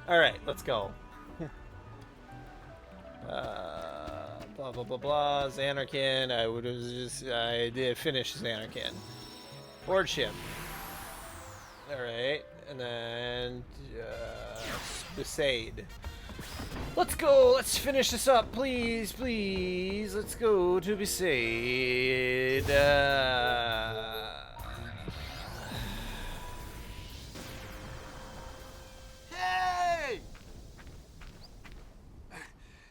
All right, let's go. Blah blah blah blah. Xanarkin. I did finish Xanarkin. Board ship. All right, and then Besaid. Let's go. Let's finish this up, please, please. Let's go to Besaid. Hey!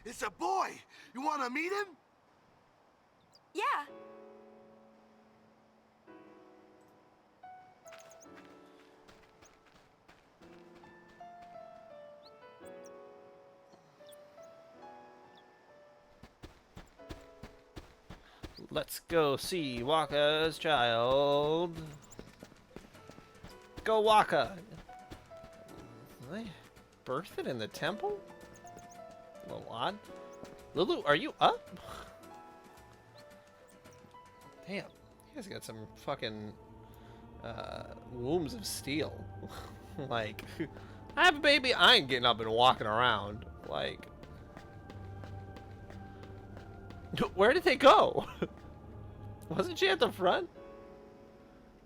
It's a boy. You want to meet him? Yeah. Let's go see Waka's child. Go Waka. They birthed it in the temple? A little odd. Lulu, are you up? Damn, you guys got some fucking wombs of steel. Like, I have a baby. I ain't getting up and walking around. Like, where did they go? Wasn't she at the front?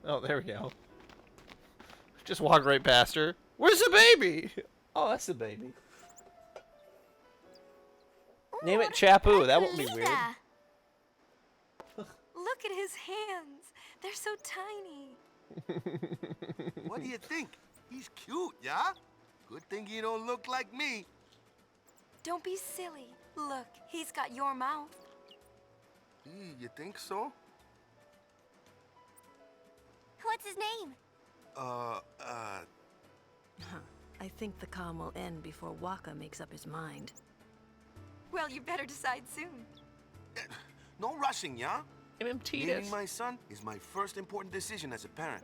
Oh, there we go. Just walk right past her. Where's the baby? Oh, that's the baby. Name it Chapu. That won't be weird. Look at his hands. They're so tiny. What do you think? He's cute, yeah? Good thing he don't look like me. Don't be silly. Look, he's got your mouth. You think so? What's his name? I think the calm will end before Waka makes up his mind. Well, you better decide soon. No rushing, yeah? Name him Naming Titus. my son is my first important decision as a parent.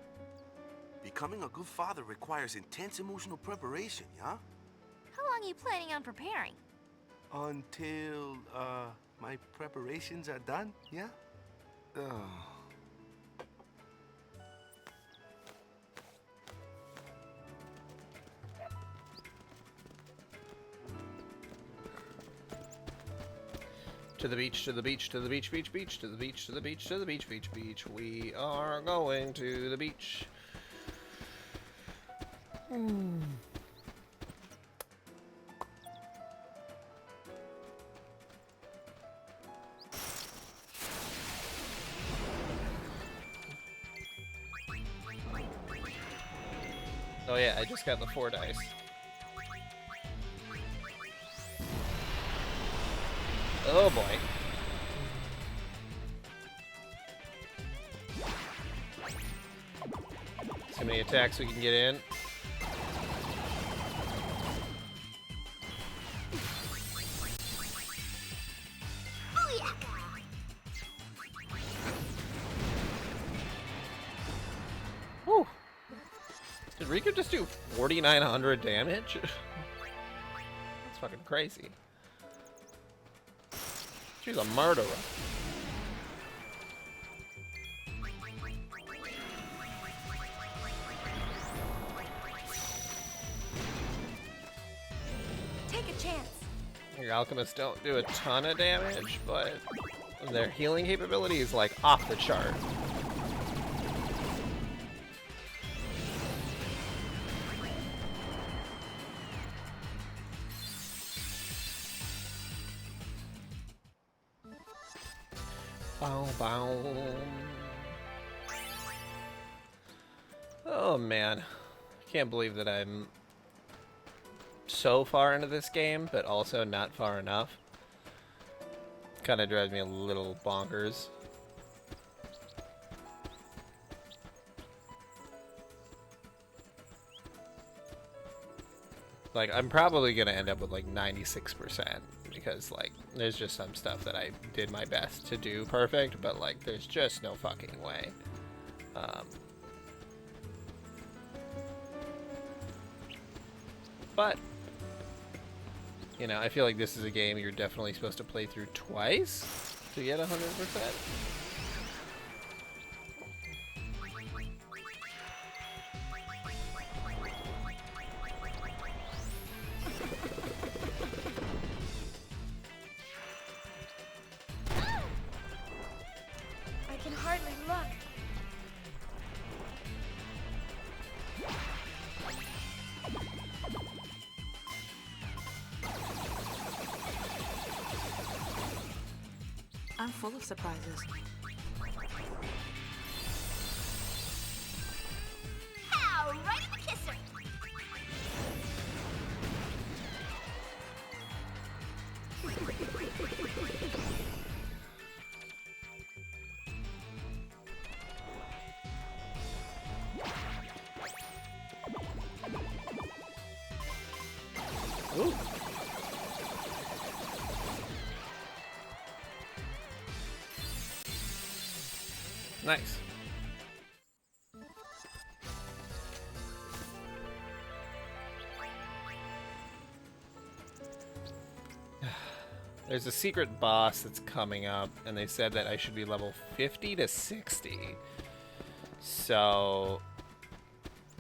Becoming a good father requires intense emotional preparation, yeah? How long are you planning on preparing? Until, my preparations are done, yeah? To the beach, to the beach, to the beach, beach, beach, to the beach, to the beach, to the beach, beach, beach. We are going to the beach. Oh yeah, I just got the 4 dice. Oh boy. Too many attacks we can get in. Whew. Did Riku just do 4,900 damage? That's fucking crazy. She's a murderer. Take a chance. Your alchemists don't do a ton of damage, but their healing capability is like off the chart. Bow, bow. Oh man, I can't believe that I'm so far into this game, but also not far enough. Kind of drives me a little bonkers. Like, I'm probably gonna end up with like 96% because like there's just some stuff that I did my best to do perfect, but like there's just no fucking way. But you know, I feel like this is a game you're definitely supposed to play through twice to get 100%. I'm full of surprises. Ow, right in the kisser. Ooh. Nice. There's a secret boss that's coming up, and they said that I should be level 50 to 60. So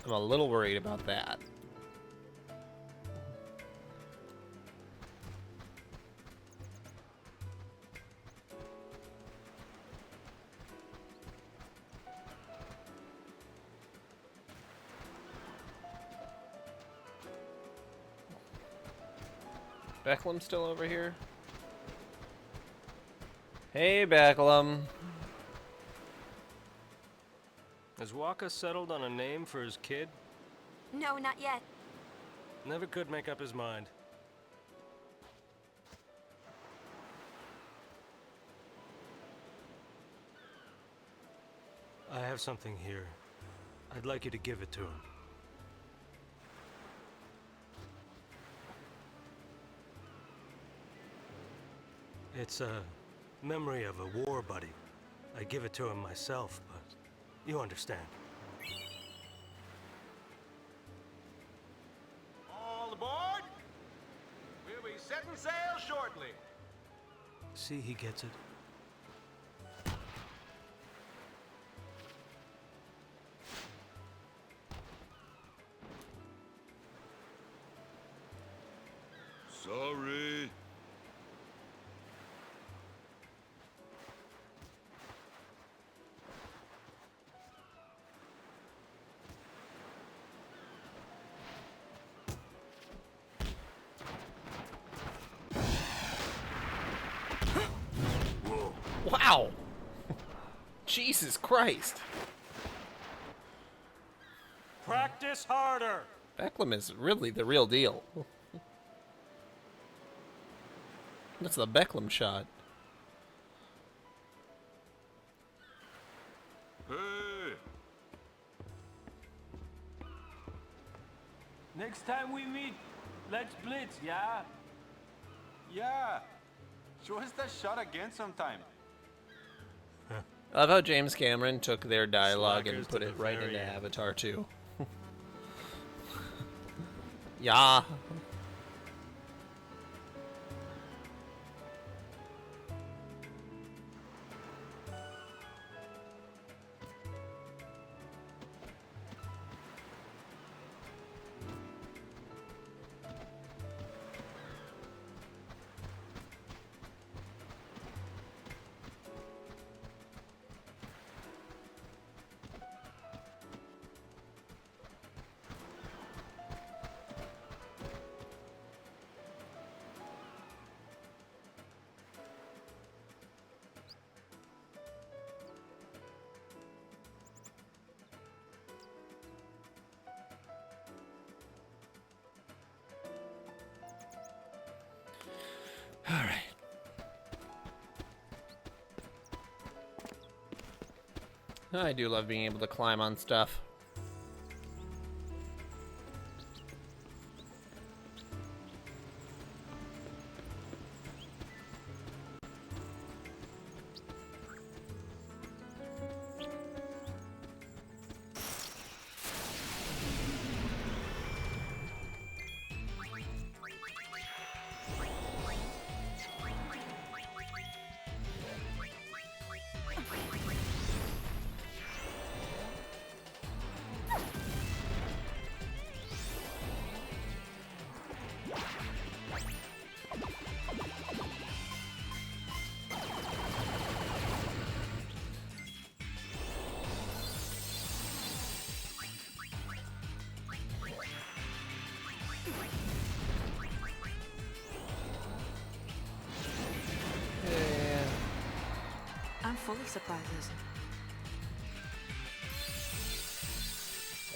I'm a little worried about that. Becklam's still over here? Hey, Becklam. Has Waka settled on a name for his kid? No, not yet. Never could make up his mind. I have something here. I'd like you to give it to him. It's a memory of a war buddy. I give it to him myself, but you understand. All aboard! We'll be setting sail shortly. See, he gets it. Sorry. Wow! Jesus Christ! Practice harder! Becklam is really the real deal. That's the Becklam shot. Hey! Next time we meet, let's blitz, yeah? Yeah. Show us that shot again sometime. I love how James Cameron took their dialogue and Slackers put to it the right very into end. Avatar 2. Yeah. All right. I do love being able to climb on stuff. full of surprises.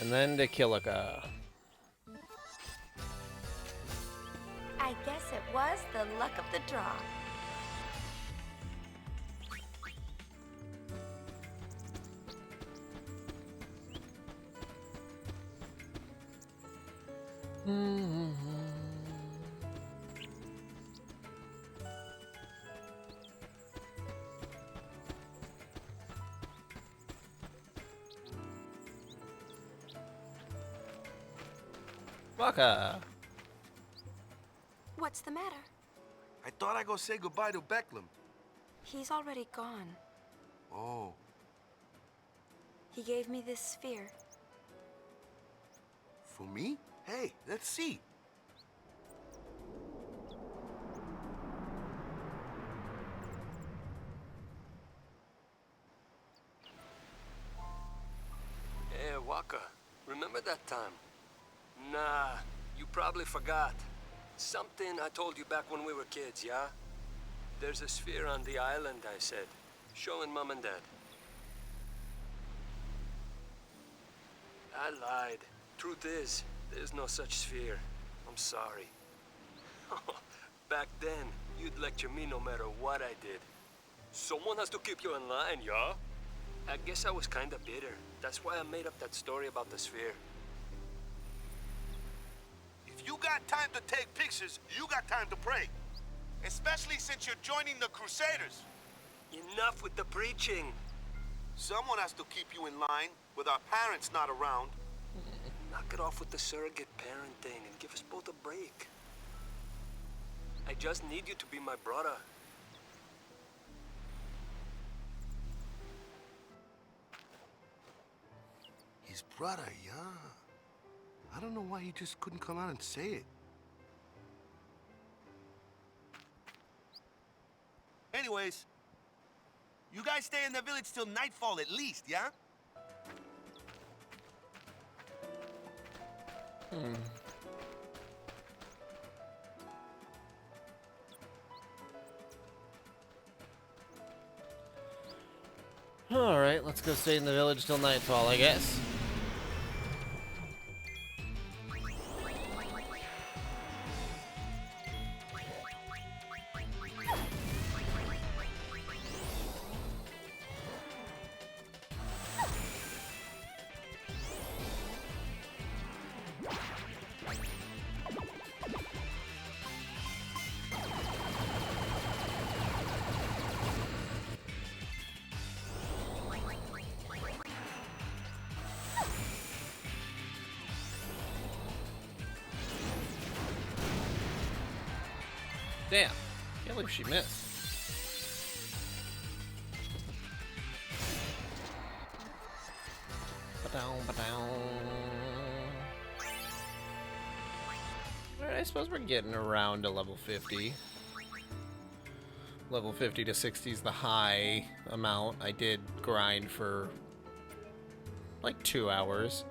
And then to Kilika. I guess it was the luck of the draw. Waka. What's the matter? I thought I'd go say goodbye to Becklem. He's already gone. Oh, He gave me this sphere. for me? Hey, let's see. Hey, Waka, remember that time? Nah, you probably forgot. Something I told you back when we were kids, yeah? There's a sphere on the island, I said. Showing Mom and Dad. I lied. Truth is, there's no such sphere. I'm sorry. Back then, you'd lecture me no matter what I did. Someone has to keep you in line, yeah? I guess I was kinda bitter. That's why I made up that story about the sphere. If you got time to take pictures, you got time to pray. Especially since you're joining the Crusaders. Enough with the preaching. Someone has to keep you in line with our parents not around. Knock it off with the surrogate parent thing and give us both a break. I just need you to be my brother. His brother, yeah. I don't know why he just couldn't come out and say it. Anyways, you guys stay in the village till nightfall at least, yeah? Alright, let's go stay in the village till nightfall, I guess. Damn, can't believe she missed. Alright, I suppose we're getting around to level 50. Level 50 to 60 is the high amount. I did grind for like 2 hours.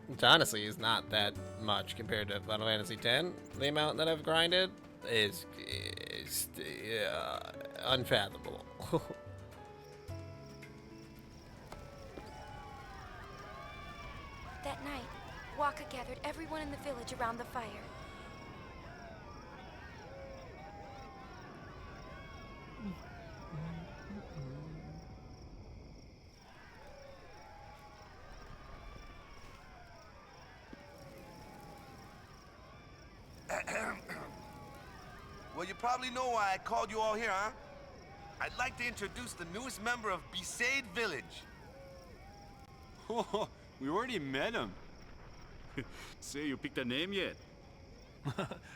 Which honestly is not that much compared to Final Fantasy X. The amount that I've grinded is unfathomable. That night, Waka gathered everyone in the village around the fire. Well, you probably know why I called you all here, huh? I'd like to introduce the newest member of Besaid Village. Oh, we already met him. Say, you picked a name yet?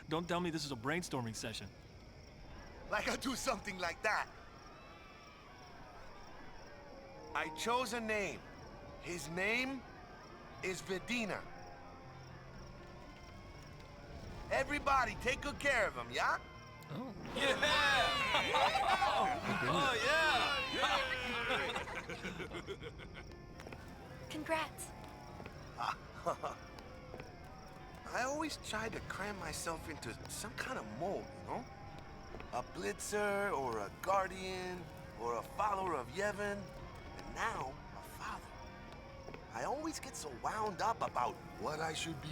Don't tell me this is a brainstorming session. Like I'll do something like that. I chose a name. His name is Vedina. Everybody, take good care of him, yeah? Oh. Yeah! Oh, yeah! Congrats. I always try to cram myself into some kind of mold, you know? A blitzer or a guardian. or a follower of Yevon, and now a father. I always get so wound up about what I should be.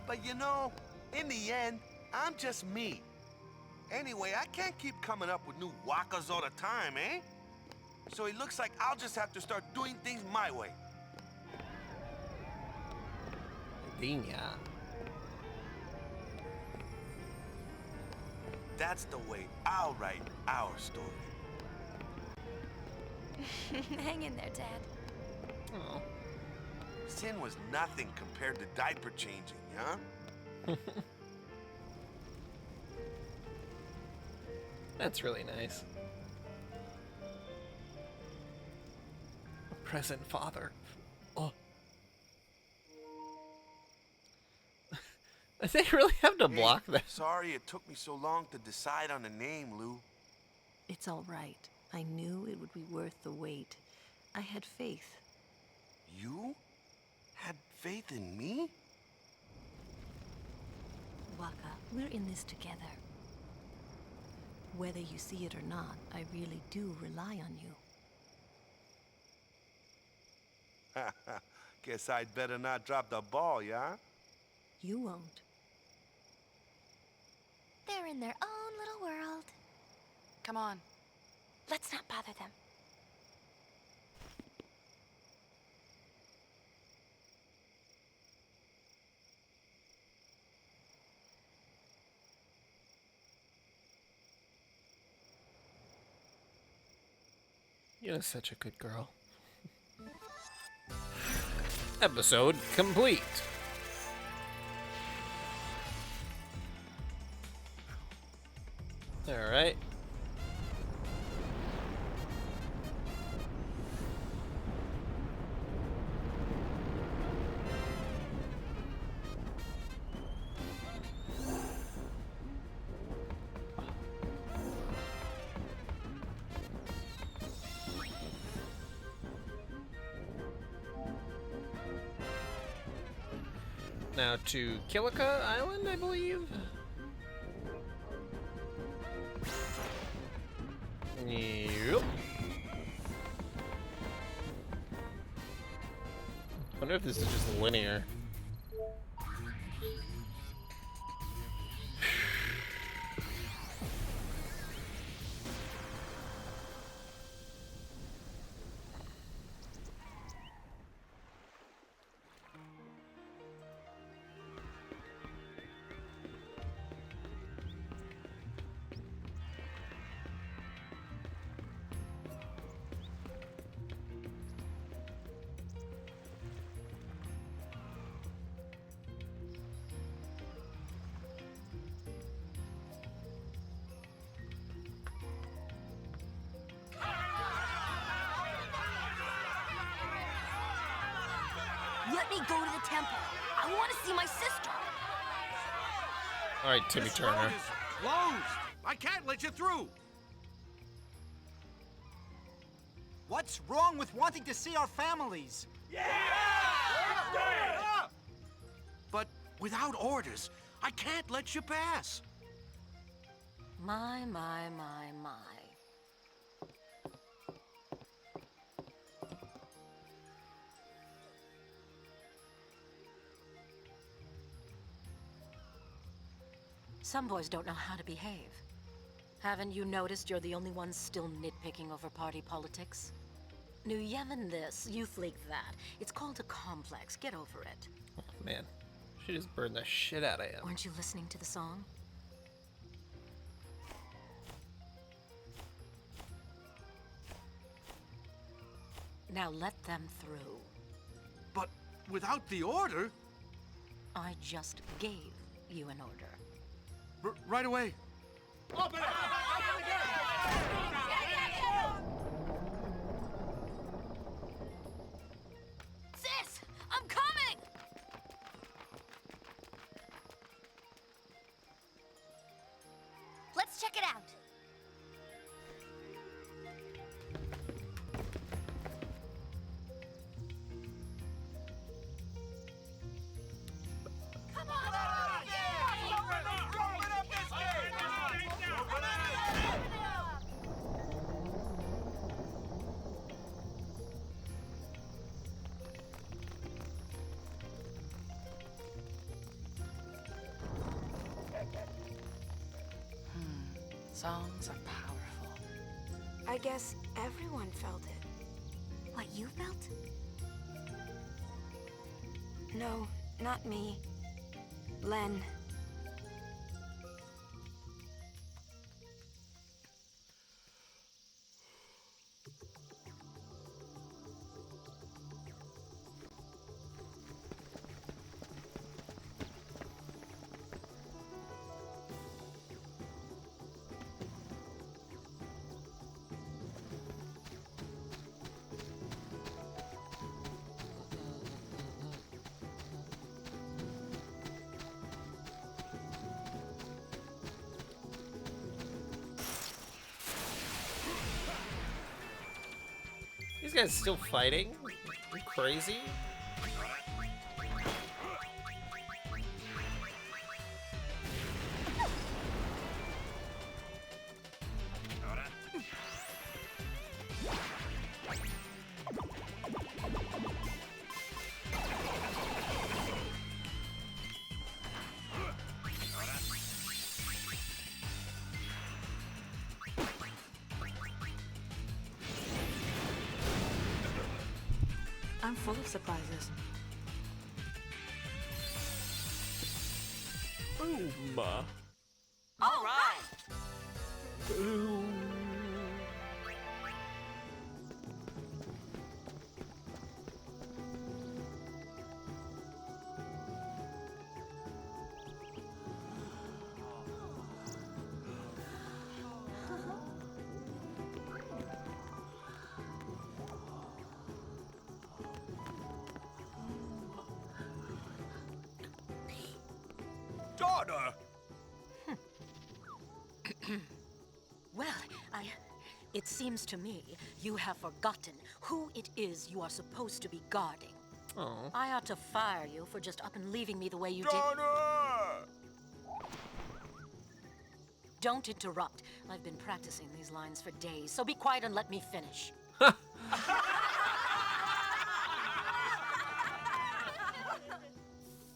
But you know, in the end, I'm just me. Anyway, I can't keep coming up with new wakas all the time, eh? So it looks like I'll just have to start doing things my way. Dinha. That's the way I'll write our story. Hang in there, Dad. Oh. Sin was nothing compared to diaper changing, huh? That's really nice. A present father. Oh. They really have to block that. Sorry it took me so long to decide on a name, Lou. It's all right. I knew it would be worth the wait. I had faith. You had faith in me? Waka, we're in this together. Whether you see it or not, I really do rely on you. Guess I'd better not drop the ball, yeah? You won't. They're in their own little world. Come on. Let's not bother them. You're such a good girl. Episode complete. All right. Now to Kilika Island, I believe. Yep. Wonder if this is just linear. Let me go to the temple. I want to see my sister. All right, Timmy This road Turner. is closed. I can't let you through. What's wrong with wanting to see our families? But without orders, I can't let you pass. My. Some boys don't know how to behave. Haven't you noticed you're the only one still nitpicking over party politics? New Yevon this, youth league that. It's called a complex. Get over it. Oh, man, she just burned the shit out of him. Weren't you listening to the song? Now let them through. But without the order, I just gave you an order. right away. Sis, I'm coming! Let's check it out. Come on! Songs are powerful. I guess everyone felt it. What you felt? No, not me. Len. These guys still fighting? You crazy? I'm full of surprises. Boom. All right. Boom. Daughter! Well, it seems to me you have forgotten who it is you are supposed to be guarding. Oh. I ought to fire you for just up and leaving me the way you Daughter! did. Don't interrupt. I've been practicing these lines for days, so be quiet and let me finish.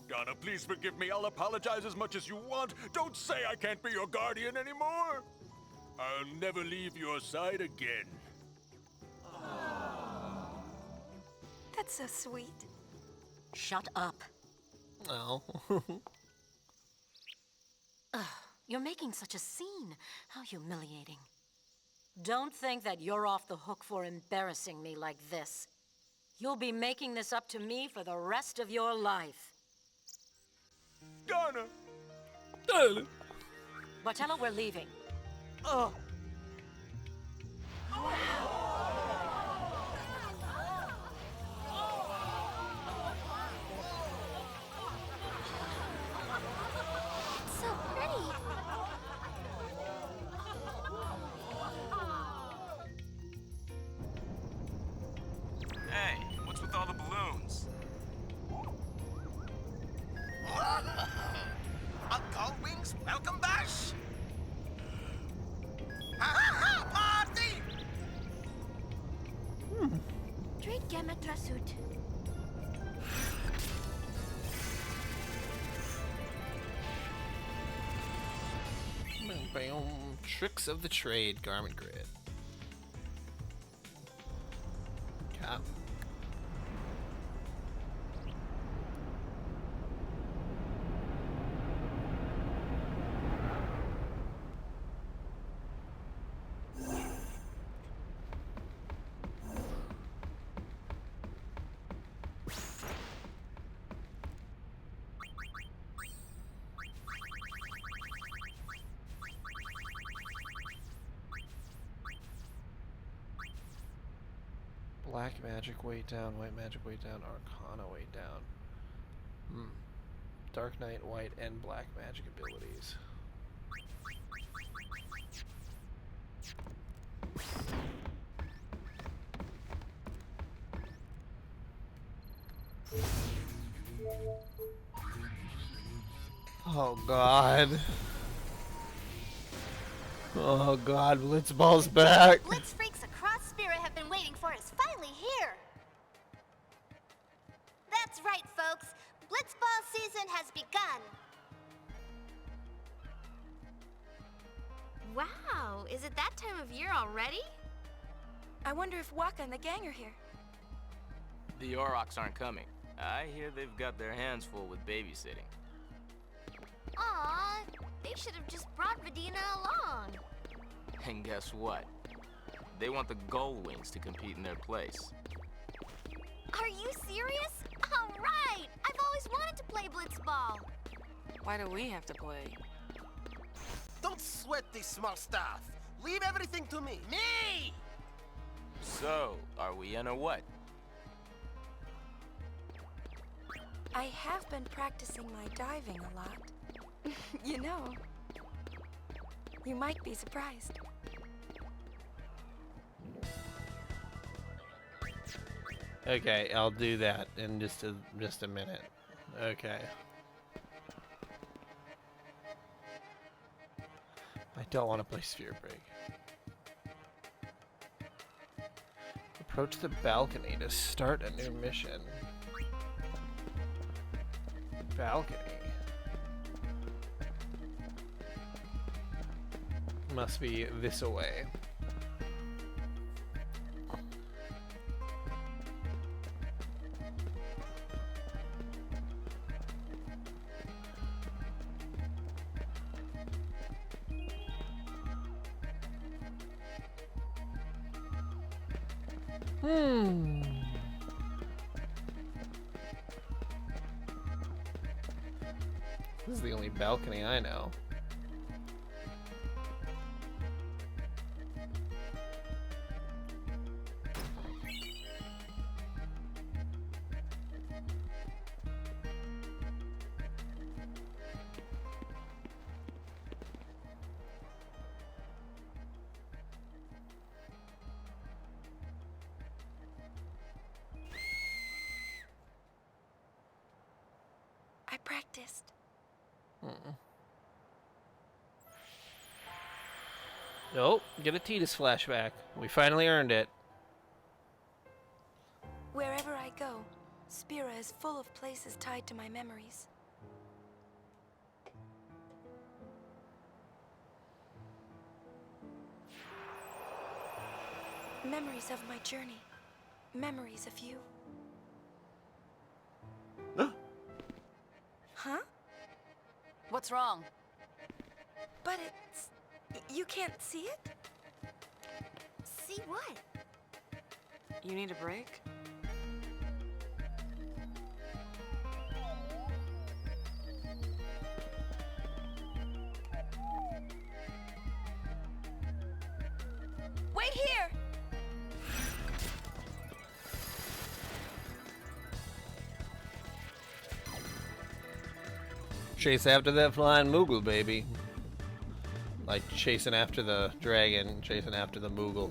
Donna, please forgive me. I'll apologize as much as you want. Don't say I can't be your guardian anymore. I'll never leave your side again. That's so sweet. Shut up. Oh. You're making such a scene. How humiliating. Don't think that you're off the hook for embarrassing me like this. You'll be making this up to me for the rest of your life. Donna! Bartella, we're leaving. Oh. It's so pretty. Hey, what's with all the balloons? Uncle Wings, welcome bash! Ha party! Drake Gamma Trasut. Bam. Tricks of the trade, garment grid. Cap. Black magic weight down, white magic weight down, arcana weight down. Dark Knight, white, and black magic abilities. Oh god. Oh god, Blitzball's back. Blitz freaks across Spirit have been waiting for is finally here. That's right, folks. Blitzball season has begun. Wow, is it that time of year already? I wonder if Waka and the gang are here. The Aurochs aren't coming. I hear they've got their hands full with babysitting. Aw, they should have just brought Vidina along. And guess what? They want the Gullwings to compete in their place. Are you serious? All right! I've always wanted to play blitzball. Why do we have to play? Don't sweat this small stuff. Leave everything to me. Me! So, are we in or what? I have been practicing my diving a lot. You know, you might be surprised. Okay, I'll do that in just a minute. Okay. I don't want to play Sphere Break. Approach the balcony to start a new mission. Balcony. Must be this away. This is the only balcony I know. I practiced. Nope, get a Tidus flashback. We finally earned it. Wherever I go, Spira is full of places tied to my memories. Memories of my journey. Memories of you. Huh? What's wrong? But it's... You can't see it? See what? You need a break? Wait here! Chase after that flying Moogle, baby. Like chasing after the dragon, chasing after the Moogle.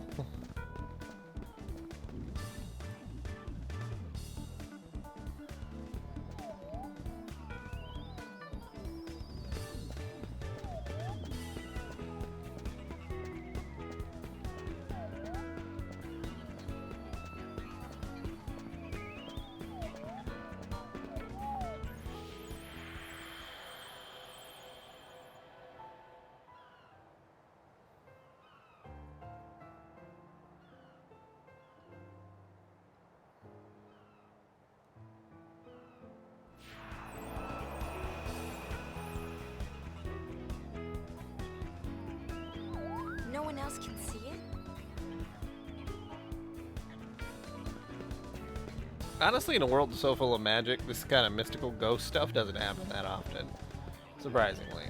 No one else can see it? Honestly, in a world so full of magic, this kind of mystical ghost stuff doesn't happen that often. Surprisingly.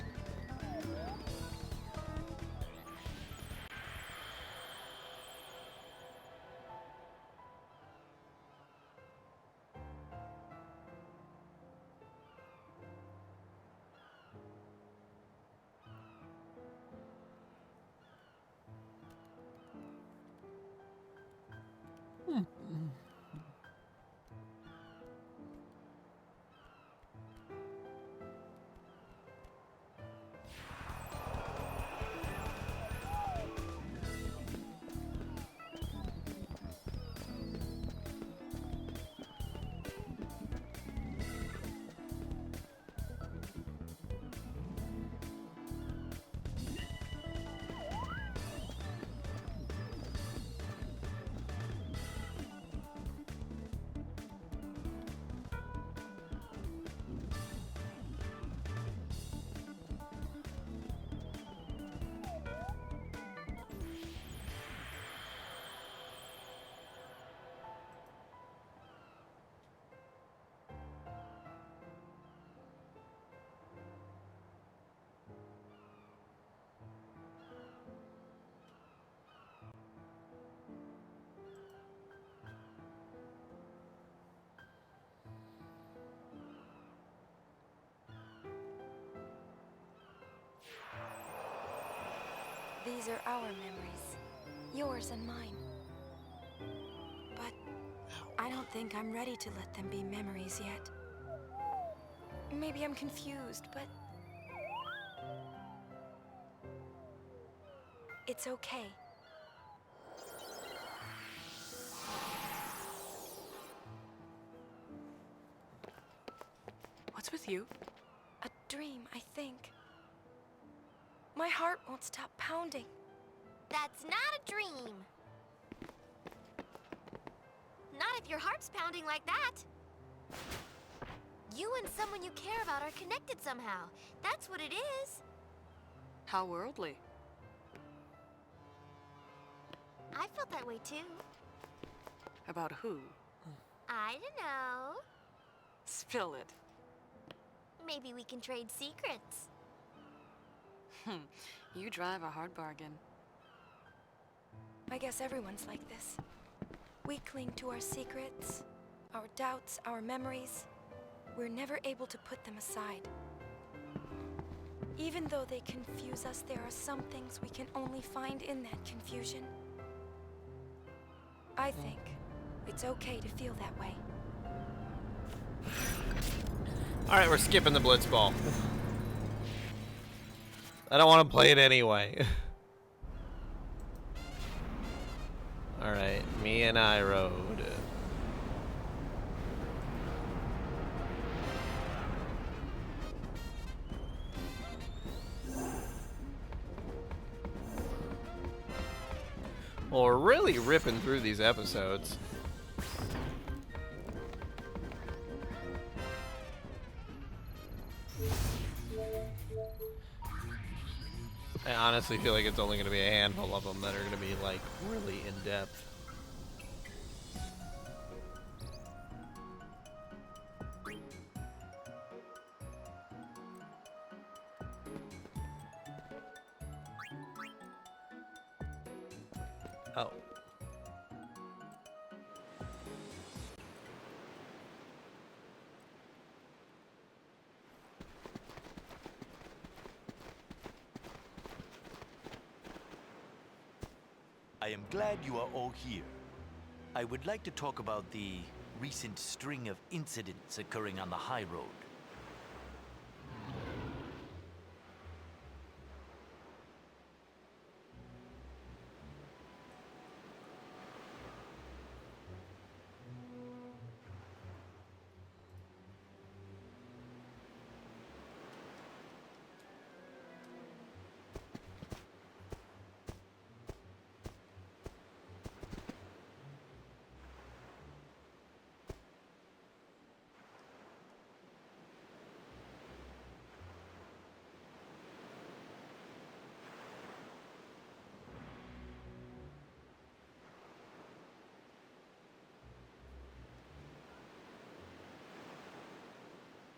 These are our memories. Yours and mine. But I don't think I'm ready to let them be memories yet. Maybe I'm confused, but it's okay. What's with you? A dream, I think. My heart won't stop pounding. That's not a dream. Not if your heart's pounding like that. You and someone you care about are connected somehow. That's what it is. How worldly. I felt that way too. About who? I don't know. Spill it. Maybe we can trade secrets. You drive a hard bargain. I guess everyone's like this. We cling to our secrets, our doubts, our memories. We're never able to put them aside. Even though they confuse us, there are some things we can only find in that confusion. I think it's okay to feel that way. Alright, we're skipping the blitzball. I don't want to play it anyway. Alright, me and I rode. Well, we're really ripping through these episodes. I honestly feel like it's only going to be a handful of them that are going to be, like, really in-depth. Oh. I am glad you are all here. I would like to talk about the recent string of incidents occurring on the high road.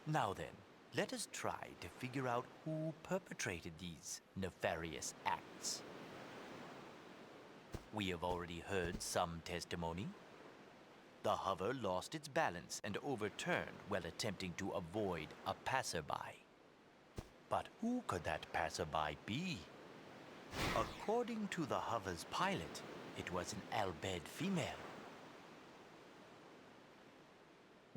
Now then, let us try to figure out who perpetrated these nefarious acts. We have already heard some testimony. The hover lost its balance and overturned while attempting to avoid a passerby. But who could that passerby be? According to the hover's pilot, it was an Albed female.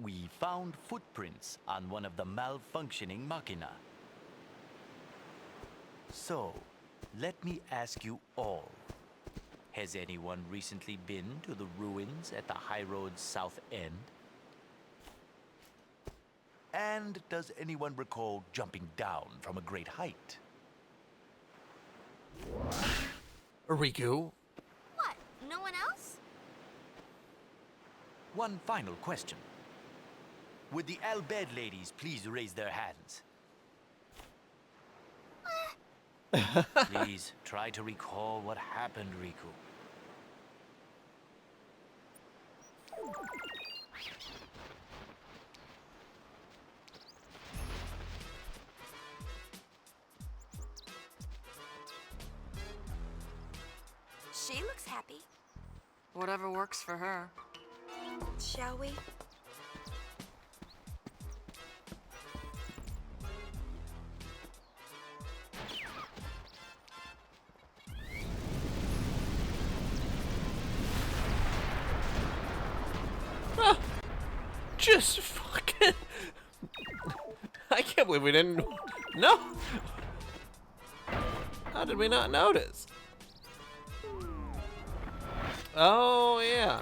We found footprints on one of the malfunctioning machina. So, let me ask you all. Has anyone recently been to the ruins at the high road's south end? And does anyone recall jumping down from a great height? Riku? What? No one else? One final question. Would the Albed ladies please raise their hands? Please try to recall what happened, Riku. She looks happy. Whatever works for her. Shall we? just fucking... I can't believe we didn't... No! How did we not notice? Oh, yeah.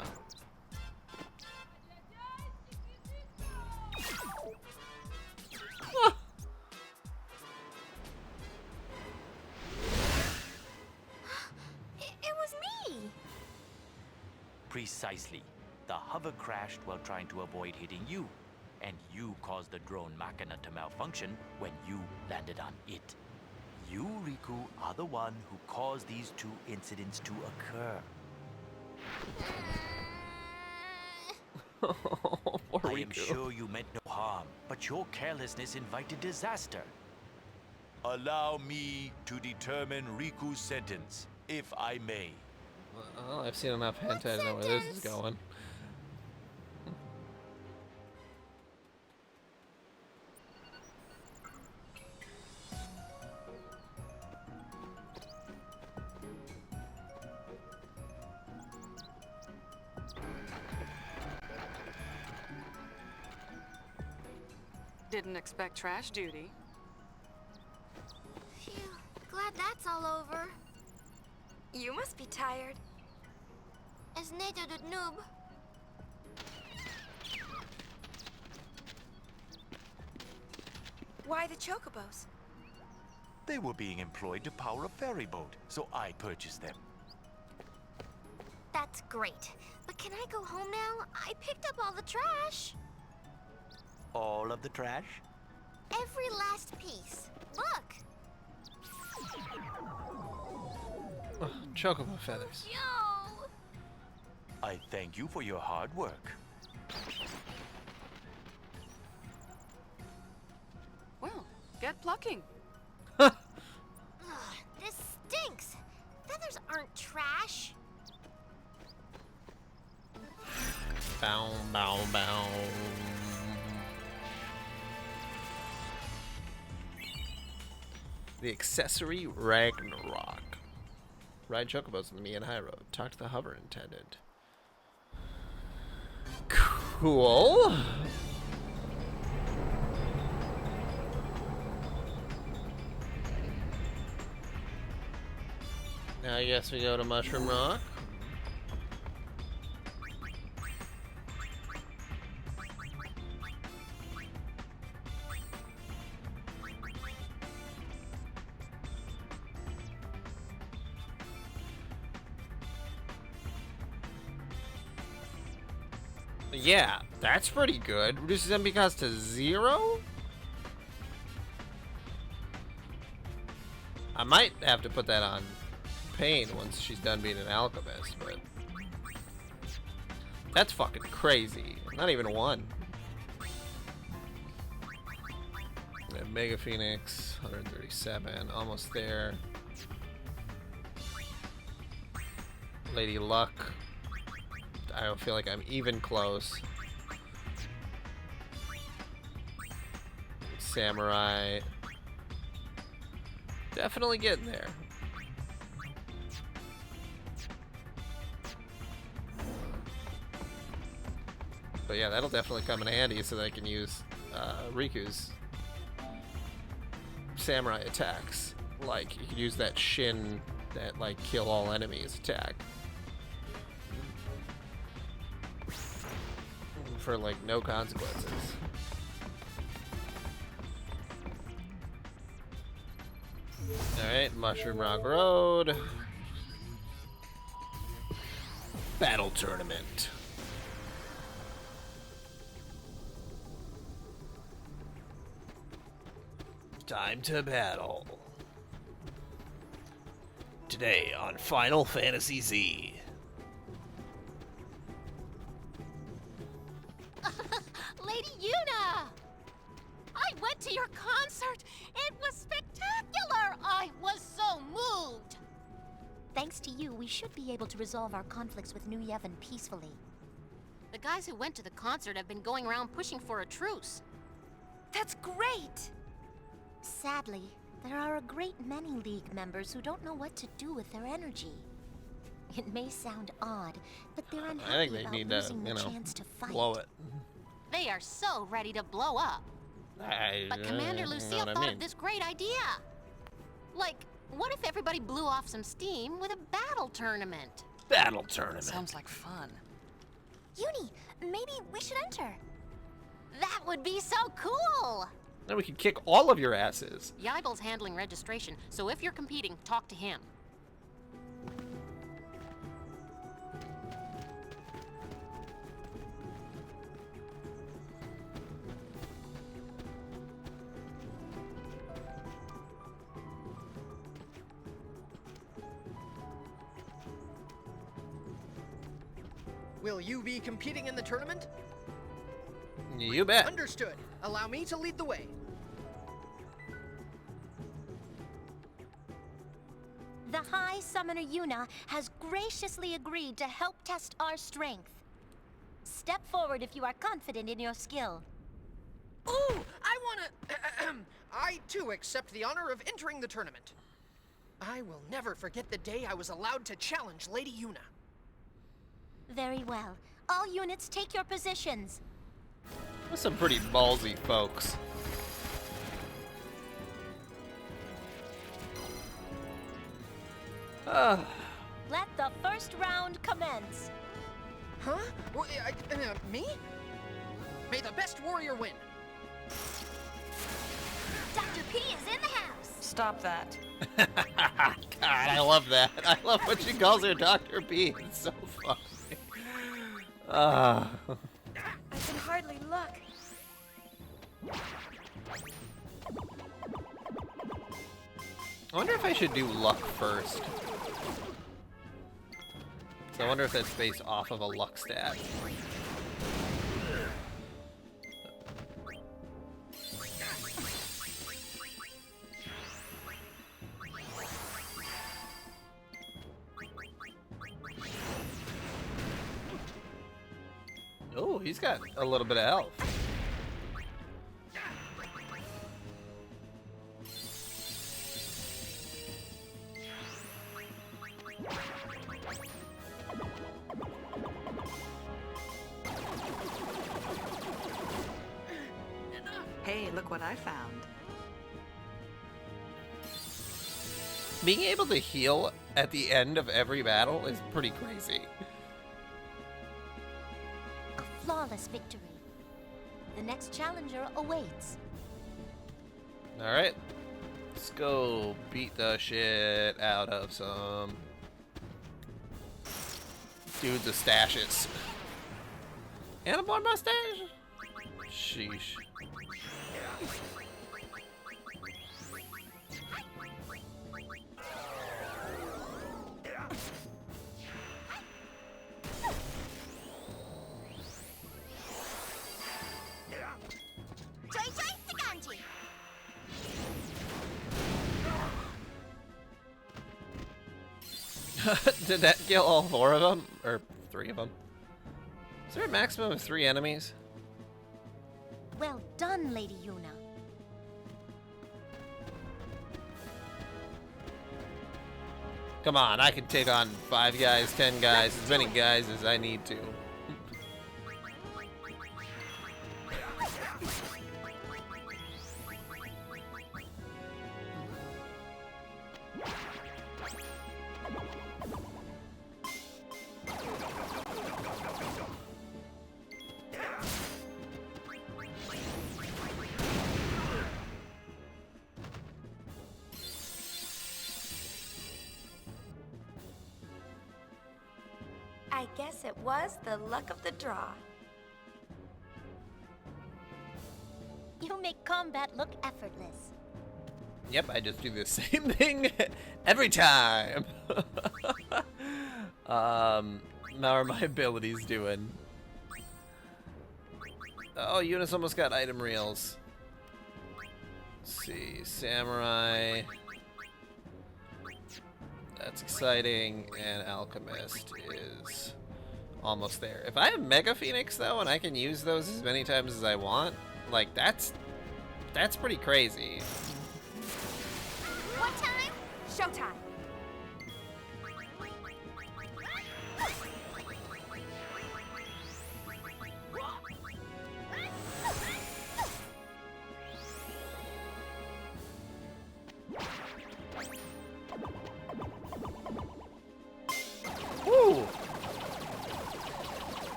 It was me! Precisely. The hover crashed while trying to avoid hitting you, and you caused the drone machina to malfunction when you landed on it. You, Riku, are the one who caused these two incidents to occur. I am sure you meant no harm, but your carelessness invited disaster. Allow me to determine Riku's sentence, if I may. Well, I've seen enough hentai to know where this is going. Didn't expect trash duty. Phew, glad that's all over. You must be tired. As Nato the noob. Why the chocobos? They were being employed to power a ferry boat, so I purchased them. That's great. But can I go home now? I picked up all the trash. All of the trash? Every last piece. Look. Chocobo feathers. Yo! I thank you for your hard work. Well, get plucking. Ugh, this stinks. Feathers aren't trash. Bow, bow, bow. The accessory Ragnarok. Ride chocobos on the Mian High Road. Talk to the hover attendant. Cool. Now I guess we go to Mushroom Rock. Yeah, that's pretty good. Reduces MP cost to 0? I might have to put that on Pain once she's done being an alchemist, but that's fucking crazy. Not even 1. Mega Phoenix, 137, almost there. Lady Luck. I don't feel like I'm even close. Samurai. Definitely getting there. But yeah, that'll definitely come in handy so that I can use Riku's samurai attacks. Like, you can use that Shin, that like kill all enemies attack. For like no consequences. Alright, Mushroom Rock Road. Battle Tournament. Time to battle. Today on Final Fantasy Z. Lady Yuna! I went to your concert! It was spectacular! I was so moved! Thanks to you, we should be able to resolve our conflicts with New Yevon peacefully. The guys who went to the concert have been going around pushing for a truce. That's great! Sadly, there are a great many League members who don't know what to do with their energy. It may sound odd, but they're I unhappy think they about need losing to, the chance to fight. blow it. They are so ready to blow up. But Commander Lucille thought of this great idea. Like, what if everybody blew off some steam with a battle tournament? Battle tournament. Sounds like fun. Uni, maybe we should enter. That would be so cool! Then we could kick all of your asses. Yibel's handling registration, so if you're competing, talk to him. Will you be competing in the tournament? You bet. Understood. Allow me to lead the way. The High Summoner Yuna has graciously agreed to help test our strength. Step forward if you are confident in your skill. Ooh, I wanna... I, too, accept the honor of entering the tournament. I will never forget the day I was allowed to challenge Lady Yuna. Very well. All units take your positions. That's some pretty ballsy folks. Let the first round commence. Huh? Well, me? May the best warrior win. Dr. P is in the house. Stop that. God, I love that. I love what she calls her Dr. P. It's so funny. I can hardly look. I wonder if I should do luck first. So I wonder if that's based off of a luck stat. Oh, he's got a little bit of health. Hey, look what I found. Being able to heal at the end of every battle is pretty crazy. A flawless victory. The next challenger awaits. Alright. Let's go beat the shit out of some dudes with stashes. And a boy mustache? Sheesh. Did that kill all 4 of them? Or 3 of them? Is there a maximum of 3 enemies? Well done, Lady Yuna. Come on, I can take on 5 guys, 10 guys, as many guys as I need to. I guess it was the luck of the draw. You make combat look effortless. Yep, I just do the same thing every time. How are my abilities doing? Oh, Eunice almost got item reels. Let's see, Samurai. That's exciting, and Alchemist is almost there. If I have Mega Phoenix though, and I can use those as many times as I want, like that's pretty crazy. What time? Showtime.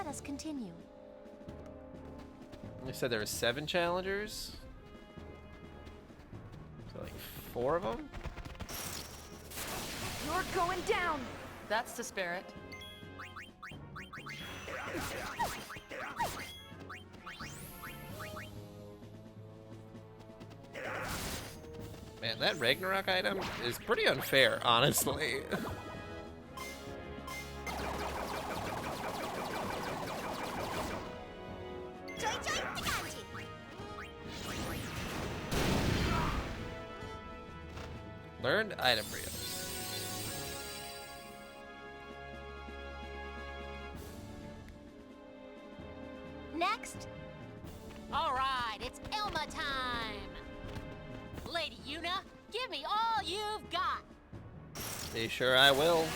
us continue. You said there were 7 challengers? So like 4 of them? You're going down! That's the spirit. Man, that Ragnarok item is pretty unfair, honestly. Learned item reel. Next. All right, it's Elma time. Lady Una, give me all you've got. Be sure I will.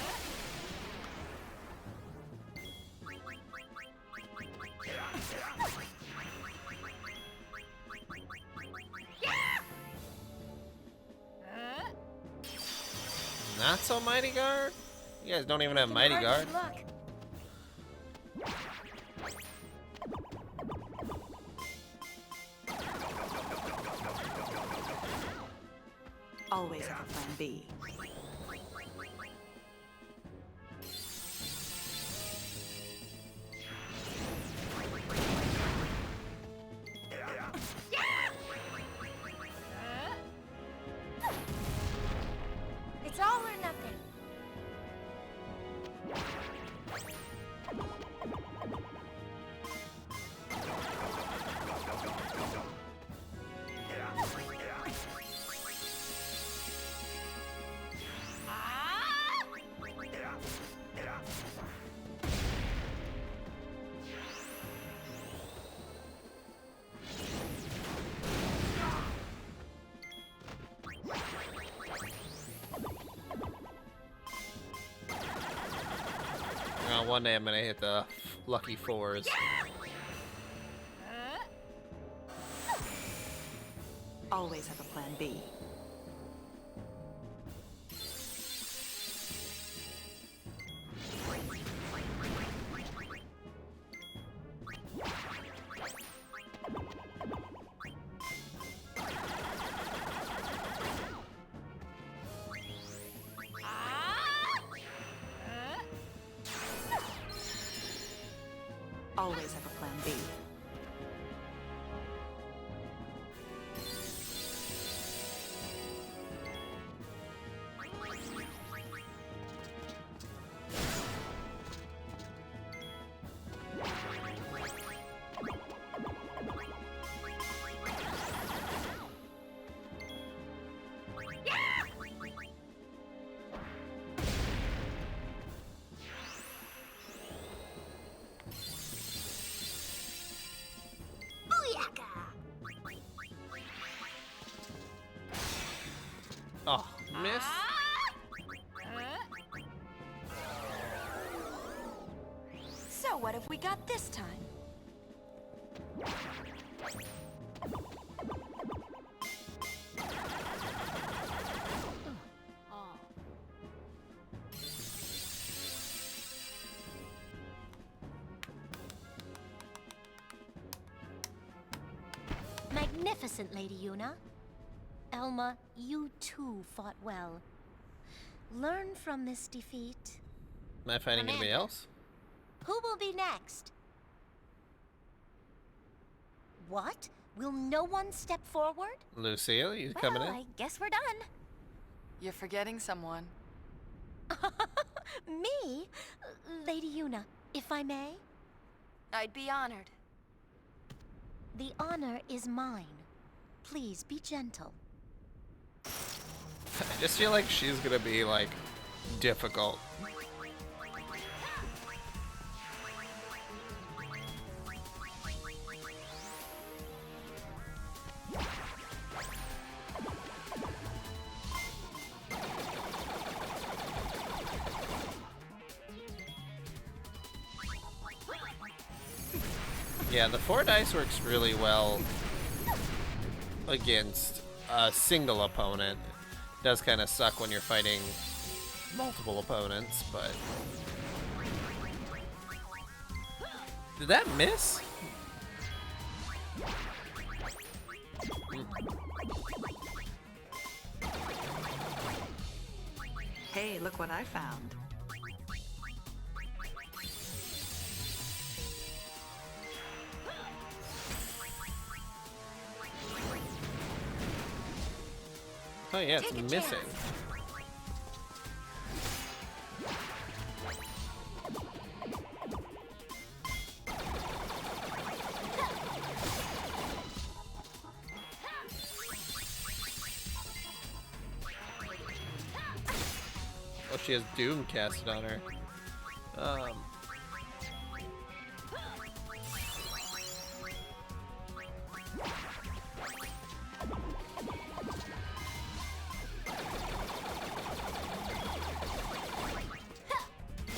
Not so mighty guard? You guys don't even have mighty guard. Always have a plan B. It's all or nothing. One day I'm gonna hit the lucky 4s. Always have a plan B. Always have a plan B. Oh, miss. So what have we got this time? Magnificent, Lady Una. Elma, you too fought well. Learn from this defeat. Am I fighting anybody else? Who will be next? What? Will no one step forward? Lucille, you coming in? I guess we're done. You're forgetting someone. Me? Lady Una, if I may? I'd be honored. The honor is mine. Please be gentle. I just feel like she's gonna be, like, difficult. Yeah, the 4 dice works really well against a single opponent. It does kind of suck when you're fighting multiple opponents, but Did that miss? Hey, look what I found. Oh yeah, it's Take a missing. chance. Oh, she has Doom casted on her.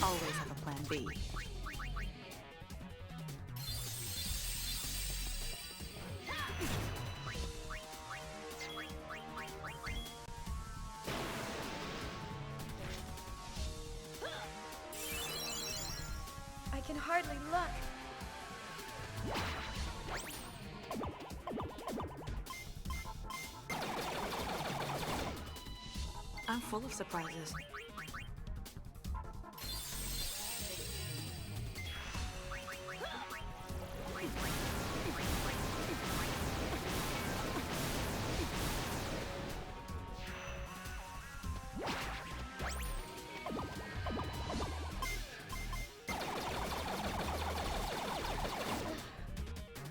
Always have a plan B. I can hardly look. I'm full of surprises.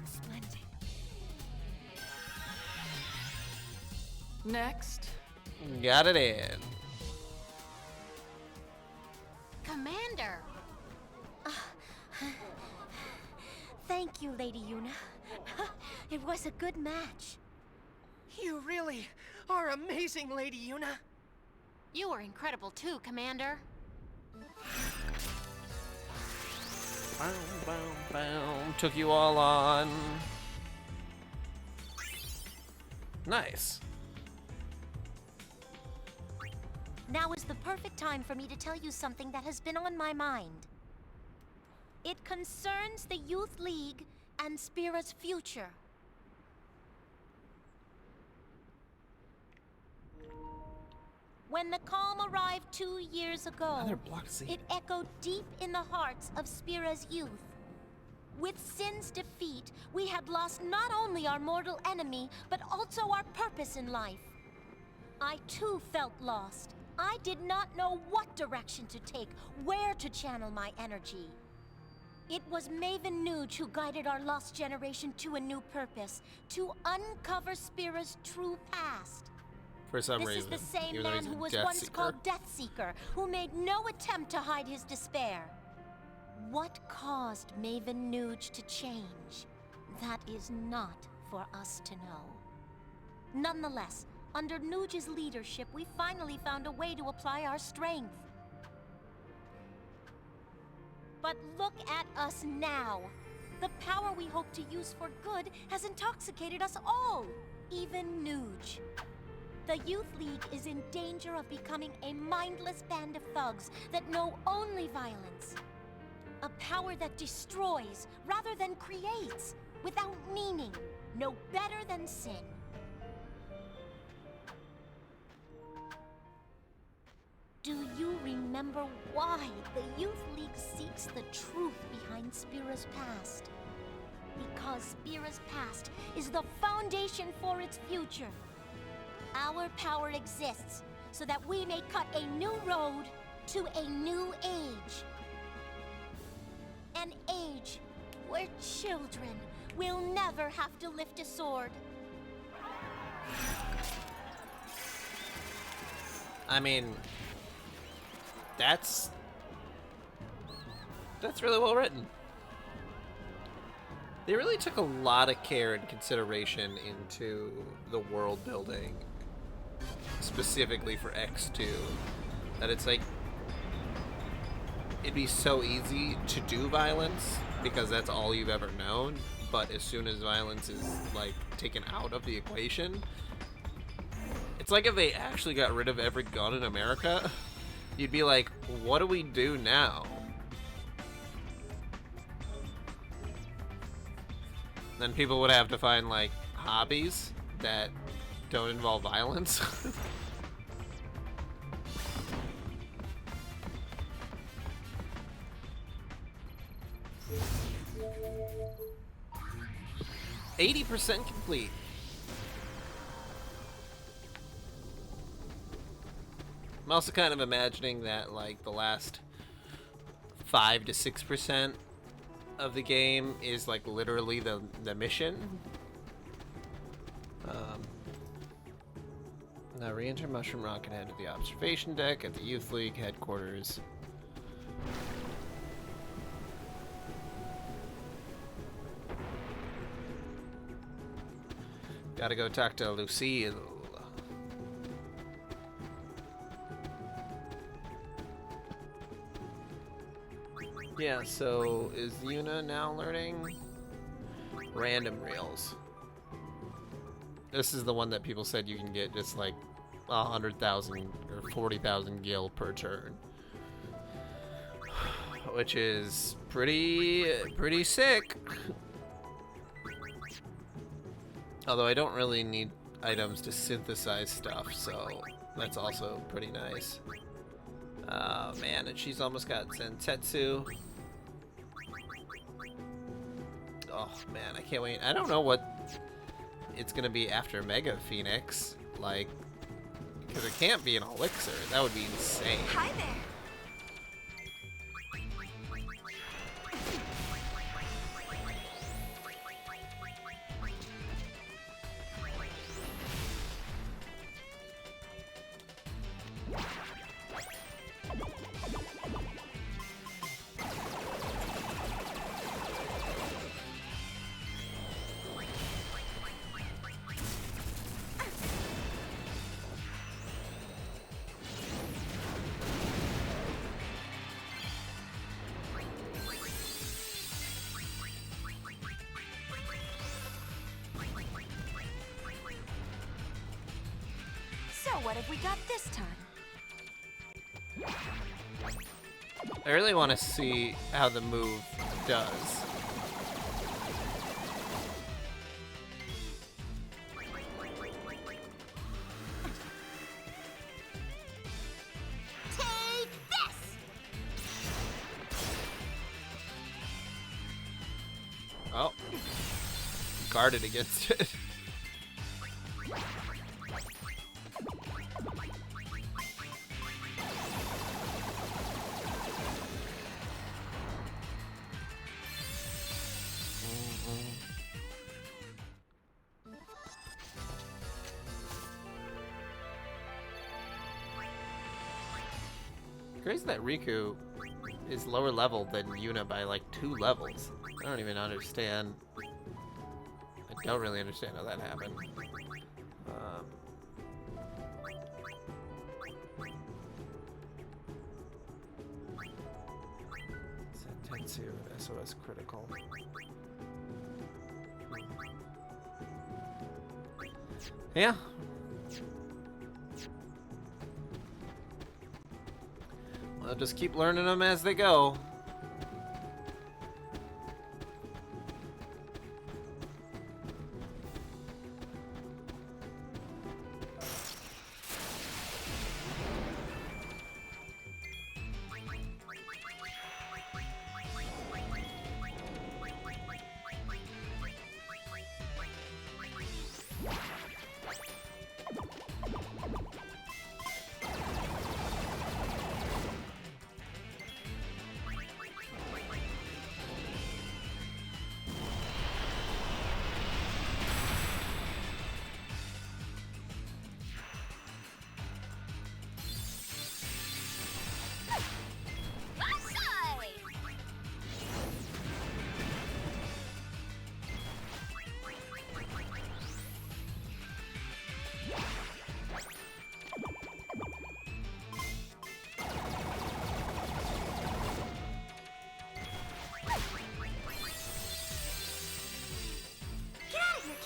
Splendid. Next. Got it in. Commander! Thank you, Lady Yuna. It was a good match. You really are amazing, Lady Yuna. You were incredible too, Commander. Boom, boom, boom. Took you all on. Nice. Now is the perfect time for me to tell you something that has been on my mind. It concerns the Youth League and Spira's future. When the calm arrived 2 years ago, Another block C. it echoed deep in the hearts of Spira's youth. With Sin's defeat, we had lost not only our mortal enemy, but also our purpose in life. I too felt lost. I did not know what direction to take, where to channel my energy. It was Maven Nuge who guided our lost generation to a new purpose, to uncover Spira's true past. For some This reason. is the same even though man he's a who was Death once Seeker. called Deathseeker, who made no attempt to hide his despair. What caused Maven Nuge to change? That is not for us to know. Nonetheless, under Nuge's leadership, we finally found a way to apply our strength. But look at us now. The power we hope to use for good has intoxicated us all, even Nuge. The Youth League is in danger of becoming a mindless band of thugs that know only violence. A power that destroys rather than creates, without meaning, no better than sin. Do you remember why the Youth League seeks the truth behind Spira's past? Because Spira's past is the foundation for its future. Our power exists so that we may cut a new road to a new age. An age where children will never have to lift a sword. I mean, that's really well written. They really took a lot of care and consideration into the world building, specifically for X-2. That it's like, it'd be so easy to do violence because that's all you've ever known, but as soon as violence is like taken out of the equation, it's like if they actually got rid of every gun in America, you'd be like, what do we do now? Then people would have to find, like, hobbies that don't involve violence. %80 complete. I'm also kind of imagining that, like, the last 5 to 6% of the game is, like, literally the mission. Now re-enter Mushroom Rock and head to the observation deck at the Youth League headquarters. Gotta go talk to Lucille. Yeah, so is Yuna now learning random reels? This is the one that people said you can get just like 100,000 or 40,000 gil per turn, which is pretty sick. Although I don't really need items to synthesize stuff, so that's also pretty nice. Oh man, and she's almost got Sentetsu. Oh man, I can't wait. I don't know what it's gonna be after Mega Phoenix, like, because it can't be an elixir. That would be insane. Hi there. What have we got this time? I really want to see how the move does. Take this! Oh. Guarded against it. Crazy that Riku is lower level than Yuna by like 2 levels. I don't even understand. I don't really understand how that happened. Sentetsu, SOS critical. Yeah. I'll just keep learning them as they go.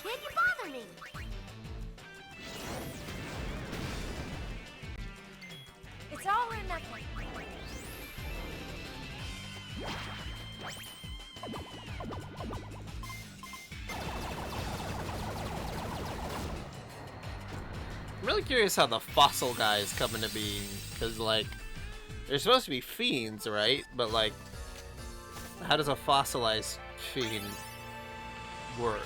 Kid, you bother me! It's all or nothing. really curious how the fossil guys come into being, because, like, they're supposed to be fiends, right? But, like, how does a fossilized fiend work?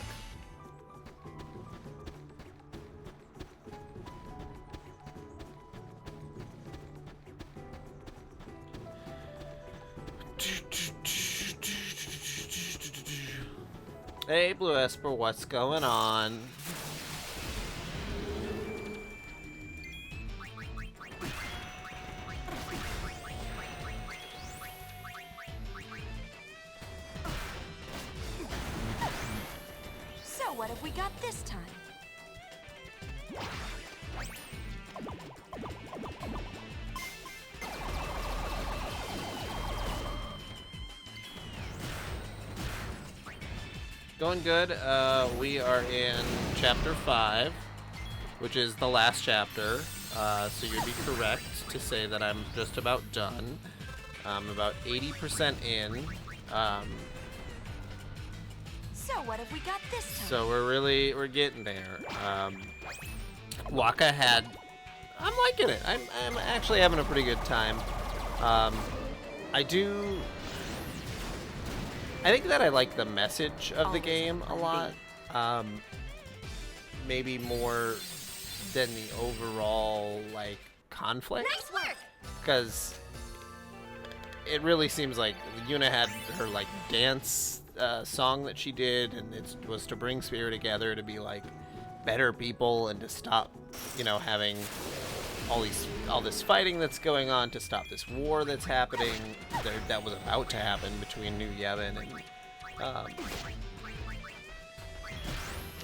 Hey, Blue Esper, what's going on? So what have we got this time? Going good. We are in chapter 5, which is the last chapter. So you'd be correct to say that I'm just about done. I'm about 80% in. So what have we got this time? So we're getting there. Waka had, I'm liking it. I'm actually having a pretty good time. I think that I like the message of the game a lot. Maybe more than the overall, like, conflict. Nice work! Because it really seems like Yuna had her, like, dance song that she did, and it was to bring Spirit together to be, like, better people and to stop, you know, having all this fighting that's going on, to stop this war that's happening, that was about to happen between New Yevon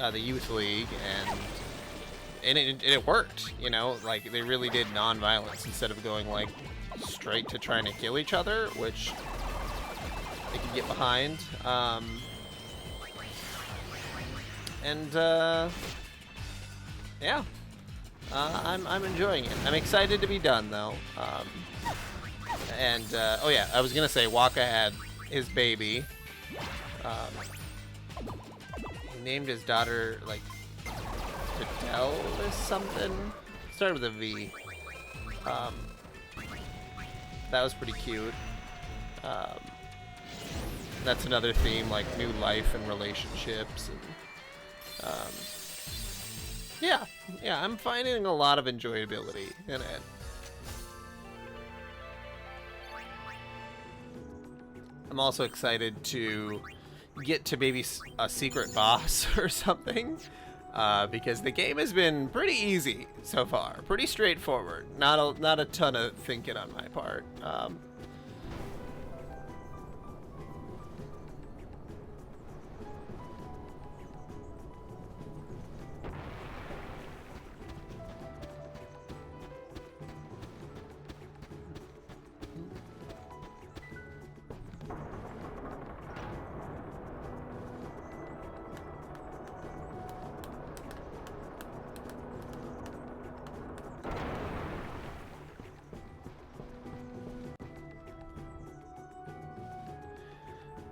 and the Youth League, and it worked, you know, like they really did non-violence instead of going like straight to trying to kill each other, which they could get behind. Yeah. I'm enjoying it. I'm excited to be done, though. Oh yeah, I was gonna say Waka had his baby. He named his daughter, like, Fidel or something. Started with a V. That was pretty cute. That's another theme, like new life and relationships. And, yeah, I'm finding a lot of enjoyability in it. I'm also excited to get to maybe a secret boss or something, because the game has been pretty easy so far, pretty straightforward. Not a ton of thinking on my part.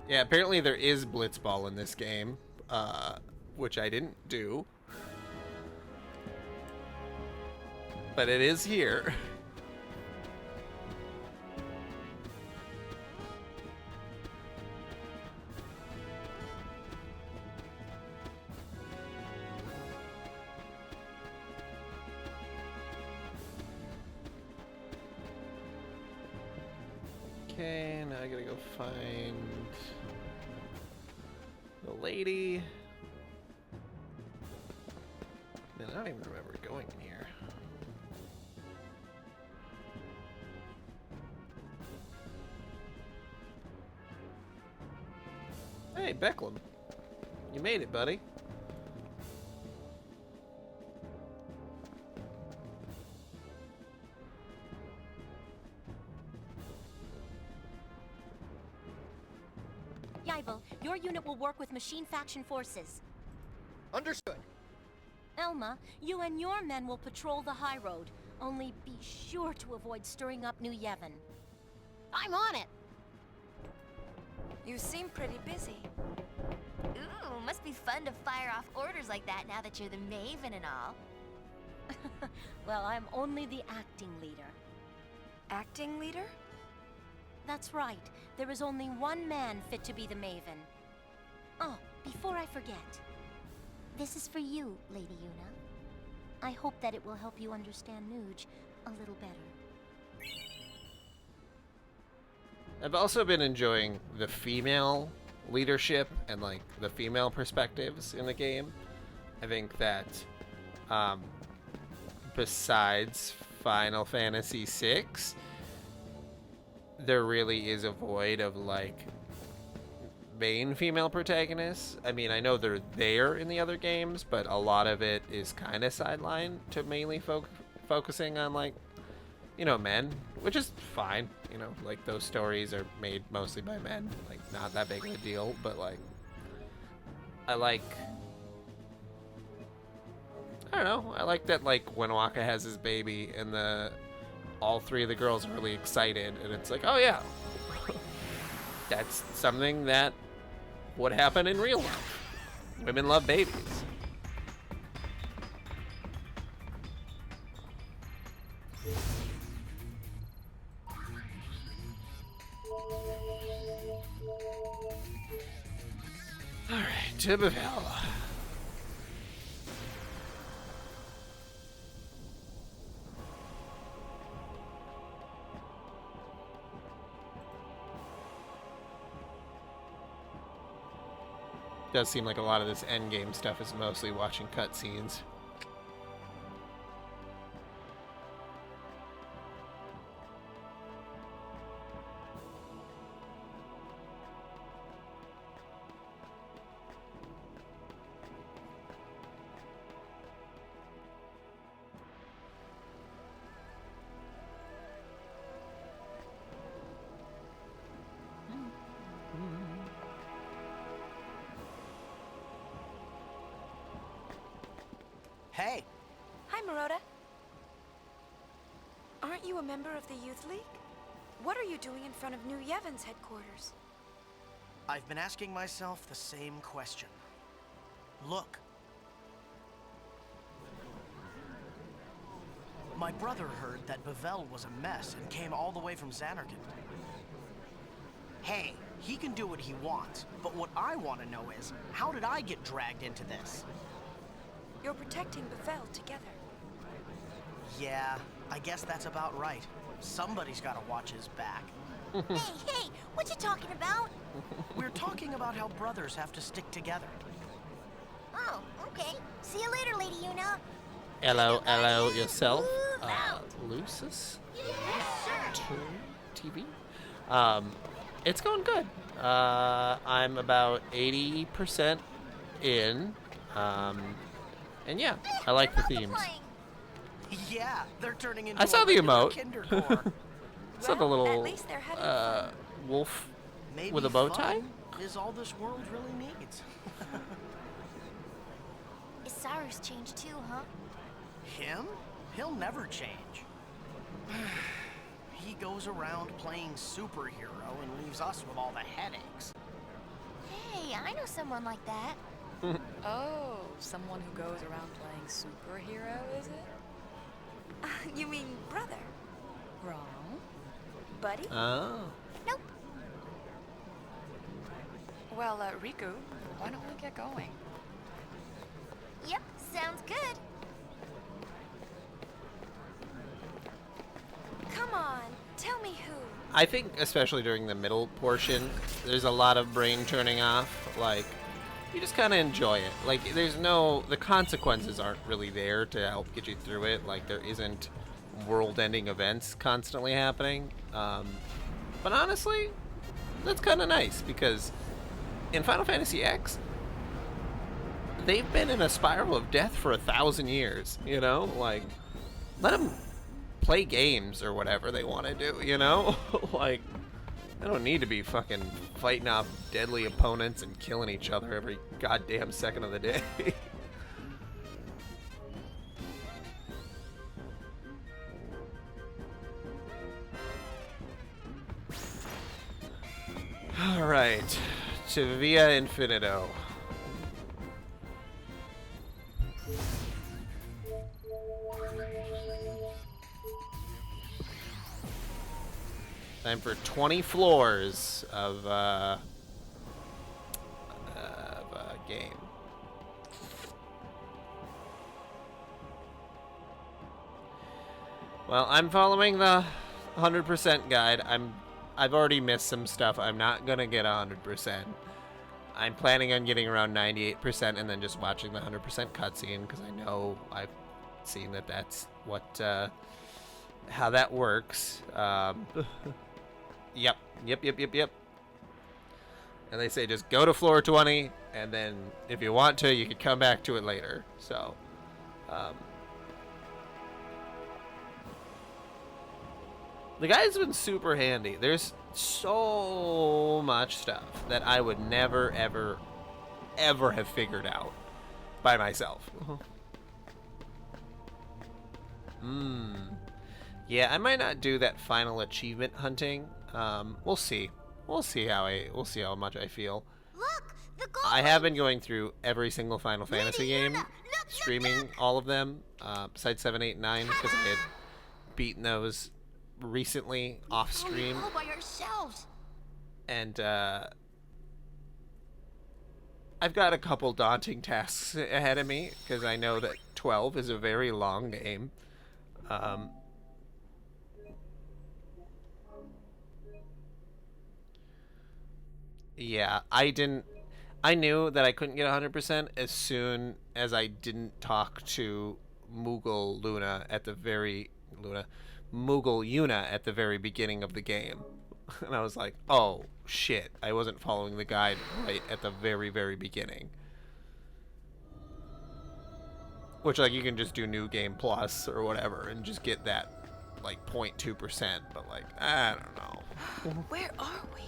Yeah, apparently there is Blitzball in this game, which I didn't do. But it is here. Okay, now I gotta go find the lady. Man, I don't even remember going in here. Hey, Becklem. You made it, buddy. Yaivel, your unit will work with machine faction forces. Understood. Elma, you and your men will patrol the high road. Only be sure to avoid stirring up New Yevon. I'm on it. You seem pretty busy. Ooh, must be fun to fire off orders like that now that you're the Maven and all. Well, I'm only the acting leader. Acting leader? That's right. There is only one man fit to be the Maven. Oh, before I forget. This is for you, Lady Yuna. I hope that it will help you understand Nuge a little better. I've also been enjoying the female leadership and like the female perspectives in the game. I think that besides Final Fantasy VI, there really is a void of like main female protagonists. I mean, I know they're there in the other games, but a lot of it is kind of sidelined to mainly focusing on like, you know, men, which is fine. You know, like those stories are made mostly by men, like not that big of a deal, but like I don't know, I like that like when Waka has his baby and all three of the girls are really excited and it's like, oh yeah, that's something that would happen in real life. Women love babies. All right, to Bevelle. Does seem like a lot of this endgame stuff is mostly watching cutscenes. Hey! Hi, Maroda. Aren't you a member of the Youth League? What are you doing in front of New Yevon's headquarters? I've been asking myself the same question. Look. My brother heard that Bevelle was a mess and came all the way from Xanarkand. Hey, he can do what he wants, but what I want to know is, how did I get dragged into this? You're protecting Bevelle together. Yeah, I guess that's about right. Somebody's got to watch his back. Hey, what you talking about? We're talking about how brothers have to stick together. Oh, okay. See you later, Lady Yuna. Hello yourself, Lucis? Yes, sir. TV? It's going good. I'm about 80% in. And yeah, I like the themes. Yeah, they're turning into I saw the emote. Kindercore. Saw the little at least they're having fun. wolf Maybe with a bow tie. fun is all this world really needs. Isaru's changed too, huh? Him? He'll never change. He goes around playing superhero and leaves us with all the headaches. Hey, I know someone like that. Oh, someone who goes around playing superhero, is it? You mean brother? Wrong. Buddy? Oh. Nope. Well, Riku, why don't we get going? Yep, sounds good. Come on, tell me who. I think especially during the middle portion, there's a lot of brain turning off. Like, you just kind of enjoy it. Like, the consequences aren't really there to help get you through it. Like, there isn't world-ending events constantly happening. But honestly, that's kind of nice because in Final Fantasy X, they've been in a spiral of death for 1,000 years, you know? Like, let them play games or whatever they want to do, you know? Like, they don't need to be fucking fighting off deadly opponents and killing each other every goddamn second of the day. Alright, to Via Time for 20 floors of game. Well, I'm following the 100% guide. I've already missed some stuff. I'm not gonna get 100%. I'm planning on getting around 98% and then just watching the 100% cutscene because I know I've seen that that's what how that works. Yep. And they say just go to floor 20, and then if you want to, you can come back to it later. So, the guide's been super handy. There's so much stuff that I would never, ever, ever have figured out by myself. Yeah, I might not do that final achievement hunting. We'll see. We'll see how much I feel. Look, the gold. I have been going through every single Final Fantasy game, streaming all of them, besides 7, 8, 9, because I had beaten those recently off stream. All by ourselves. And I've got a couple daunting tasks ahead of me because I know that 12 is a very long game. Yeah, I knew that I couldn't get 100% as soon as I didn't talk to Moogle Yuna at the very beginning of the game. And I was like, oh shit, I wasn't following the guide right at the very, very beginning. Which, like, you can just do New Game Plus or whatever and just get that, like, 0.2%, but, like, I don't know. Where are we?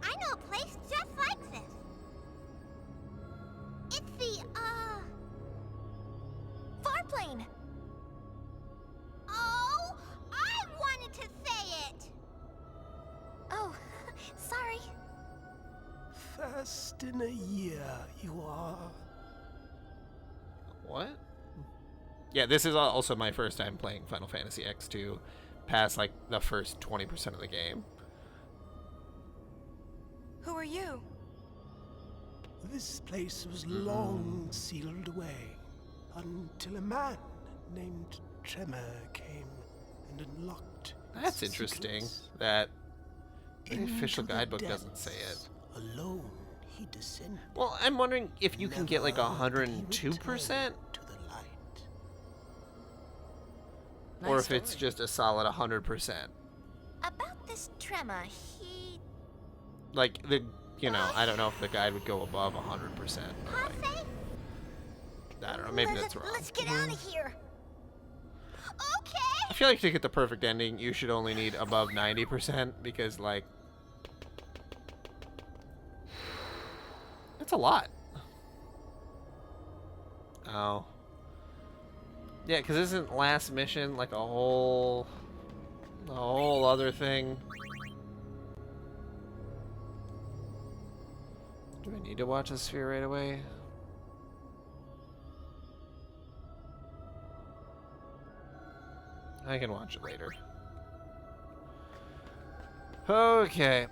I know a place just like this. It's the, Farplane. Oh, I wanted to say it. Oh, sorry. First in a year, you are. What? Yeah, this is also my first time playing Final Fantasy X-2 past, like, the first 20% of the game. Who are you? This place was long sealed away until a man named Tremor came and unlocked. That's interesting. secrets. That the official Into the guidebook doesn't say it. depths Alone, he descended. Well, I'm wondering if you can get like Never 102%, to the light. or Nice if it's story. just a solid 100%. About this Tremor, he... Like the, you know, I don't know if the guide would go above 100%. But like, I don't know. Maybe that's wrong. Let's get out of here. Okay. I feel like to get the perfect ending, you should only need above 90% because, like, that's a lot. Oh. Yeah, because isn't last mission like a whole other thing? Do I need to watch the sphere right away? I can watch it later. Okay.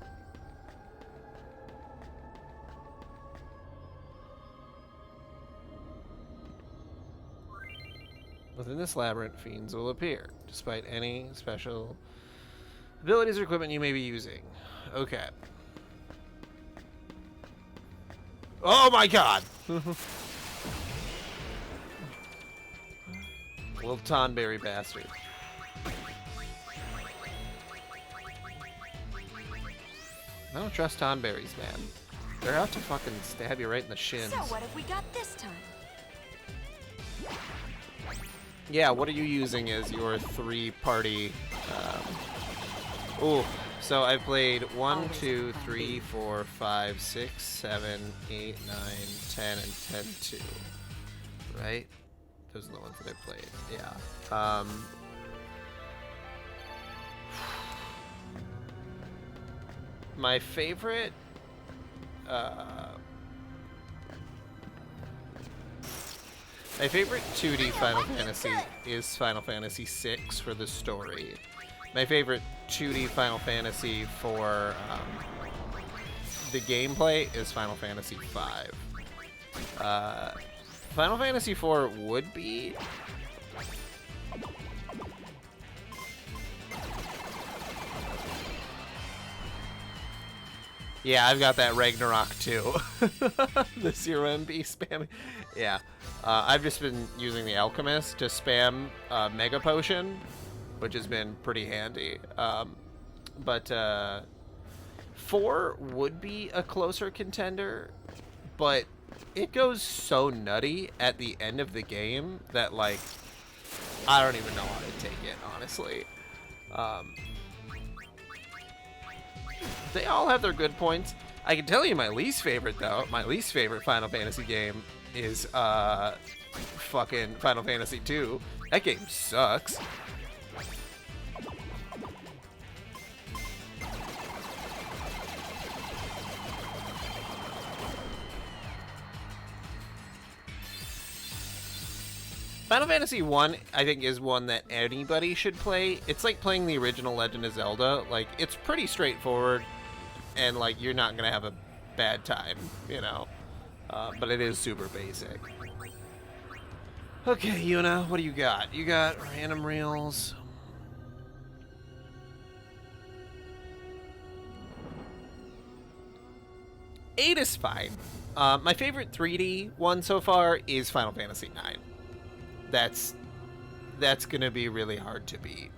Within this labyrinth, fiends will appear, despite any special abilities or equipment you may be using. Okay. Oh my god! Little Tonberry bastard. I don't trust Tonberries, man. They're out to fucking stab you right in the shins. So what have we got this time? Yeah, what are you using as your three-party... Ooh, so I played 1, 2, 3, 4, 5, 6, 7, 8, 9, 10, and 10, 2. Right? Those are the ones that I played. Yeah. My favorite... My favorite 2D Final Fantasy is Final Fantasy VI for the story. My favorite 2D Final Fantasy for the gameplay is Final Fantasy V. Final Fantasy IV would be... Yeah, I've got that Ragnarok too. The 0MB spamming. Yeah. I've just been using the Alchemist to spam Mega Potion, which has been pretty handy. But 4 would be a closer contender, but it goes so nutty at the end of the game that, like, I don't even know how to take it, honestly. They all have their good points. I can tell you my least favorite, though. My least favorite Final Fantasy game is fucking Final Fantasy 2. That game sucks. Final Fantasy 1, I think, is one that anybody should play. It's like playing the original Legend of Zelda. Like, it's pretty straightforward, and, like, you're not gonna have a bad time, you know? But it is super basic. Okay, Yuna, what do you got? You got random reels. Eight is fine. My favorite 3D one so far is Final Fantasy 9. That's gonna be really hard to beat.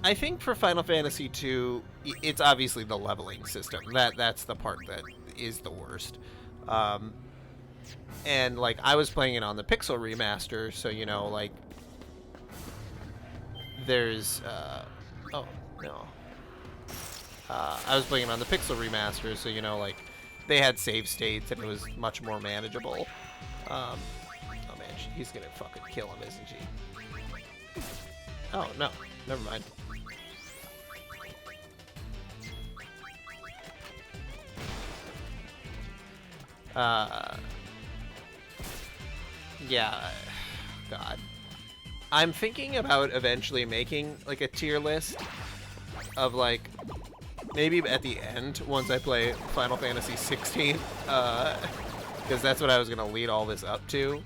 I think for Final Fantasy 2, it's obviously the leveling system. That's the part that is the worst. And, like, I was playing it on the Pixel Remaster, so, you know, like, there's, oh, no. I was playing it on the Pixel Remaster, so, you know, like, they had save states, and it was much more manageable. Oh, man, he's gonna fucking kill him, isn't she? Oh, no. Never mind. Yeah, God. I'm thinking about eventually making, like, a tier list of, like, maybe at the end, once I play Final Fantasy 16, because that's what I was going to lead all this up to.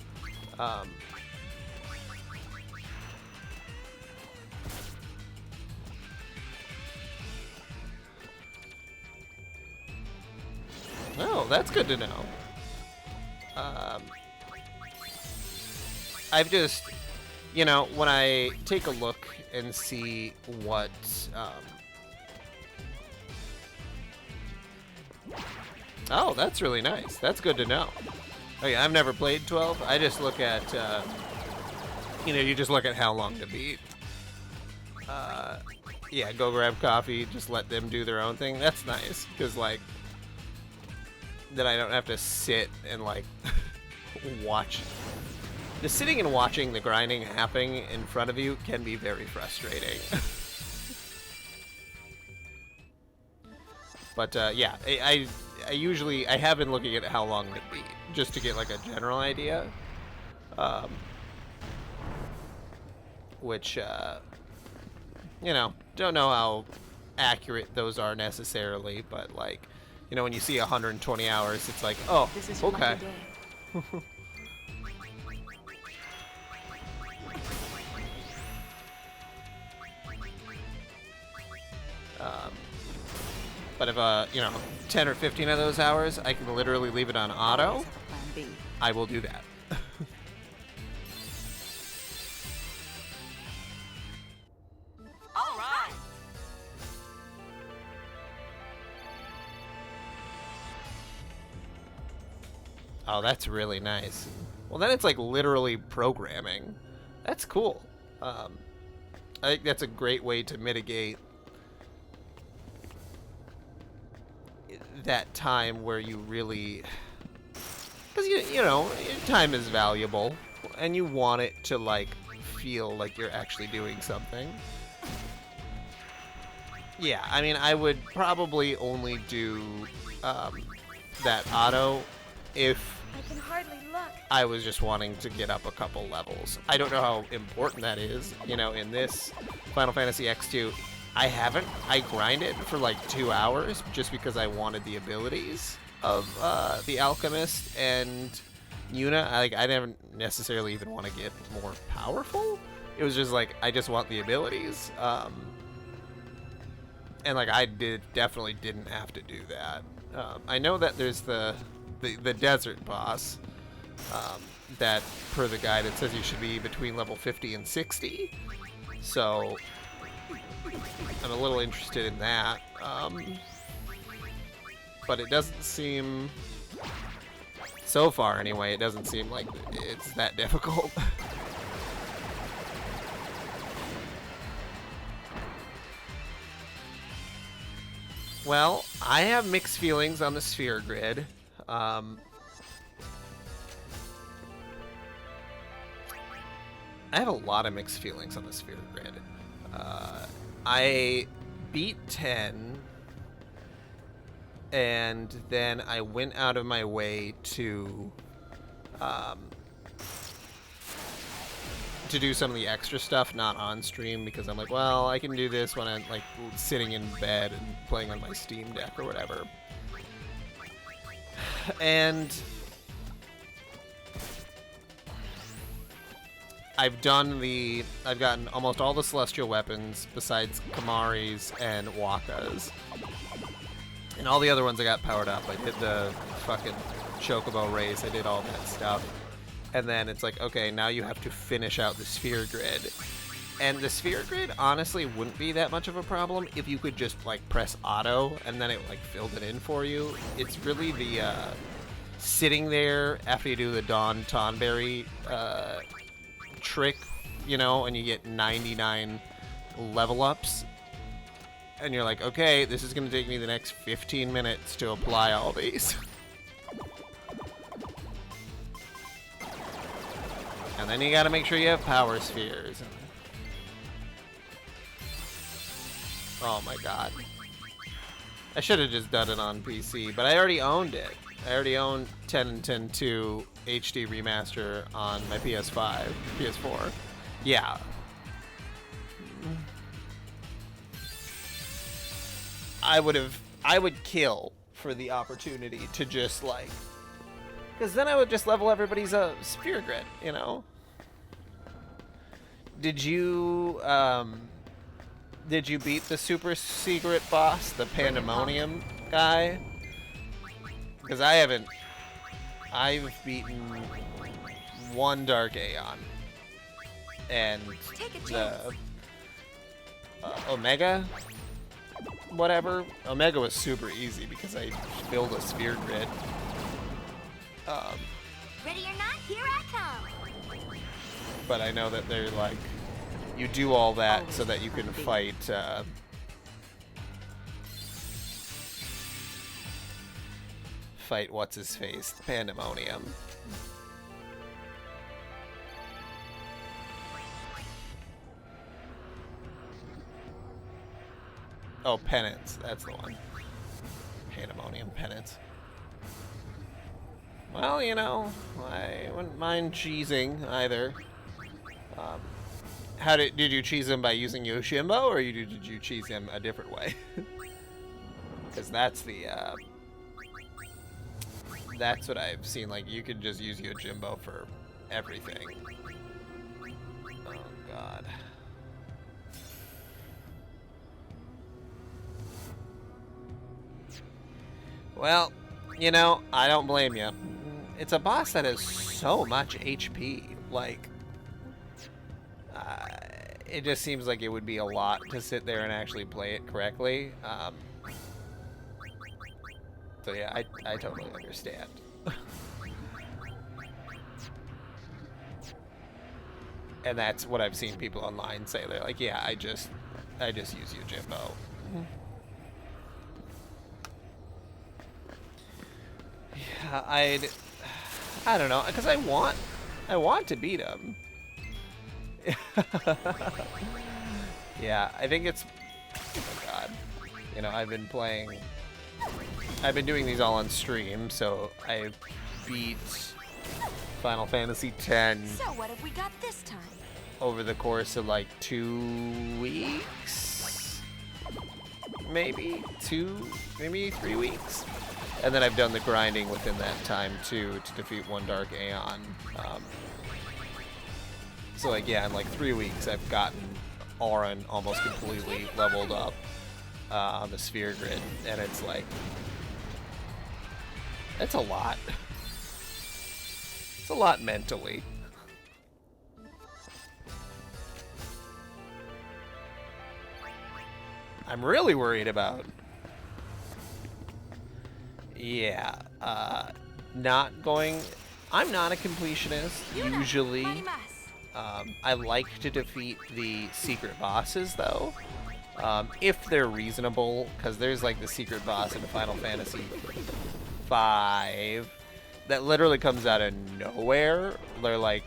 Oh, that's good to know. I've just, you know, when I take a look and see what, oh, that's really nice. That's good to know. Oh yeah, I've never played 12. I just look at, you know, you just look at how long to beat. Yeah, go grab coffee, just let them do their own thing. That's nice, because, like, then I don't have to sit and, like, watch. Just sitting and watching the grinding happening in front of you can be very frustrating. But, yeah, I usually, I have been looking at how long to beat, just to get, like, a general idea. Which, you know, don't know how accurate those are necessarily, but, like, you know, when you see 120 hours, it's like, oh, okay. But if, you know, 10 or 15 of those hours, I can literally leave it on auto, I will do that. All right. Oh, that's really nice. Well, then it's like literally programming. That's cool. I think that's a great way to mitigate that time where you really, because you know, time is valuable, and you want it to, like, feel like you're actually doing something. Yeah, I mean, I would probably only do that auto if I can hardly look. I was just wanting to get up a couple levels. I don't know how important that is, you know, in this Final Fantasy X2. I grinded for like 2 hours just because I wanted the abilities of the Alchemist and Yuna. I didn't necessarily even want to get more powerful. It was just like, I just want the abilities. And like, I definitely didn't have to do that. I know that there's the desert boss that, per the guide, it says you should be between level 50 and 60. So I'm a little interested in that. But it doesn't seem, so far anyway, it doesn't seem like it's that difficult. Well, I have mixed feelings on the sphere grid. I have a lot of mixed feelings on the sphere grid. I beat 10, and then I went out of my way to do some of the extra stuff, not on stream, because I'm like, well, I can do this when I'm like sitting in bed and playing on my Steam Deck or whatever. And I've gotten almost all the celestial weapons besides Kamari's and Waka's. And all the other ones I got powered up. I did the fucking Chocobo race, I did all that stuff. And then it's like, okay, now you have to finish out the sphere grid. And the sphere grid honestly wouldn't be that much of a problem if you could just like press auto and then it like filled it in for you. It's really the sitting there after you do the Dawn Tonberry trick, you know, and you get 99 level ups. And you're like, okay, this is going to take me the next 15 minutes to apply all these. And then you gotta make sure you have power spheres. Oh my god. I should have just done it on PC, but I already owned it. I already owned 10 and 10 2 HD Remaster on my PS5, PS4. Yeah. I would kill for the opportunity to just like, because then I would just level everybody's sphere grid, you know? Did you beat the super secret boss, the Pandemonium guy? Because I haven't. I've beaten one Dark Aeon. And the Omega? Whatever. Omega was super easy because I built a sphere grid. Ready or not, here I come. But I know that they're like, you do all that so that you can fight what's his face, Pandemonium. Oh, Penance, that's the one. Pandemonium Penance. Well, you know, I wouldn't mind cheesing either. Did you cheese him by using Yojimbo, or did you cheese him a different way? Because that's what I've seen. Like, you could just use Yojimbo for everything. Oh god. Well, you know, I don't blame you. It's a boss that has so much HP. Like, it just seems like it would be a lot to sit there and actually play it correctly. So yeah, I totally understand. And that's what I've seen people online say. They're like, yeah, I just use Yojimbo. Yeah, I don't know, because I want to beat him. Yeah, I think it's, oh god. you know, I've been doing these all on stream, so I beat Final Fantasy X So what have we got this time? over the course of like 2 weeks, maybe 3 weeks, and then I've done the grinding within that time too to defeat one Dark Aeon. So like, yeah, in like 3 weeks I've gotten Auron almost completely leveled up on the sphere grid, and it's like, it's a lot. It's a lot mentally. I'm really worried about, not going. I'm not a completionist usually. I like to defeat the secret bosses though, if they're reasonable, because there's like the secret boss in Final Fantasy V that literally comes out of nowhere. They're like,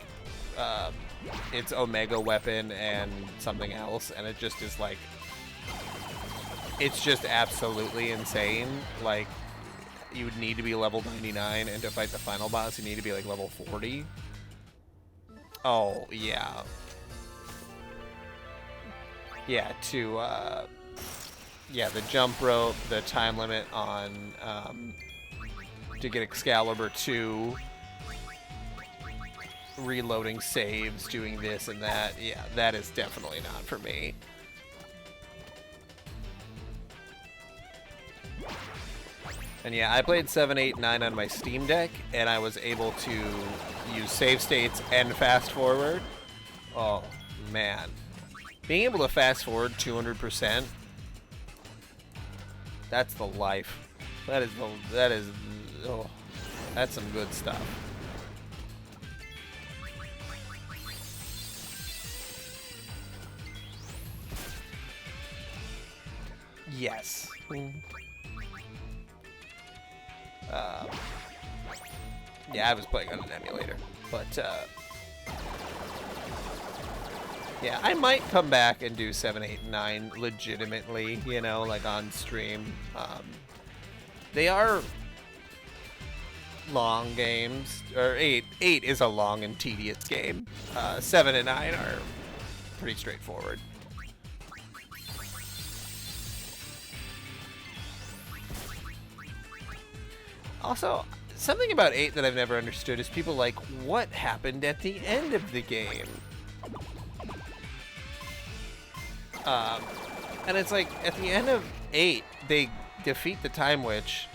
it's Omega Weapon and something else, and it just is like, it's just absolutely insane. Like, you would need to be level 99, and to fight the final boss, you need to be like level 40. Oh, yeah. Yeah, the jump rope, the time limit on, to get Excalibur 2, reloading saves, doing this and that. Yeah, that is definitely not for me. And yeah, I played 7, 8, 9 on my Steam Deck, and I was able to use save states and fast forward. Oh, man. Being able to fast forward 200%, that's the life. That's some good stuff. Yes. Yeah, I was playing on an emulator, but yeah, I might come back and do 7, 8, 9 legitimately, you know, like on stream. They are long games, or 8 is a long and tedious game. 7 and 9 are pretty straightforward. Also, something about 8 that I've never understood is people like, what happened at the end of the game? And it's like, at the end of 8, they defeat the Time Witch,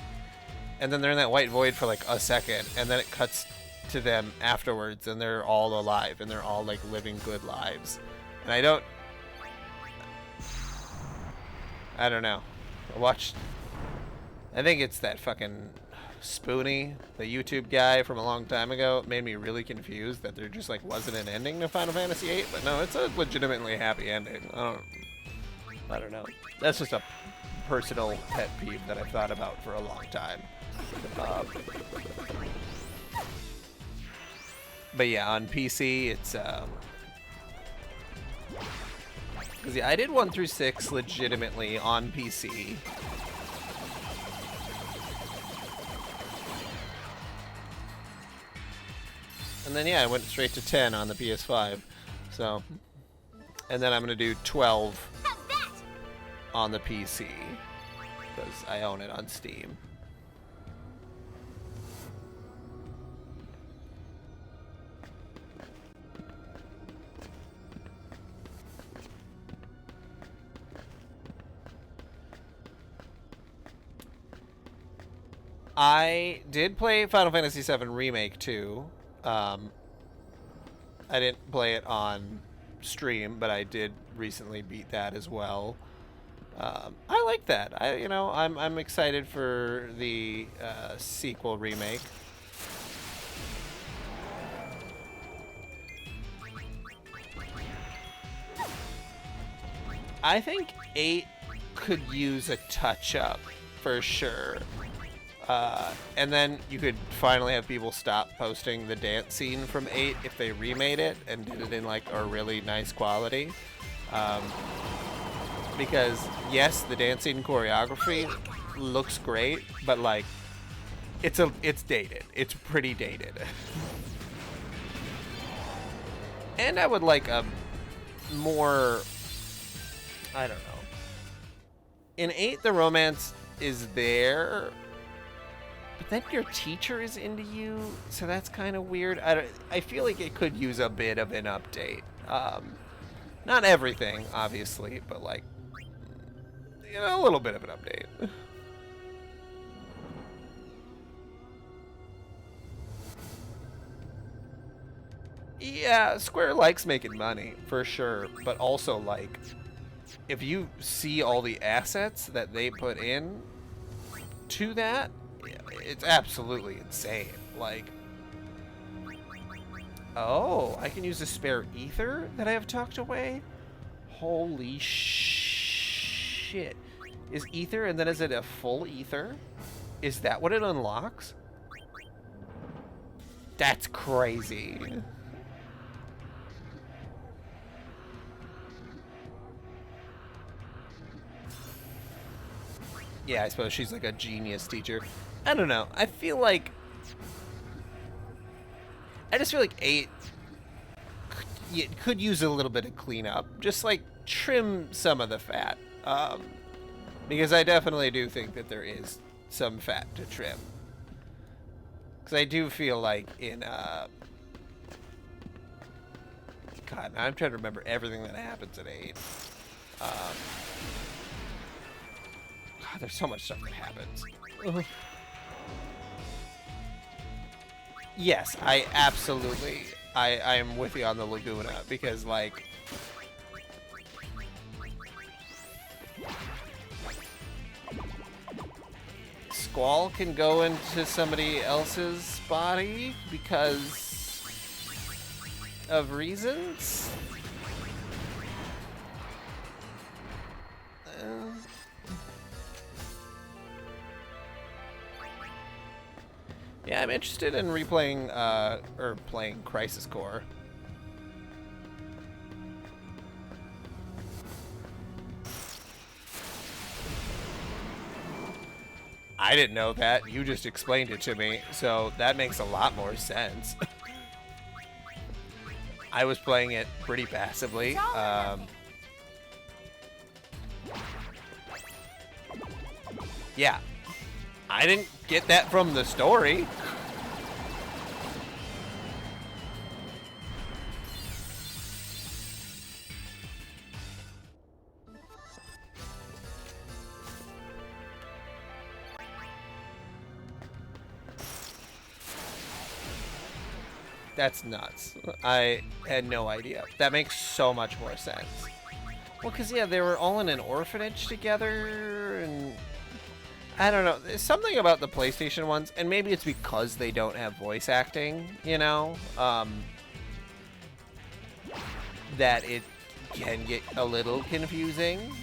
and then they're in that white void for like a second, and then it cuts to them afterwards, and they're all alive, and they're all like living good lives. And I don't know. I think it's that fucking Spoonie, the YouTube guy from a long time ago, made me really confused that there just like wasn't an ending to Final Fantasy VIII, but no, it's a legitimately happy ending. I don't know. That's just a personal pet peeve that I've thought about for a long time. But yeah, on PC, it's because yeah, I did 1 through 6 legitimately on PC. And then yeah, I went straight to 10 on the PS5. So, and then I'm gonna do 12 on the PC because I own it on Steam. I did play Final Fantasy VII Remake too. I didn't play it on stream, but I did recently beat that as well. I like that. I'm excited for the sequel remake. I think 8 could use a touch-up for sure. And then you could finally have people stop posting the dance scene from 8 if they remade it and did it in like a really nice quality. because yes, the dancing choreography looks great, but like it's dated. It's pretty dated. And I would like a more, I don't know. In 8, the romance is there, but then your teacher is into you, so that's kind of weird. I feel like it could use a bit of an update. Not everything, obviously, but like, you know, a little bit of an update. Yeah, Square likes making money, for sure, but also, like, if you see all the assets that they put in to that, it's absolutely insane. Like, oh, I can use a spare ether that I have tucked away? Holy shit. Is ether, and then is it a full ether? Is that what it unlocks? That's crazy. Yeah, I suppose she's like a genius teacher. I don't know. I just feel like 8 could use a little bit of cleanup. Just like trim some of the fat. Because I definitely do think that there is some fat to trim. Because I do feel like in God, now I'm trying to remember everything that happens at 8. God, there's so much stuff that happens. Yes, I absolutely, I am with you on the Laguna, because, like, Squall can go into somebody else's body because of reasons. Yeah, I'm interested in replaying, or playing Crisis Core. I didn't know that. You just explained it to me, so that makes a lot more sense. I was playing it pretty passively. Yeah. I didn't get that from the story. That's nuts. I had no idea. That makes so much more sense. Well, because, yeah, they were all in an orphanage together, and I don't know. There's something about the PlayStation ones, and maybe it's because they don't have voice acting, you know, that it can get a little confusing.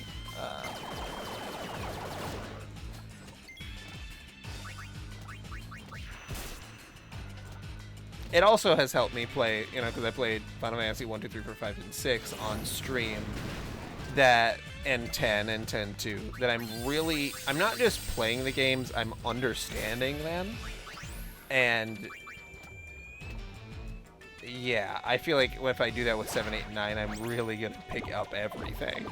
It also has helped me play, you know, because I played Final Fantasy 1, 2, 3, 4, 5, and 6 on stream, that, and 10 and 10-2, that I'm not just playing the games, I'm understanding them. And yeah, I feel like if I do that with 7, 8, and 9, I'm really going to pick up everything.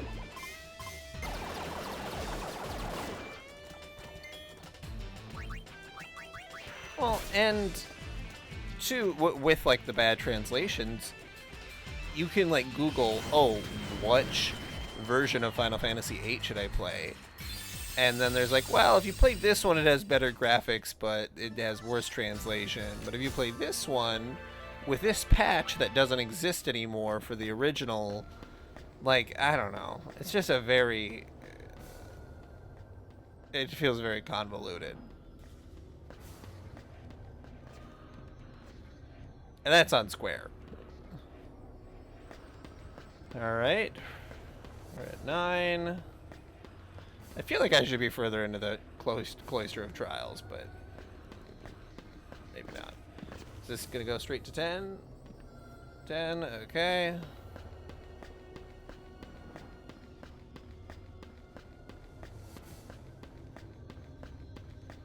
Well, and too, with like the bad translations, you can like Google, oh, which version of Final Fantasy VIII should I play? And then there's like, well, if you play this one, it has better graphics, but it has worse translation. But if you play this one with this patch that doesn't exist anymore for the original, like, I don't know. It's just it feels very convoluted. And that's on Square. Alright. We're at 9. I feel like I should be further into the Cloister of Trials, but maybe not. Is this going to go straight to 10? 10, okay.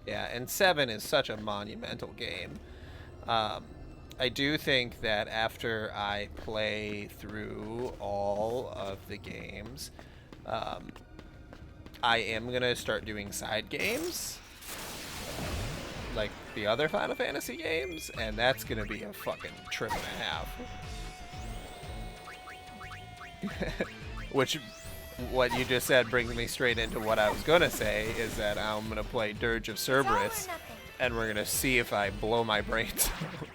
Yeah, and 7 is such a monumental game. I do think that after I play through all of the games, I am going to start doing side games, like the other Final Fantasy games, and that's going to be a fucking trip and a half. Which, what you just said brings me straight into what I was going to say, is that I'm going to play Dirge of Cerberus, and we're going to see if I blow my brains out.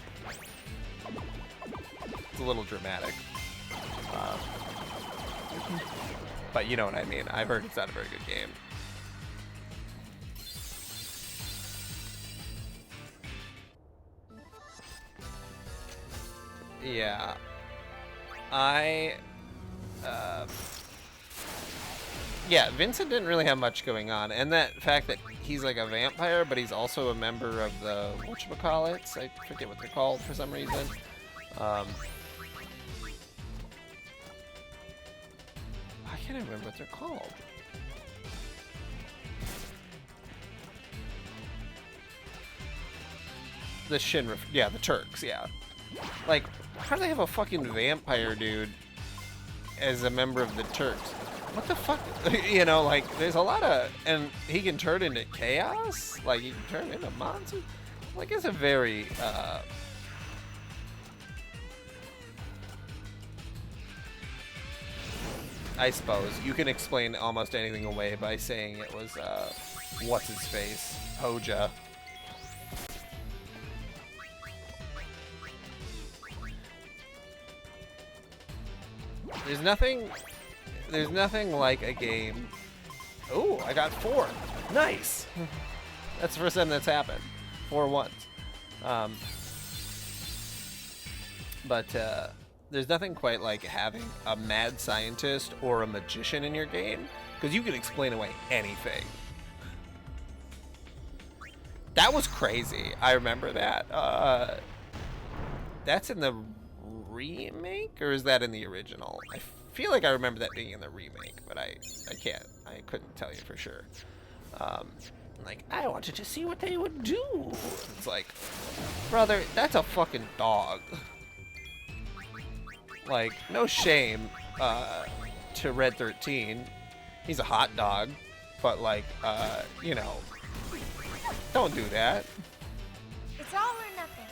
It's a little dramatic. But you know what I mean. I've heard it's not a very good game. Yeah. Yeah, Vincent didn't really have much going on. And that fact that he's like a vampire, but he's also a member of the whatchamacallits. I forget what they're called for some reason. I can't remember what they're called. The Shinra, yeah, the Turks, yeah. Like, how do they have a fucking vampire dude as a member of the Turks? What the fuck? You know, like, there's a lot of, and he can turn into chaos? Like, he can turn into monsters? Like, it's a very, I suppose you can explain almost anything away by saying it was, what's his face? Hoja. There's nothing like a game. Oh, I got 4. Nice. That's the first time that's happened. 4 once. But there's nothing quite like having a mad scientist or a magician in your game, because you can explain away anything. That was crazy. I remember that. That's in the remake, or is that in the original? I feel like I remember that being in the remake, but I couldn't tell you for sure. Like, I wanted to see what they would do. It's like, brother, that's a fucking dog. Like, no shame to Red 13. He's a hot dog, but like, you know, don't do that. It's all or nothing.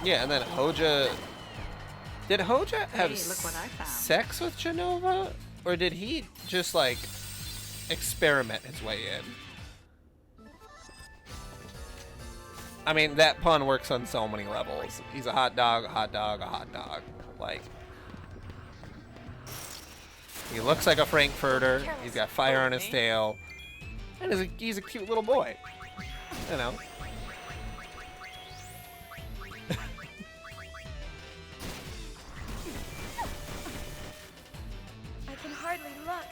Yeah, and then Hoja... Did Hoja have look what I found. sex with Genova? Or did he just, like, experiment his way in? I mean, that pun works on so many levels. He's a hot dog, a hot dog, a hot dog. Like... He looks like a Frankfurter. He's got fire on his tail. And he's a cute little boy. You know. I can hardly look.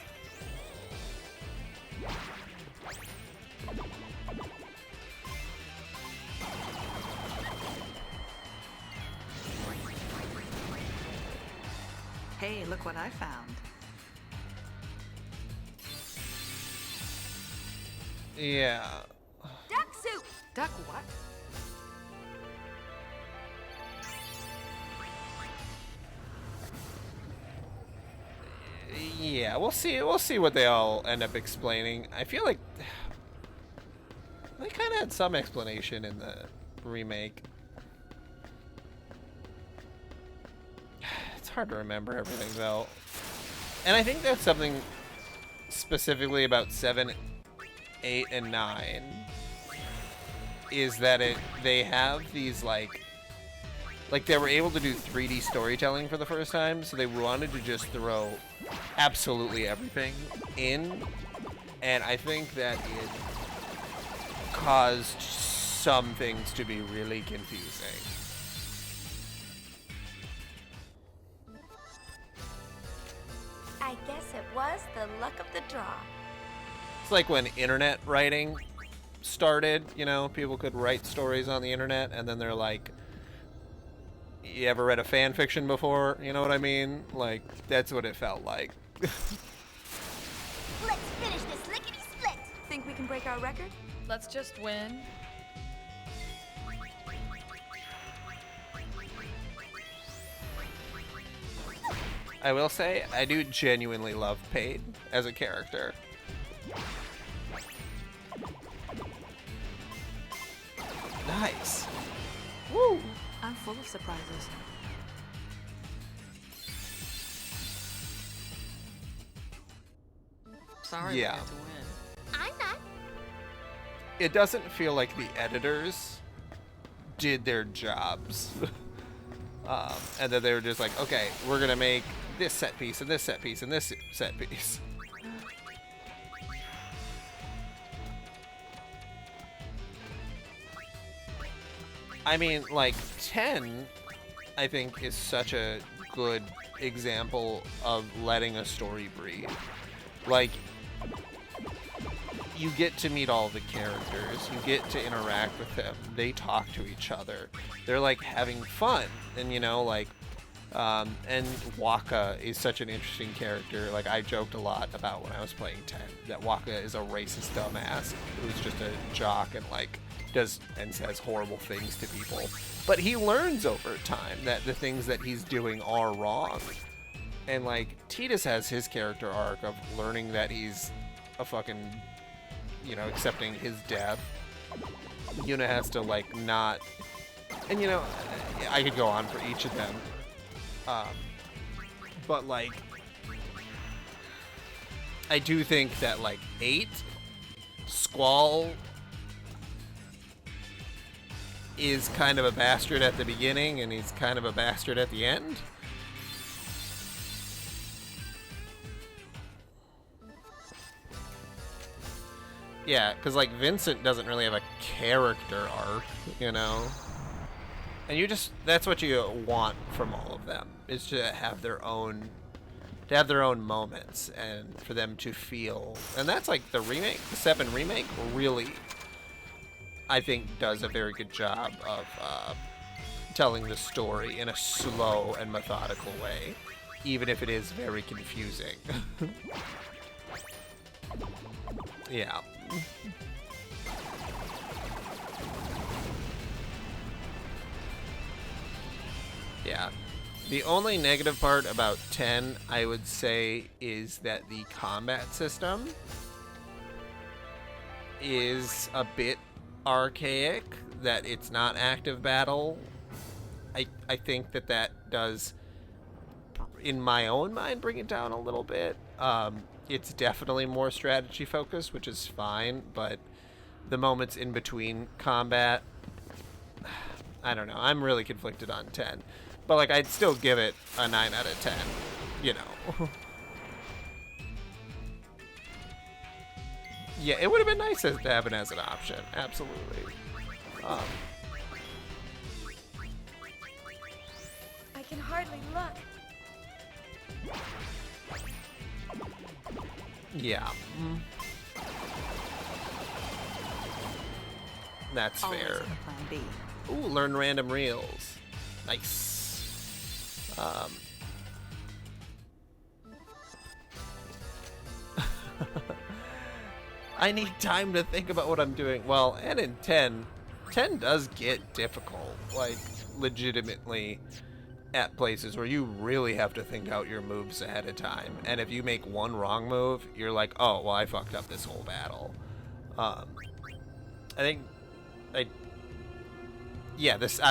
Hey, look what I found. Yeah. Duck soup! Duck what? Yeah, we'll see what they all end up explaining. I feel like they kind of had some explanation in the remake. It's hard to remember everything though. And I think that's something specifically about 7, 8, and 9 is that they have these like they were able to do 3D storytelling for the first time, so they wanted to just throw absolutely everything in, and I think that it caused some things to be really confusing. I guess it was the luck of the draw. It's like when internet writing started, you know, people could write stories on the internet, and then they're like, you ever read a fan fiction before? You know what I mean? Like, that's what it felt like. Let's finish this lickety-split! Think we can break our record? Let's just win. I will say, I do genuinely love Paige as a character. Nice. Woo! I'm full of surprises. Sorry we Yeah. had to win. I'm not. It doesn't feel like the editors did their jobs. And then they were just like, okay, we're going to make this set piece and this set piece and this set piece. I mean, like, 10, I think, is such a good example of letting a story breathe. Like, you get to meet all the characters, you get to interact with them, they talk to each other, they're like having fun, and you know, like, and Waka is such an interesting character. Like, I joked a lot about when I was playing 10 that Waka is a racist dumbass who's just a jock and like does and says horrible things to people, but he learns over time that the things that he's doing are wrong. And like, Tidus has his character arc of learning that he's a fucking, you know, accepting his death. Yuna has to like not, and you know, I could go on for each of them, but like, I do think that like 8, Squall is kind of a bastard at the beginning and he's kind of a bastard at the end. Yeah, because like Vincent doesn't really have a character arc, you know? And you just, that's what you want from all of them, is to have their own, moments and for them to feel. And that's like the remake, the 7 remake really, I think, does a very good job of telling the story in a slow and methodical way, even if it is very confusing. Yeah. Yeah. The only negative part about 10, I would say, is that the combat system is a bit archaic, that it's not active battle. I think that does, in my own mind, bring it down a little bit. It's definitely more strategy focused, which is fine, but the moments in between combat, I don't know. I'm really conflicted on 10. But like, I'd still give it a 9 out of 10, you know. Yeah, it would have been nice to have it as an option. Absolutely. I can hardly look. Yeah. That's Always fair. have a plan B. Ooh, learn random reels. Nice. I need time to think about what I'm doing. Well, and in 10 does get difficult. Like, legitimately, at places where you really have to think out your moves ahead of time. And if you make one wrong move, you're like, oh, well, I fucked up this whole battle. I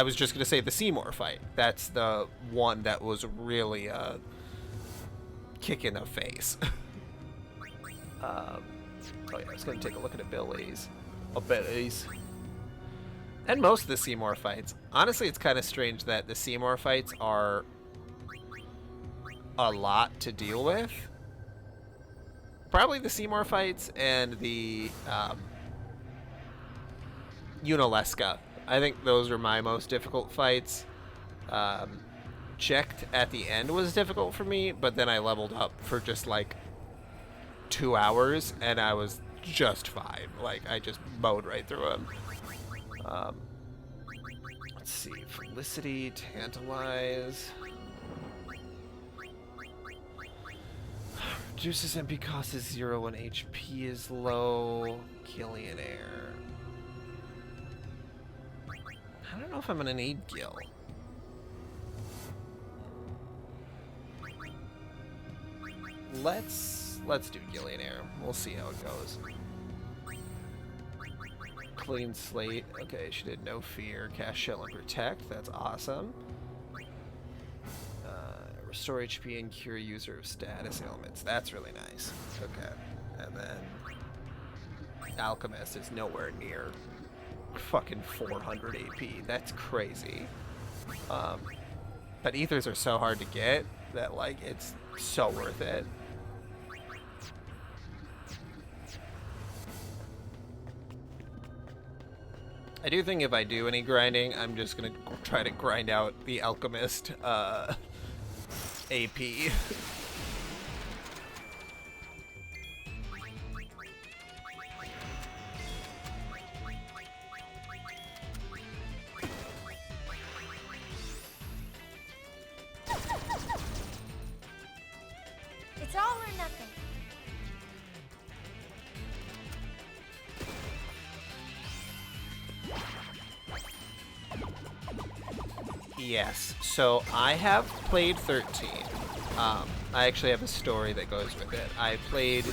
was just going to say the Seymour fight. That's the one that was really a kick in the face. Oh yeah, I was going to take a look at abilities. And most of the Seymour fights. Honestly, it's kind of strange that the Seymour fights are a lot to deal with. Probably the Seymour fights and the Unalesca. I think those are my most difficult fights. Checked at the end was difficult for me, but then I leveled up for just like 2 hours and I was just fine. Like, I just mowed right through him. Let's see. Felicity, Tantalize. Reduces MP cost is 0 when HP is low. Gillionaire. I don't know if I'm gonna need Gil. Let's do Gillionaire. We'll see how it goes. Clean slate. Okay, she did no fear. Cast Shell and Protect. That's awesome. Restore HP and cure user of status ailments. That's really nice. Okay. And then Alchemist is nowhere near fucking 400 AP. That's crazy. But ethers are so hard to get that, like, it's so worth it. I do think if I do any grinding, I'm just gonna try to grind out the Alchemist AP. It's all or nothing. Yes, so I have played 13. I actually have a story that goes with it. I played...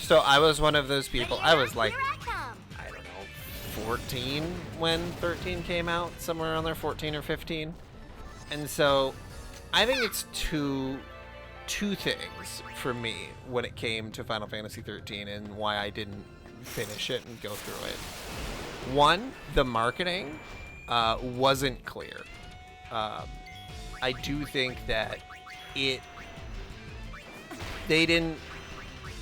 So I was one of those people, I was like, I don't know, 14 when 13 came out, somewhere around there, 14 or 15. And so I think it's two things for me when it came to Final Fantasy 13 and why I didn't finish it and go through it. One, the marketing wasn't clear. I do think that they didn't,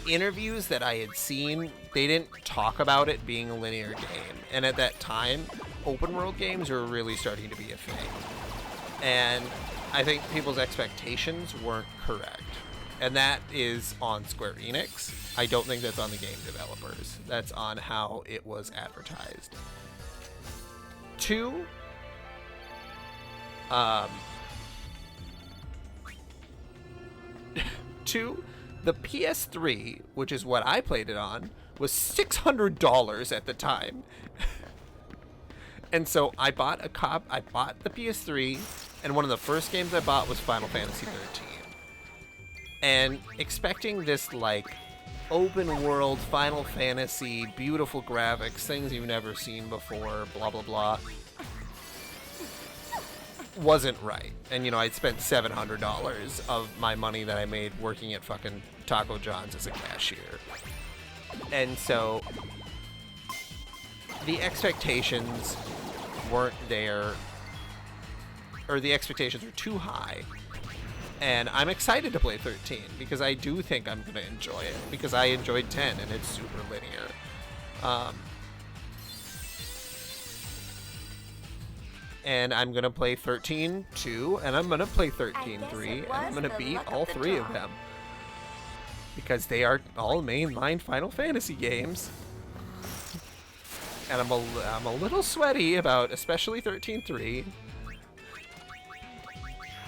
interviews that I had seen, they didn't talk about it being a linear game. And at that time, open world games were really starting to be a thing. And I think people's expectations weren't correct. And that is on Square Enix. I don't think that's on the game developers. That's on how it was advertised. Two, the PS3, which is what I played it on, was $600 at the time. And so I bought the PS3, and one of the first games I bought was Final Fantasy 13. And expecting this, like, open world Final Fantasy, beautiful graphics, things you've never seen before, blah, blah, blah, wasn't right. And, you know, I'd spent $700 of my money that I made working at fucking Taco John's as a cashier. And so the expectations weren't there, or the expectations were too high. And I'm excited to play 13 because I do think I'm going to enjoy it because I enjoyed 10 and it's super linear. And I'm going to play 13-2 and I'm going to play 13-3 and I'm going to beat all three of them because they are all mainline Final Fantasy games. And I'm a little sweaty about especially 13-3.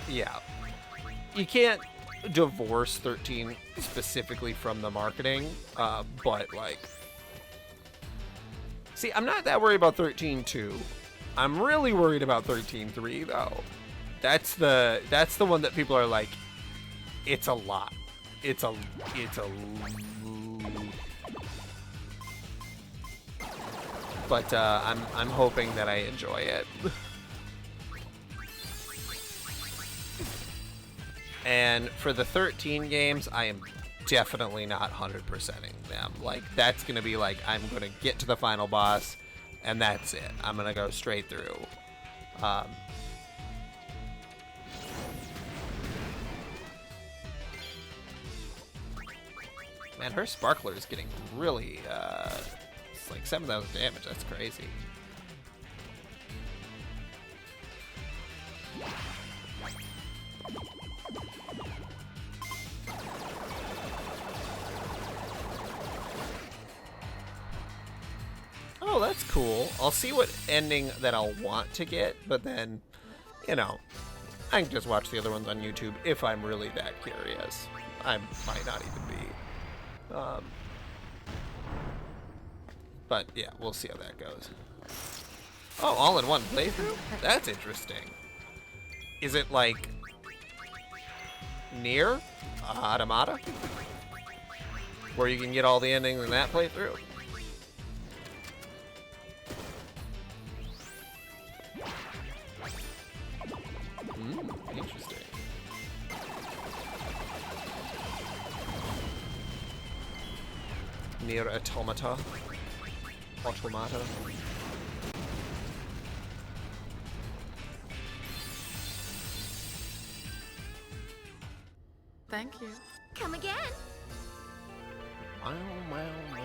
Yeah. You can't divorce 13 specifically from the marketing, but, like... See, I'm not that worried about 13-2. I'm really worried about 13-3, though. That's the one that people are like, it's a lot. It's a... But, I'm hoping that I enjoy it. And for the 13 games, I am definitely not 100%ing them. Like, that's going to be like, I'm going to get to the final boss, and that's it. I'm going to go straight through. Man, her Sparkler is getting really, it's like 7,000 damage. That's crazy. oh, that's cool. I'll see what ending that I'll want to get, but then, you know, I can just watch the other ones on YouTube if I'm really that curious. I might not even be. But yeah, we'll see how that goes. Oh, all in one playthrough? That's interesting. Is it like Nier Automata, where you can get all the endings in that playthrough? Interesting. Nier Automata. Automata. Thank you. Come again. Wow, wow, wow.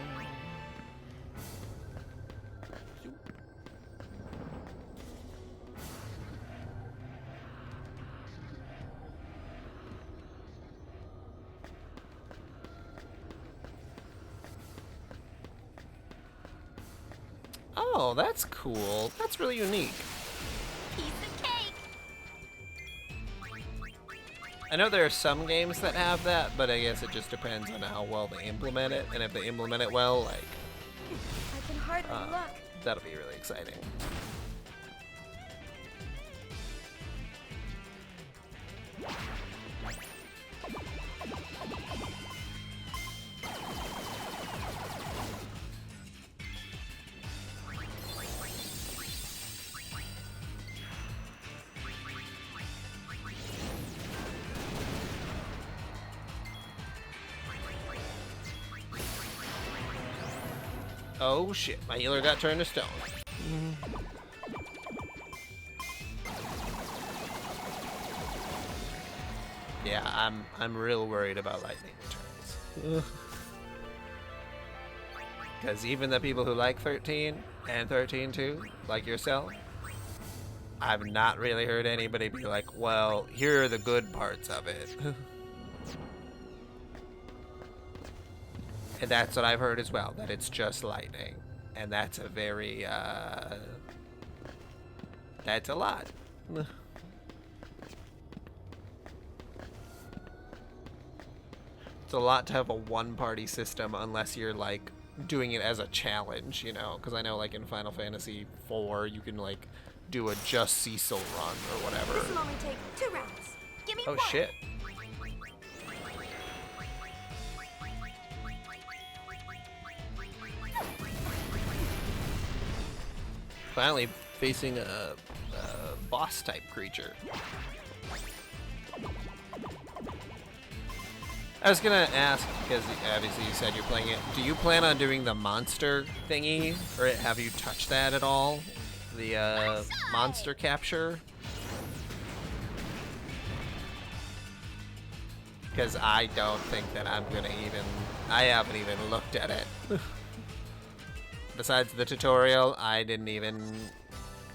Oh, that's cool. That's really unique. Piece of cake. I know there are some games that have that, but I guess it just depends on how well they implement it. And if they implement it well, like, I can hardly look. that'll be really exciting. Oh shit, my healer got turned to stone. Yeah, I'm real worried about lightning returns. Because even the people who like 13 and 13-2, like yourself, I've not really heard anybody be like, well, here are the good parts of it. And that's what I've heard as well, that it's just lightning. And that's a very, that's a lot. It's a lot to have a one-party system unless you're, like, doing it as a challenge, you know? Because I know, like, in Final Fantasy IV, you can, like, do a just Cecil run or whatever. This will only take 2 rounds. Give me Oh, one. shit. Finally facing a boss-type creature. I was gonna ask, because obviously you said you're playing it, do you plan on doing the monster thingy? Or have you touched that at all? The monster capture? Because I don't think that I'm gonna even... I haven't even looked at it. Besides the tutorial, I didn't even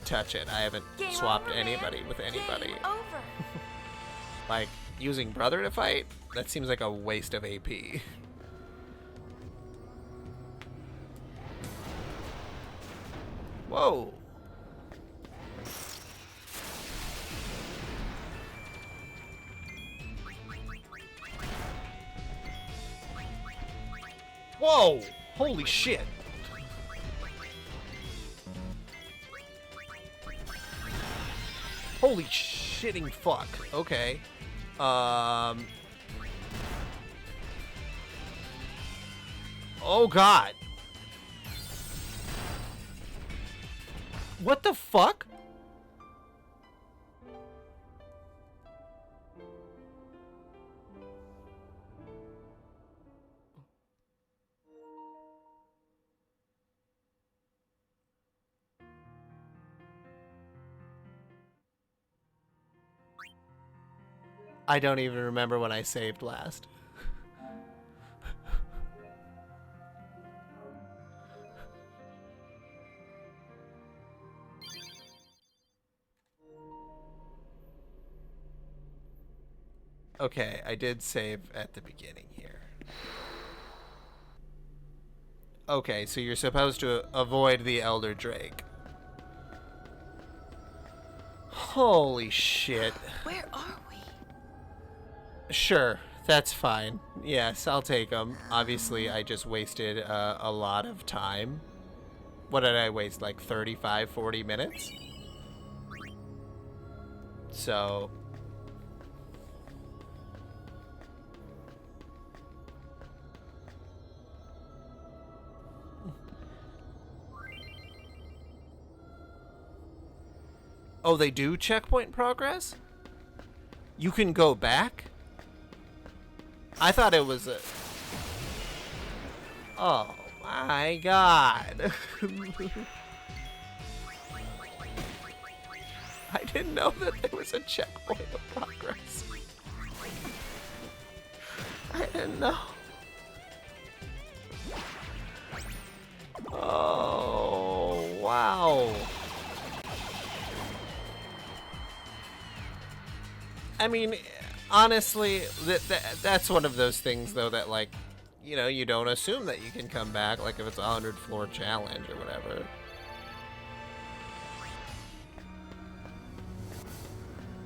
touch it. I haven't swapped anybody with anybody. Game over. Like, using brother to fight? That seems like a waste of AP. Whoa. Whoa! Holy shit! Holy shitting fuck. Okay. Oh god. What the fuck? I don't even remember when I saved last. Okay, I did save at the beginning here. Okay, so you're supposed to avoid the Elder Drake. Holy shit. Where are we? Sure, that's fine. Yes, I'll take them. Obviously, I just wasted a lot of time. What did I waste? Like 35, 40 minutes? So... Oh, they do checkpoint progress? You can go back? I thought it was a... Oh my god. I didn't know that there was a checkpoint of progress. I didn't know. Oh, wow. I mean, honestly, that's one of those things, though, that, like, you know, you don't assume that you can come back, like, if it's a 100-floor challenge or whatever.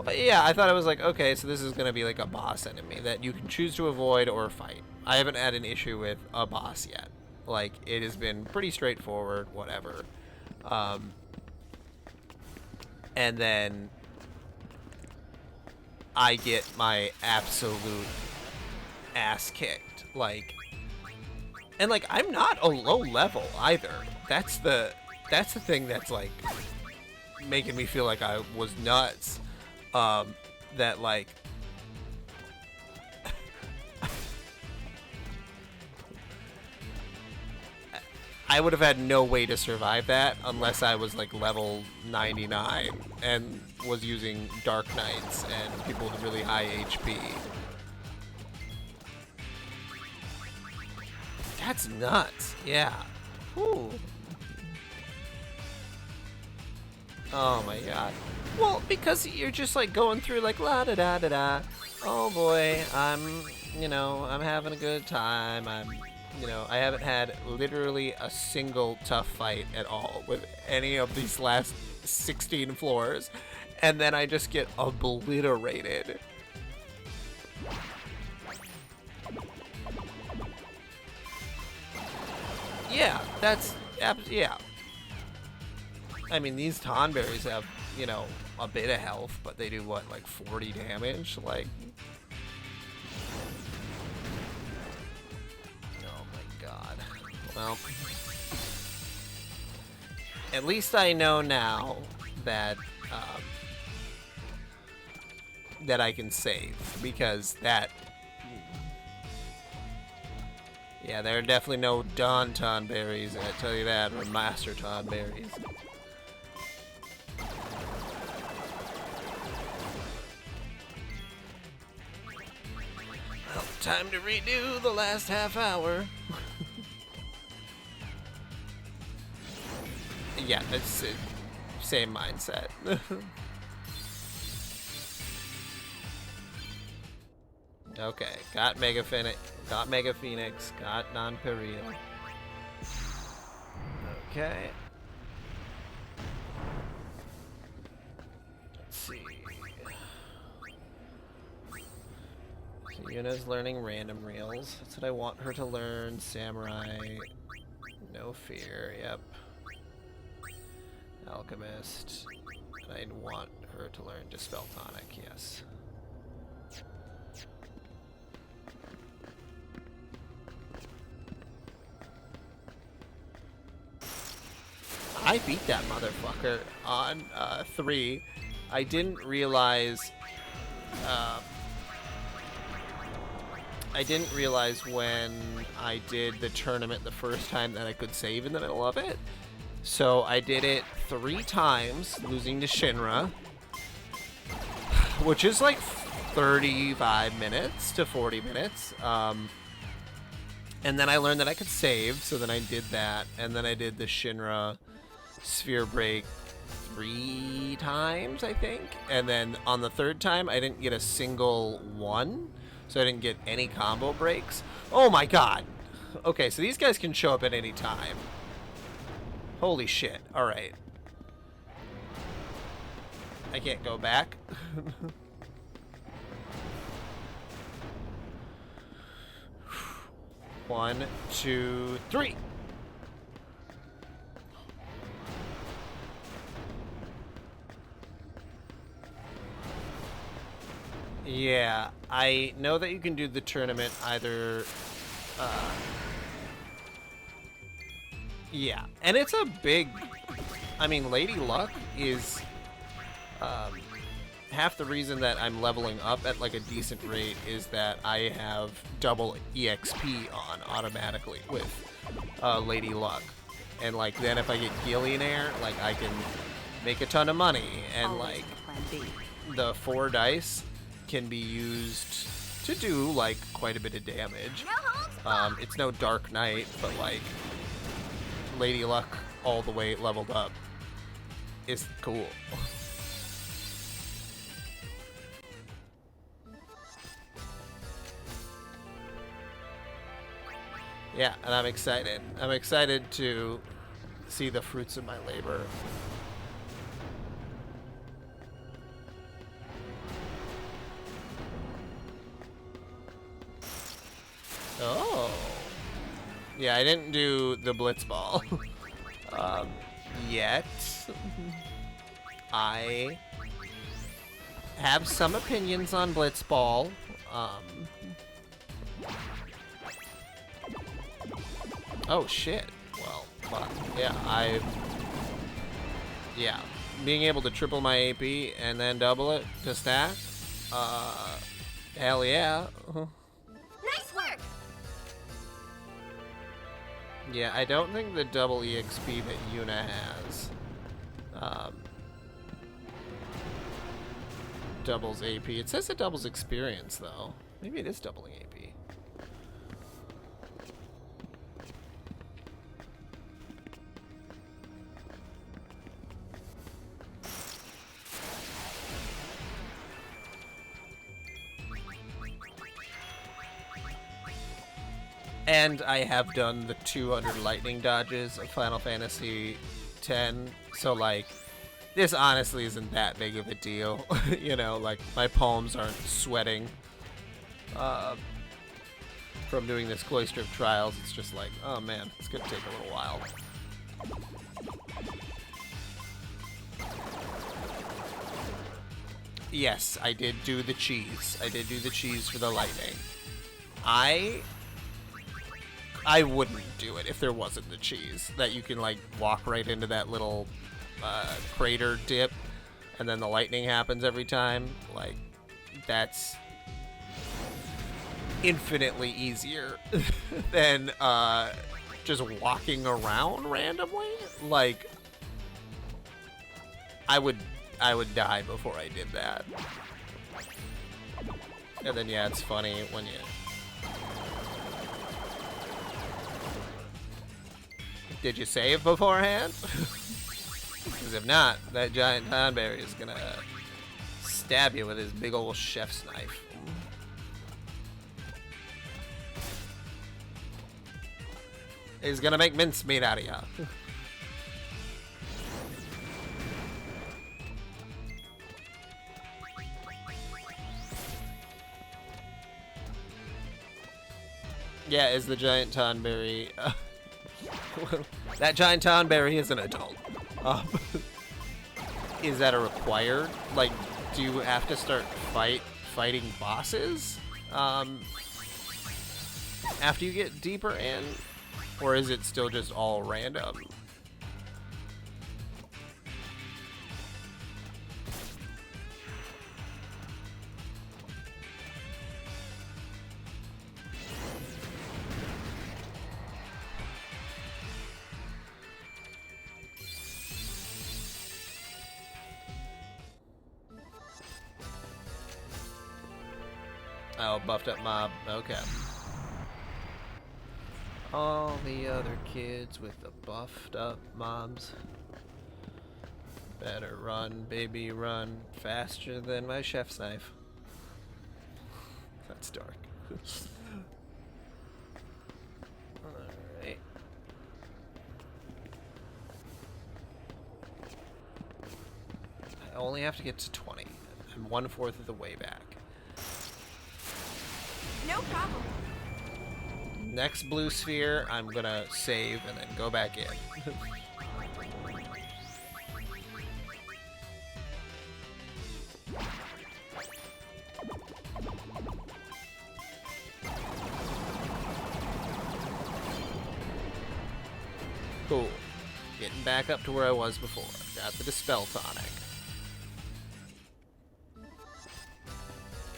But yeah, I thought it was like, okay, so this is going to be like a boss enemy that you can choose to avoid or fight. I haven't had an issue with a boss yet. Like, it has been pretty straightforward, whatever. And then I get my absolute ass kicked. Like, and like, I'm not a low level either. That's the thing that's like making me feel like I was nuts. That like I would have had no way to survive that unless I was like level 99 and was using Dark Knights and people with really high HP. That's nuts. Yeah. Whew. Oh my god. Well, because you're just like going through like la da da da da. Oh boy, I'm having a good time. I haven't had literally a single tough fight at all with any of these last 16 floors. And then I just get obliterated. Yeah, yeah. I mean, these Tonberries have, a bit of health, but they do what, like 40 damage? Like, oh my god. Well, at least I know now that that I can save, because yeah, there are definitely no Dawn Tonberries, I tell you that, or Master Tonberries. Well, time to redo the last half hour. Yeah, it's same mindset. Okay, got Mega Phoenix, got Non-Perial. Okay. Let's see. So Yuna's learning random reels. That's what I want her to learn. Samurai. No fear, yep. Alchemist. And I want her to learn Dispel Tonic, yes. I beat that motherfucker on 3. I didn't realize when I did the tournament the first time that I could save in the middle of it. So I did it 3 times, losing to Shinra, which is like 35 minutes to 40 minutes. And then I learned that I could save, so then I did that, and then I did the Shinra Sphere Break 3 times, I think. And then on the 3rd time, I didn't get a single one, so I didn't get any combo breaks. Oh my god! Okay, so these guys can show up at any time. Holy shit. Alright. I can't go back. 1, 2, 3. Yeah, I know that you can do the tournament either. Yeah, and it's a big. I mean, Lady Luck is half the reason that I'm leveling up at like a decent rate is that I have double EXP on automatically with Lady Luck, and like then if I get Gillionaire, like I can make a ton of money, and like the 4 dice can be used to do like quite a bit of damage. It's no Dark Knight, but like Lady Luck all the way leveled up is cool. Yeah, and I'm excited. I'm excited to see the fruits of my labor. Oh. Yeah, I didn't do the Blitzball yet. I have some opinions on Blitzball. Oh shit. Well, fuck. Yeah, being able to triple my AP and then double it to stack. Hell yeah. Nice work. Yeah, I don't think the double EXP that Yuna has doubles AP. It says it doubles experience, though. Maybe it is doubling AP. And I have done the 200 lightning dodges of Final Fantasy X, so like, this honestly isn't that big of a deal. You know, like, my palms aren't sweating from doing this Cloister of Trials. It's just like, oh man, it's gonna take a little while. Yes, I did do the cheese. I did do the cheese for the lightning. I wouldn't do it if there wasn't the cheese. That you can, like, walk right into that little crater dip, and then the lightning happens every time. Like, that's infinitely easier than just walking around randomly. Like, I would die before I did that. And then, yeah, it's funny when you... Did you save beforehand? Because if not, that giant Tonberry is gonna stab you with his big old chef's knife. He's gonna make mincemeat out of ya. Yeah, is the giant Tonberry... that giant Tonberry is an adult. Is that a required? Like, do you have to start fighting bosses after you get deeper in? Or is it still just all random? Oh, buffed up mob. Okay. All the other kids with the buffed up mobs. Better run, baby, run faster than my chef's knife. That's dark. only have to get to 20. I'm 1/4 of the way back. No problem. Next blue sphere, I'm gonna save and then go back in. Cool. Getting back up to where I was before. Got the Dispel Tonic.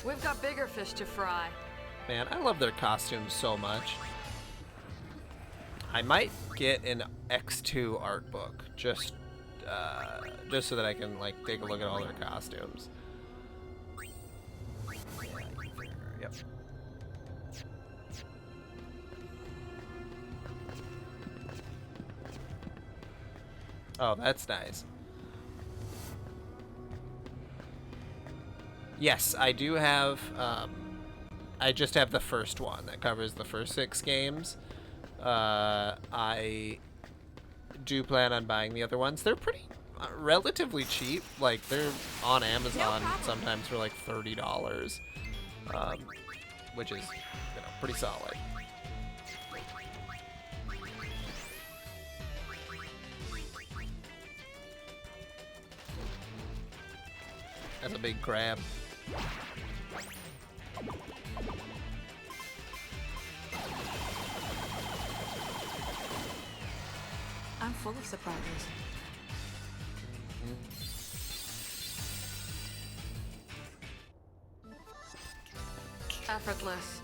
We've got bigger fish to fry. Man, I love their costumes so much. I might get an X-2 art book just so that I can like take a look at all their costumes. Yep. Oh, that's nice. Yes, I do have, I just have the first one that covers the first 6 games. I do plan on buying the other ones. They're pretty, relatively cheap. Like, they're on Amazon sometimes for like $30, which is, you know, pretty solid. That's a big crab. I'm full of surprises. Effortless.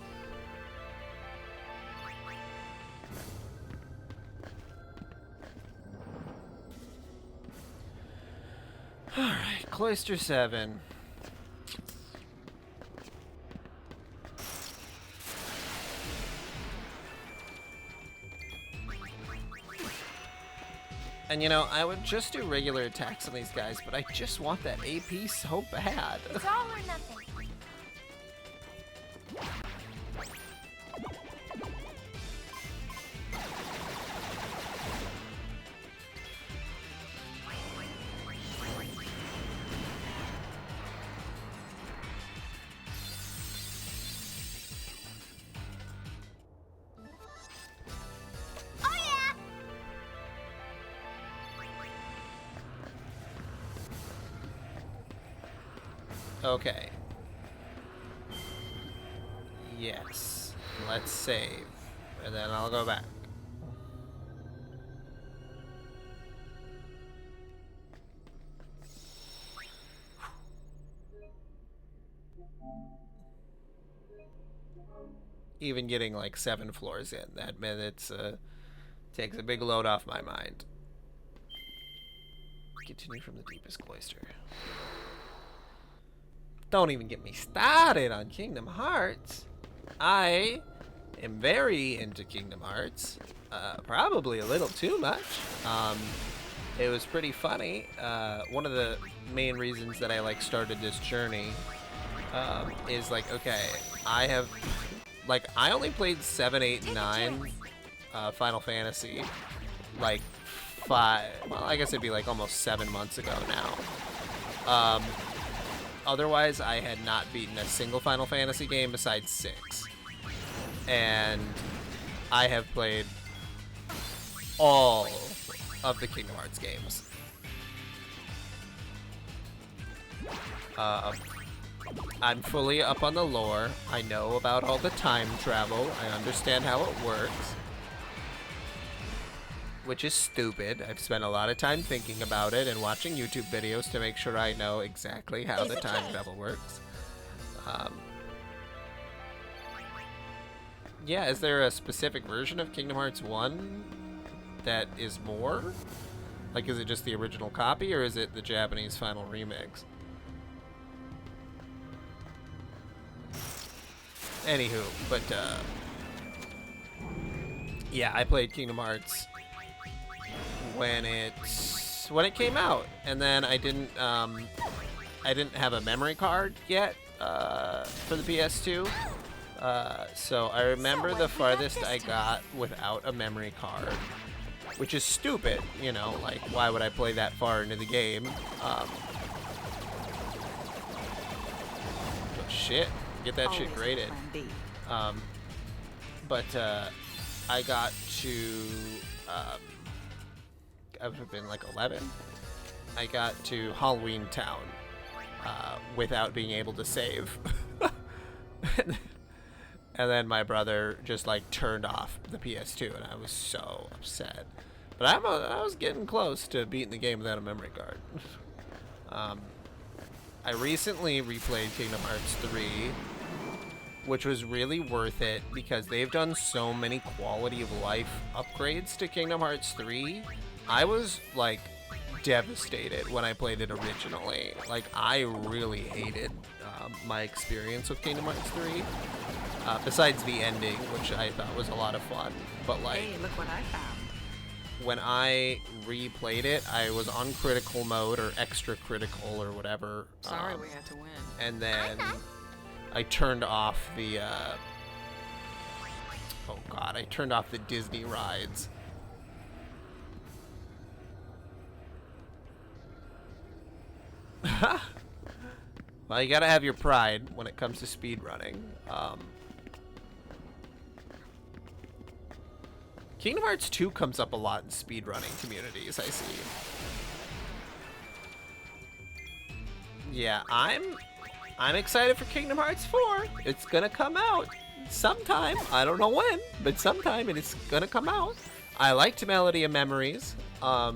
Alright, Cloister 7. And you know, I would just do regular attacks on these guys, but I just want that AP so bad. It's all or nothing. Okay. Yes. Let's save. And then I'll go back. Even getting like 7 floors in, that minutes takes a big load off my mind. Continue from the deepest cloister. Don't even get me started on Kingdom Hearts. I am very into Kingdom Hearts. Probably a little too much. It was pretty funny. One of the main reasons that I like started this journey is like, okay, I have like I only played 7, 8, and 9 Final Fantasy like 5. Well, I guess it'd be like almost 7 months ago now. Otherwise, I had not beaten a single Final Fantasy game besides 6. And I have played all of the Kingdom Hearts games. I'm fully up on the lore. I know about all the time travel. I understand how it works. Which is stupid. I've spent a lot of time thinking about it and watching YouTube videos to make sure I know exactly how the time travel works. Yeah, is there a specific version of Kingdom Hearts 1 that is more? Like, is it just the original copy, or is it the Japanese final remix? Anywho, but, yeah, I played Kingdom Hearts when it came out, and then I didn't have a memory card yet for the PS2, so I remember the farthest I got without a memory card, which is stupid, you know, like why would I play that far into the game? shit. Get that shit graded. But I got to I've been like 11. I got to Halloween Town without being able to save. And then my brother just like turned off the PS2, and I was so upset. But I was getting close to beating the game without a memory card. I recently replayed Kingdom Hearts 3, which was really worth it because they've done so many quality of life upgrades to Kingdom Hearts 3. I was like devastated when I played it originally. Like, I really hated my experience with Kingdom Hearts 3. Besides the ending, which I thought was a lot of fun. But like, Hey, look what I found. When I replayed it, I was on critical mode or extra critical or whatever. Sorry we had to win. And then I turned off the oh god, I turned off the Disney rides. Well, you gotta have your pride when it comes to speedrunning. Kingdom Hearts 2 comes up a lot in speedrunning communities, I see. Yeah, I'm excited for Kingdom Hearts 4. It's gonna come out sometime. I don't know when, but sometime, and it's gonna come out. I liked Melody of Memories. I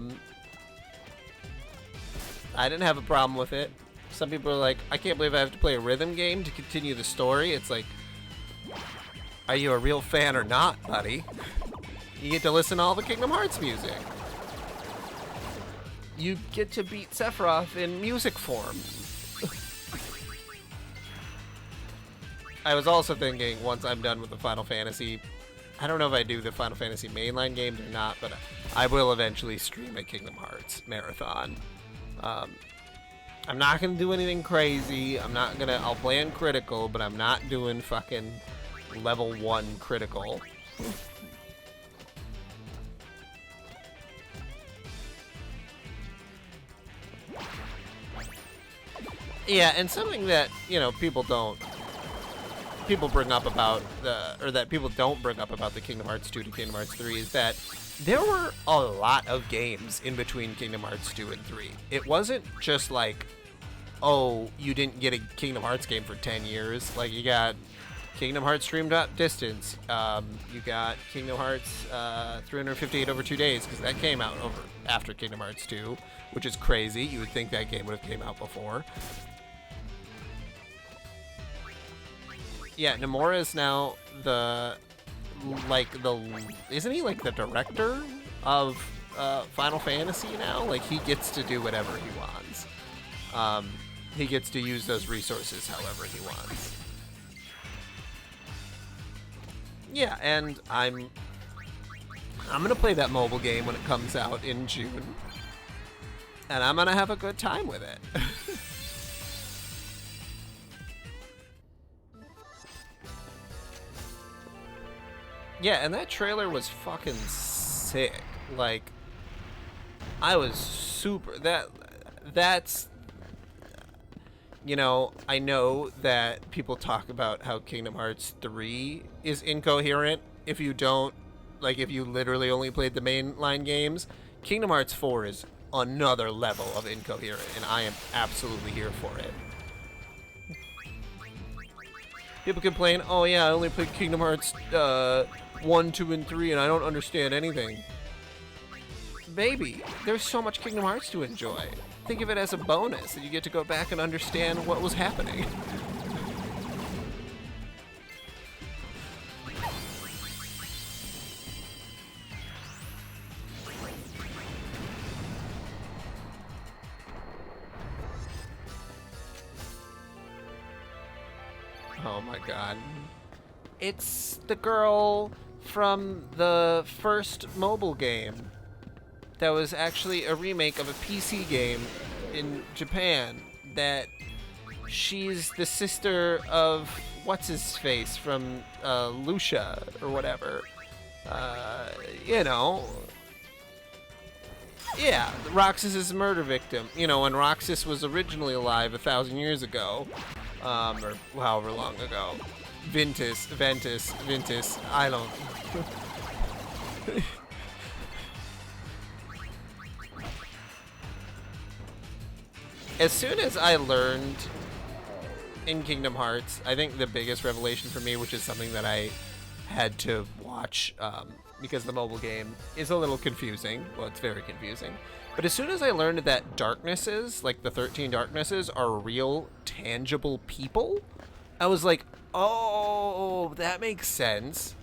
didn't have a problem with it. Some people are like, I can't believe I have to play a rhythm game to continue the story. It's like, are you a real fan or not, buddy? You get to listen to all the Kingdom Hearts music. You get to beat Sephiroth in music form. I was also thinking, once I'm done with the Final Fantasy, I don't know if I do the Final Fantasy mainline games or not, but I will eventually stream a Kingdom Hearts marathon. I'm not gonna do anything crazy. I'll play on critical, but I'm not doing fucking level 1 critical. Yeah, and something that, you know, people bring up about that people don't bring up about the Kingdom Hearts 2 to Kingdom Hearts 3 is that there were a lot of games in between Kingdom Hearts 2 and 3. It wasn't just like, oh, you didn't get a Kingdom Hearts game for 10 years. Like, you got Kingdom Hearts Stream Distance. You got Kingdom Hearts 358 over 2 days, because that came out after Kingdom Hearts 2, which is crazy. You would think that game would have came out before. Yeah, Nomura is now isn't he like the director of Final Fantasy now? Like, he gets to do whatever he wants. He gets to use those resources however he wants. Yeah, and I'm gonna play that mobile game when it comes out in June, and I'm gonna have a good time with it. Yeah, and that trailer was fucking sick. Like, I was super... That's... You know, I know that people talk about how Kingdom Hearts 3 is incoherent. If you don't... Like, if you literally only played the mainline games, Kingdom Hearts 4 is another level of incoherent, and I am absolutely here for it. People complain, oh yeah, I only played Kingdom Hearts 1, 2, and 3, and I don't understand anything. Baby, there's so much Kingdom Hearts to enjoy. Think of it as a bonus, that you get to go back and understand what was happening. Oh my god. It's the girl from the first mobile game that was actually a remake of a PC game in Japan. That she's the sister of what's-his-face from Lucia or whatever. You know. Yeah, Roxas' murder victim. You know, when Roxas was originally alive 1,000 years ago. or however long ago. Ventus, I don't... As soon as I learned in Kingdom Hearts, I think the biggest revelation for me, which is something that I had to watch because the mobile game is a little confusing. Well, it's very confusing. But as soon as I learned that darknesses, like the 13 darknesses, are real, tangible people, I was like, oh, that makes sense.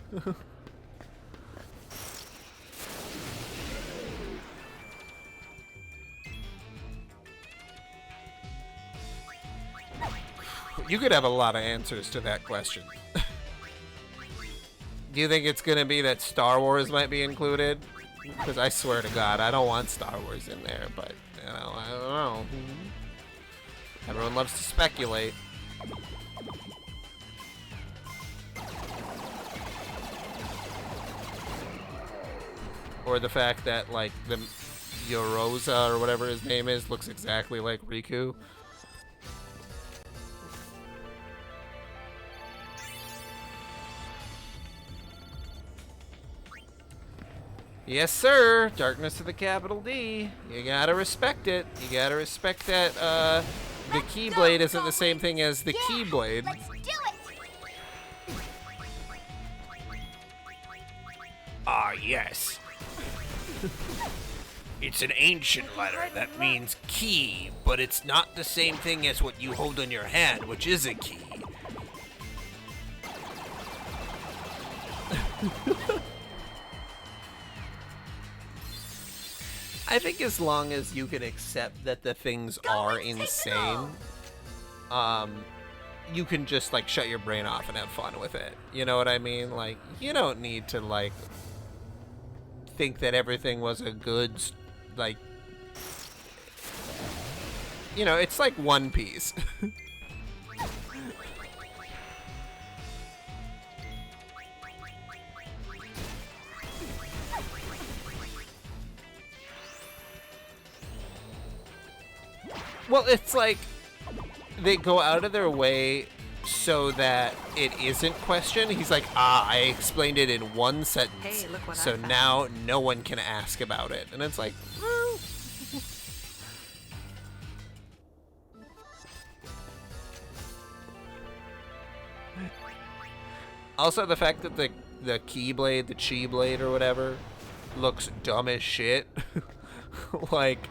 You could have a lot of answers to that question. Do you think it's gonna be that Star Wars might be included? Because I swear to God, I don't want Star Wars in there, but, you know, I don't know. Everyone loves to speculate. Or the fact that, like, the Yoroza, or whatever his name is, looks exactly like Riku. Yes, sir. Darkness of the capital D. You gotta respect it. You gotta respect that the Keyblade isn't the same thing as the Keyblade. Let's do it! Ah, yes. It's an ancient letter that means key, but it's not the same thing as what you hold in your hand, which is a key. I think as long as you can accept that the things are insane, you can just, like, shut your brain off and have fun with it. You know what I mean? Like, you don't need to, like, think that everything was a good, like, you know, it's like One Piece. Well, it's like they go out of their way so that it isn't questioned. He's like, I explained it in one sentence, Hey, look what so I found. now no one can ask about it. And it's like, well. Also, the fact that the Keyblade, the Chi-Blade or whatever, looks dumb as shit. Like,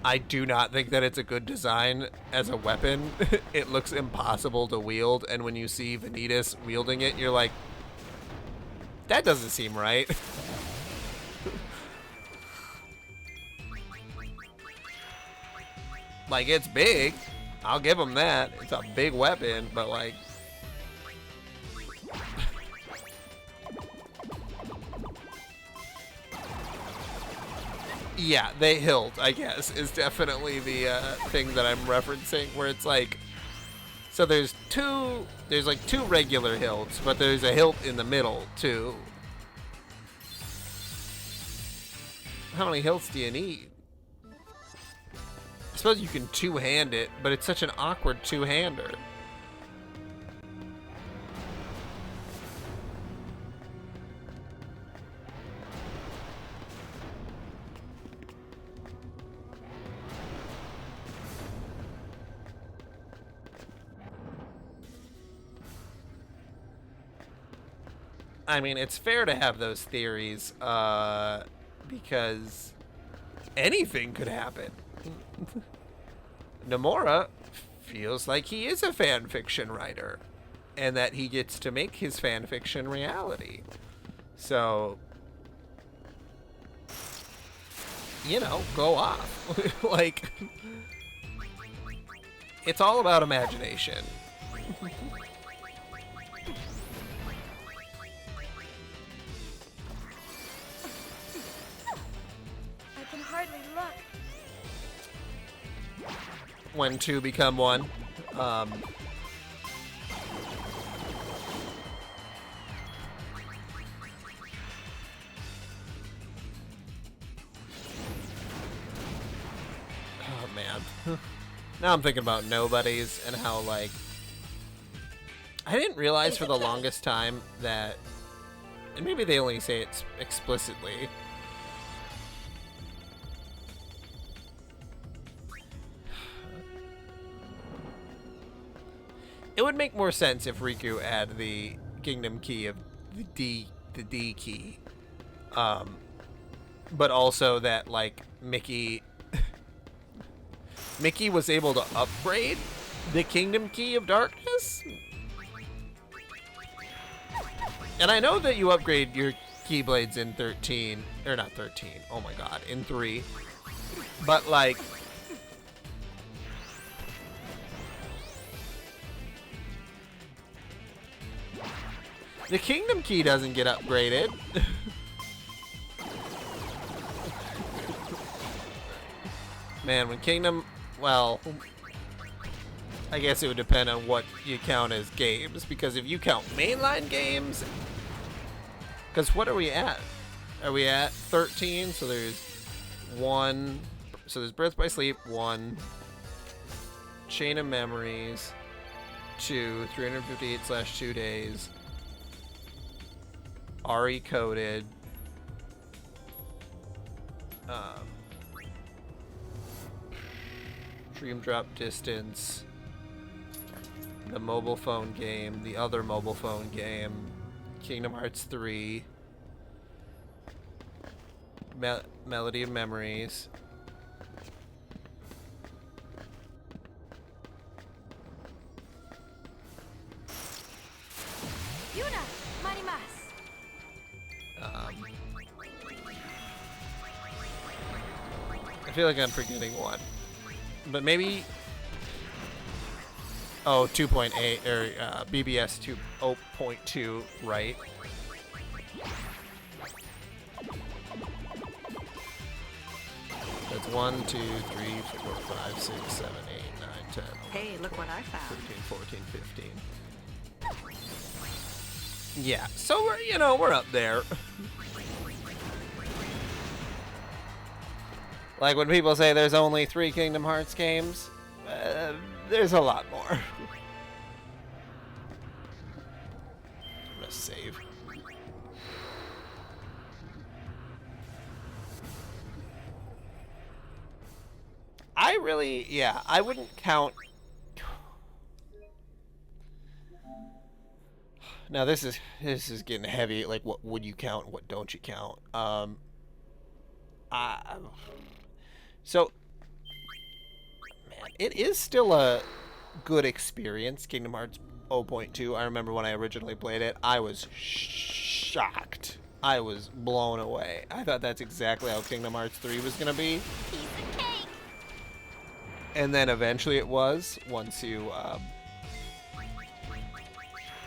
I do not think that it's a good design as a weapon. It looks impossible to wield, and when you see Vanitas wielding it, you're like, that doesn't seem right. Like, it's big. I'll give him that. It's a big weapon, but, like, yeah, they hilt, I guess, is definitely the thing that I'm referencing, where it's like, so there's like two regular hilts, but there's a hilt in the middle, too. How many hilts do you need? I suppose you can two-hand it, but it's such an awkward two-hander. I mean, it's fair to have those theories, because anything could happen. Nomura feels like he is a fan fiction writer, and that he gets to make his fan fiction reality. So, you know, go off. Like, it's all about imagination. I can hardly look. When two become one. Oh, man. Now I'm thinking about nobodies and how, like, I didn't realize for the longest time that, and maybe they only say it explicitly, it would make more sense if Riku had the Kingdom Key of the D key, but also that, like, Mickey was able to upgrade the Kingdom Key of Darkness. And I know that you upgrade your Keyblades in 13, or not 13, oh my god, in 3. But, like, the Kingdom Key doesn't get upgraded. Man, when Kingdom, well, I guess it would depend on what you count as games, because if you count mainline games, because what are we at? Are we at 13? So there's 1, so there's Birth by Sleep, 1, Chain of Memories, 2, 358/2 days, RE Coded, Dream Drop Distance, the mobile phone game, the other mobile phone game, Kingdom Hearts 3, Melody of Memories, Yuna, marimas. I feel like I'm forgetting one, but maybe, oh, 2.8 or BBS 2.0.2, right? That's 1, 2, 3, 4, 5, 6, 7, 8, 9, 10. Hey, look what I found. 13, 14, 15. Yeah, so we're, you know, we're up there. Like when people say there's only 3 Kingdom Hearts games, there's a lot more. I'm gonna save. I really, yeah, I wouldn't count. Now this is getting heavy. Like, what would you count? What don't you count? So, man, it is still a good experience. Kingdom Hearts 0.2. I remember when I originally played it, I was shocked. I was blown away. I thought that's exactly how Kingdom Hearts 3 was gonna be. And then eventually it was, once you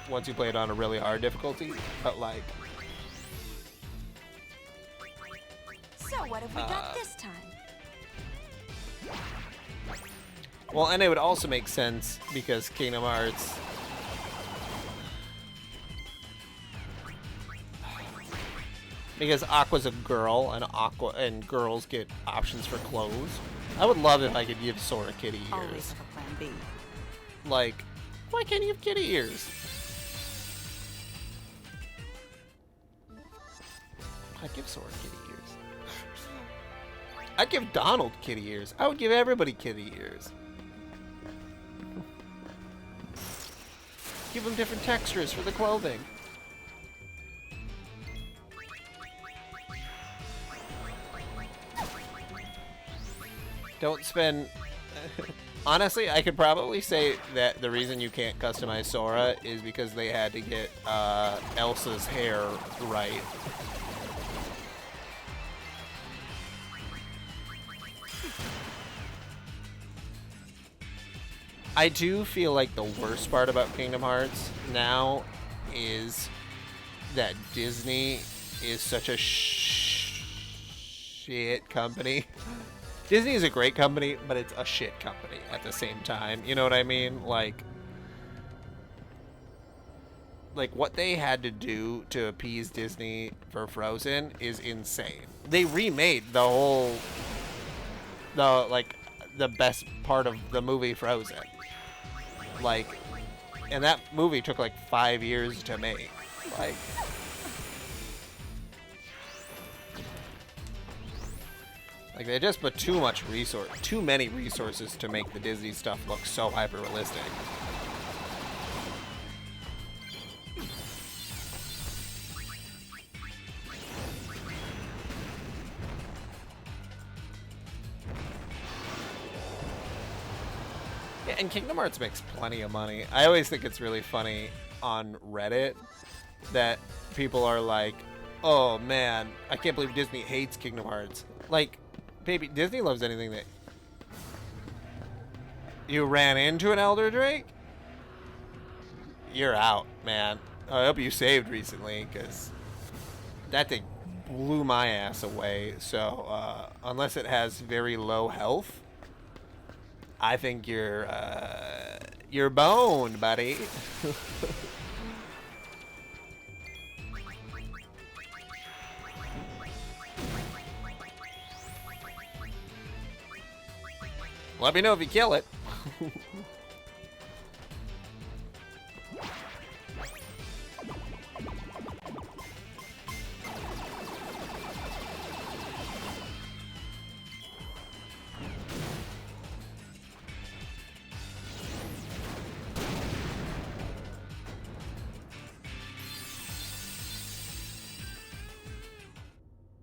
play it on a really hard difficulty. But like, So what have we got this time? well, and it would also make sense because Kingdom Hearts, because Aqua's a girl, and girls get options for clothes. I would love if I could give Sora kitty ears. Always have a plan B. Like, why can't you have kitty ears? I'd give Sora kitty ears. I'd give Donald kitty ears. I would give everybody kitty ears. Give them different textures for the clothing. Don't spend... Honestly, I could probably say that the reason you can't customize Sora is because they had to get Elsa's hair right. I do feel like the worst part about Kingdom Hearts now is that Disney is such a shit company. Disney is a great company, but it's a shit company at the same time. You know what I mean? Like what they had to do to appease Disney for Frozen is insane. They remade the the best part of the movie Frozen. Like, and that movie took like 5 years to make. Like, they just put too many resources to make the Disney stuff look so hyper realistic. Yeah, and Kingdom Hearts makes plenty of money. I always think it's really funny on Reddit that people are like, "Oh man, I can't believe Disney hates Kingdom Hearts." Like, baby, Disney loves anything that... You ran into an Elder Drake? You're out, man. I hope you saved recently, because that thing blew my ass away. So, unless it has very low health, I think you're boned, buddy. Let me know if you kill it.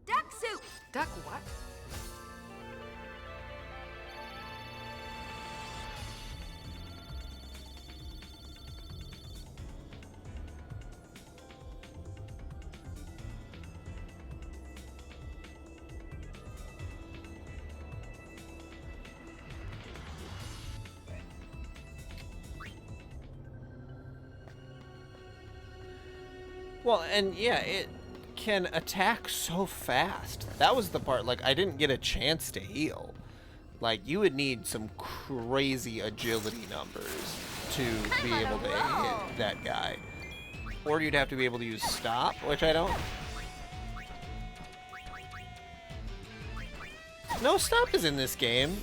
Duck soup! Duck what? Well, and yeah, it can attack so fast. That was the part, like, I didn't get a chance to heal. Like, you would need some crazy agility numbers to be able to hit that guy. Or you'd have to be able to use stop, which I don't... No stop is in this game.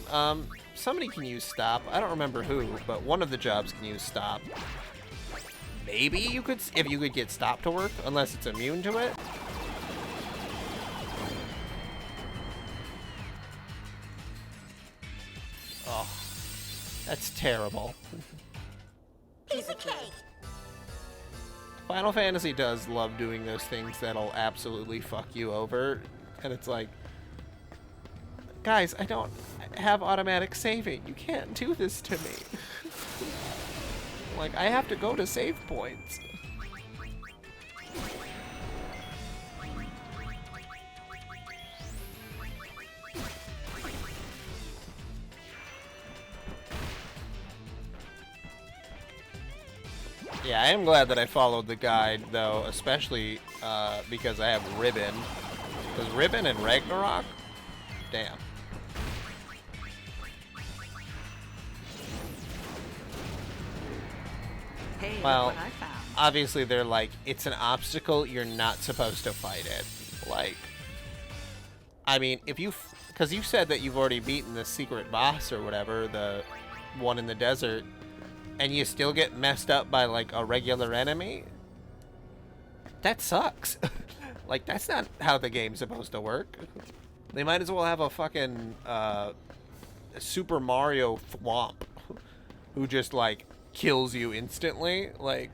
Somebody can use stop. I don't remember who, but one of the jobs can use stop. Maybe you could, if you could get stop to work, unless it's immune to it. Oh, that's terrible. Piece of cake. Final Fantasy does love doing those things that'll absolutely fuck you over. And it's like, guys, I don't have automatic saving. You can't do this to me. Like, I have to go to save points. Yeah, I am glad that I followed the guide, though, especially because I have Ribbon. Because Ribbon and Ragnarok? Damn. Hey, Well, look what I found. obviously they're like, it's an obstacle, you're not supposed to fight it. Like, I mean, if you... Because you said that you've already beaten the secret boss or whatever, the one in the desert, and you still get messed up by, like, a regular enemy? That sucks. Like, that's not how the game's supposed to work. They might as well have a fucking Super Mario Thwomp who just, like, kills you instantly. Like...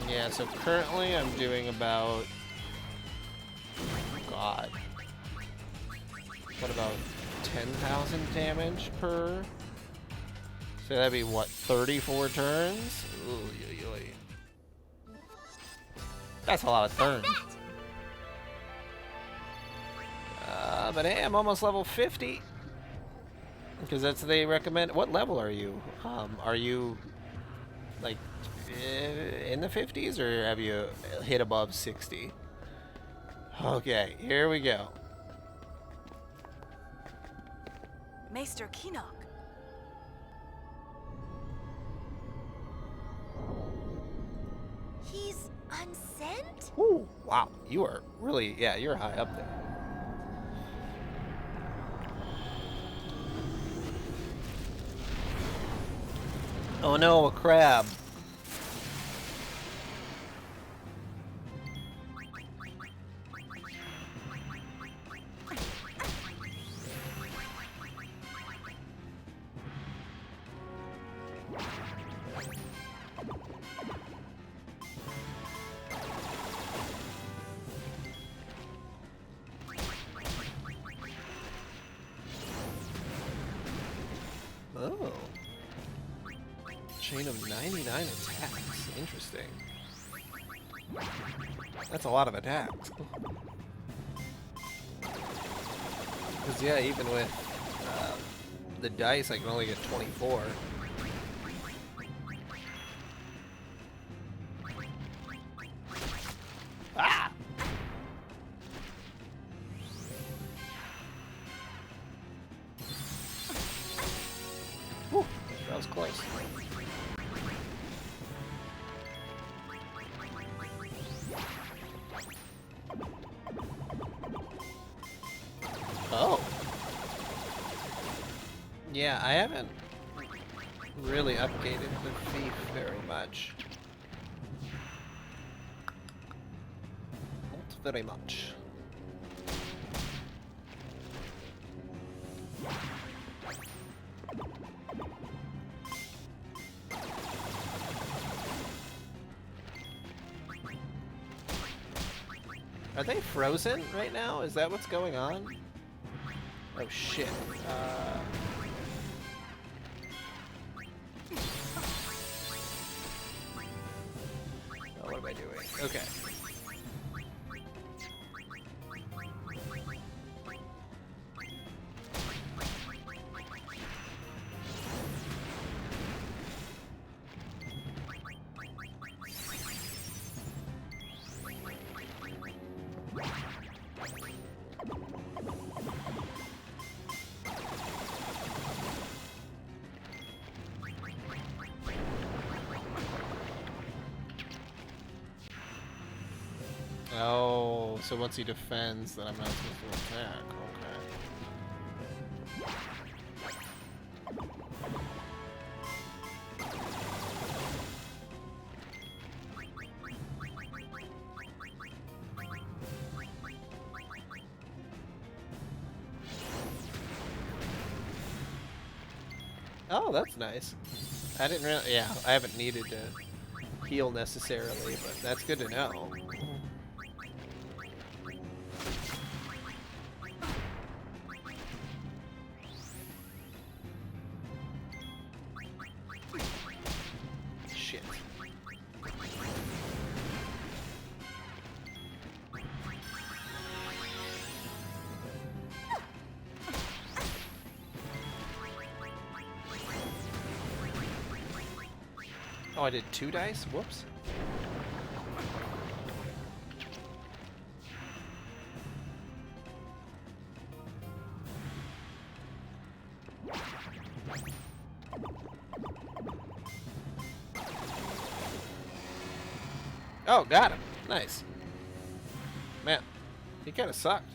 Yeah, so currently I'm doing about... God. What about 10,000 damage per? So that'd be what, 34 turns? Ooh, that's a lot of turns. But hey, I'm almost level 50. Because that's they recommend. What level are you? Are you like in the 50s, or have you hit above 60? Okay, here we go. Maester Kinok. He's unsent? Ooh, wow. You are really, yeah, you're high up there. Oh no, a crab. Oh. Chain of 99 attacks. Interesting. That's a lot of attacks. Because, yeah, even with the dice, I can only get 24. Ah! Whew, that was close. Oh. Yeah, I haven't really updated the thief very much. Not very much. Are they frozen right now? Is that what's going on? Oh shit. Oh, what am I doing? Okay. Oh, so once he defends, then I'm not supposed to attack. Okay. Oh, that's nice. I didn't really, yeah, I haven't needed to heal necessarily, but that's good to know. Shit. Oh, I did 2 dice? Whoops. Oh, got him. Nice. Man, he kind of sucked.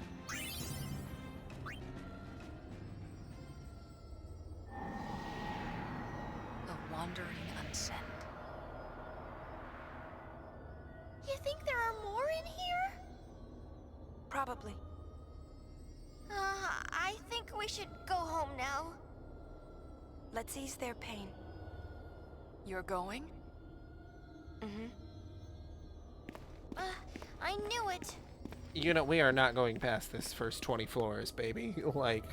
The wandering unsent. You think there are more in here? Probably. I think we should go home now. Let's ease their pain. You're going? Mm-hmm. I knew it. You know, we are not going past this first 20 floors, baby. Like...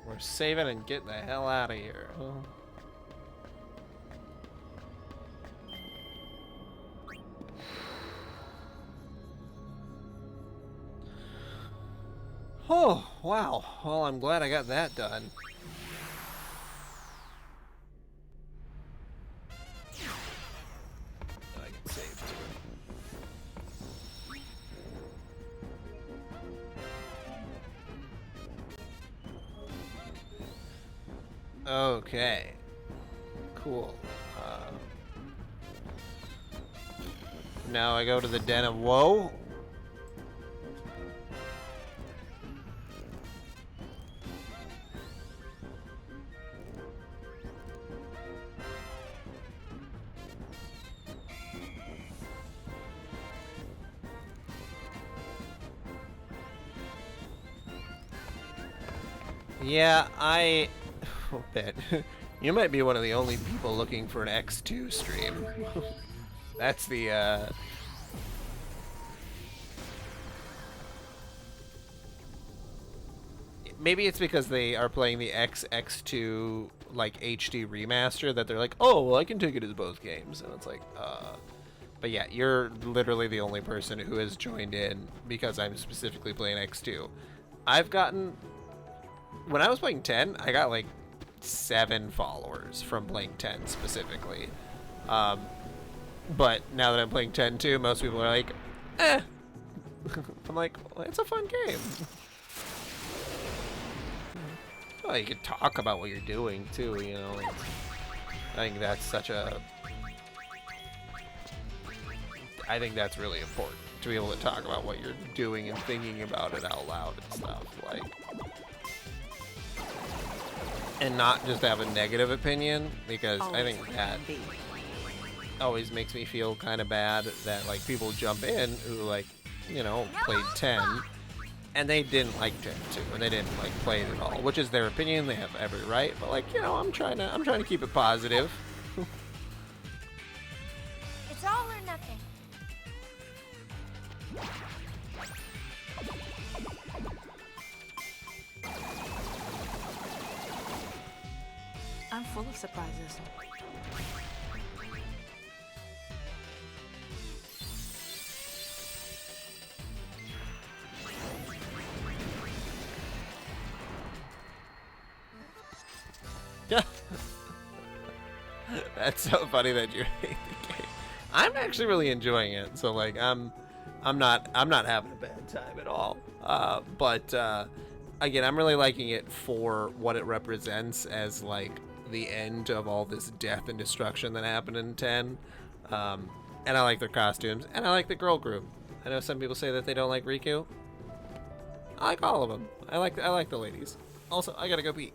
We're saving and getting the hell out of here. Oh, wow. Well, I'm glad I got that done. Okay. Cool. Now I go to the Den of Woe. Yeah, oh, bet. You might be one of the only people looking for an X-2 stream. That's the, Maybe it's because they are playing the X2, like, HD remaster that they're like, oh, well, I can take it as both games. And it's like, But yeah, you're literally the only person who has joined in because I'm specifically playing X2. I've gotten... When I was playing 10, I got, like, 7 followers from playing 10 specifically. But now that I'm playing 10 too, most people are like, eh. I'm like, well, it's a fun game. Well, you could talk about what you're doing too, you know. I think that's I think that's really important, to be able to talk about what you're doing and thinking about it out loud and stuff, like. And not just have a negative opinion, because I think that always makes me feel kind of bad that, like, people jump in who, like, you know, played 10 and they didn't like 10 too, and they didn't like play it at all, which is their opinion. They have every right, but, like, you know, I'm trying to keep it positive. It's all or nothing. I'm full of surprises. That's so funny that you hate the game. I'm actually really enjoying it, so, like, I'm not having a bad time at all. But again, I'm really liking it for what it represents as, like, the end of all this death and destruction that happened in 10. And I like their costumes, and I like the girl group. I know some people say that they don't like Riku. I like all of them. I like the ladies. Also, I gotta go pee.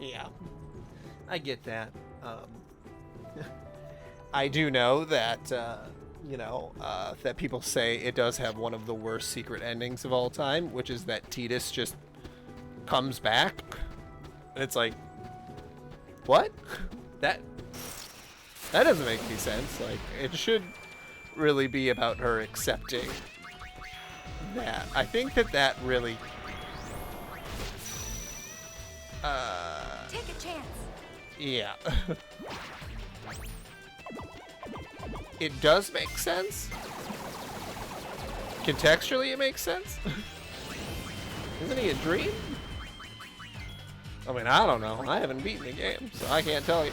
Yeah, I get that. I do know that, you know, that people say it does have one of the worst secret endings of all time, which is that Tidus just comes back. And it's like, what? That doesn't make any sense. Like, it should really be about her accepting that. I think that really... Take a chance. Yeah. It does make sense. Contextually, it makes sense. Isn't he a dream? I mean, I don't know. I haven't beaten the game, so I can't tell you.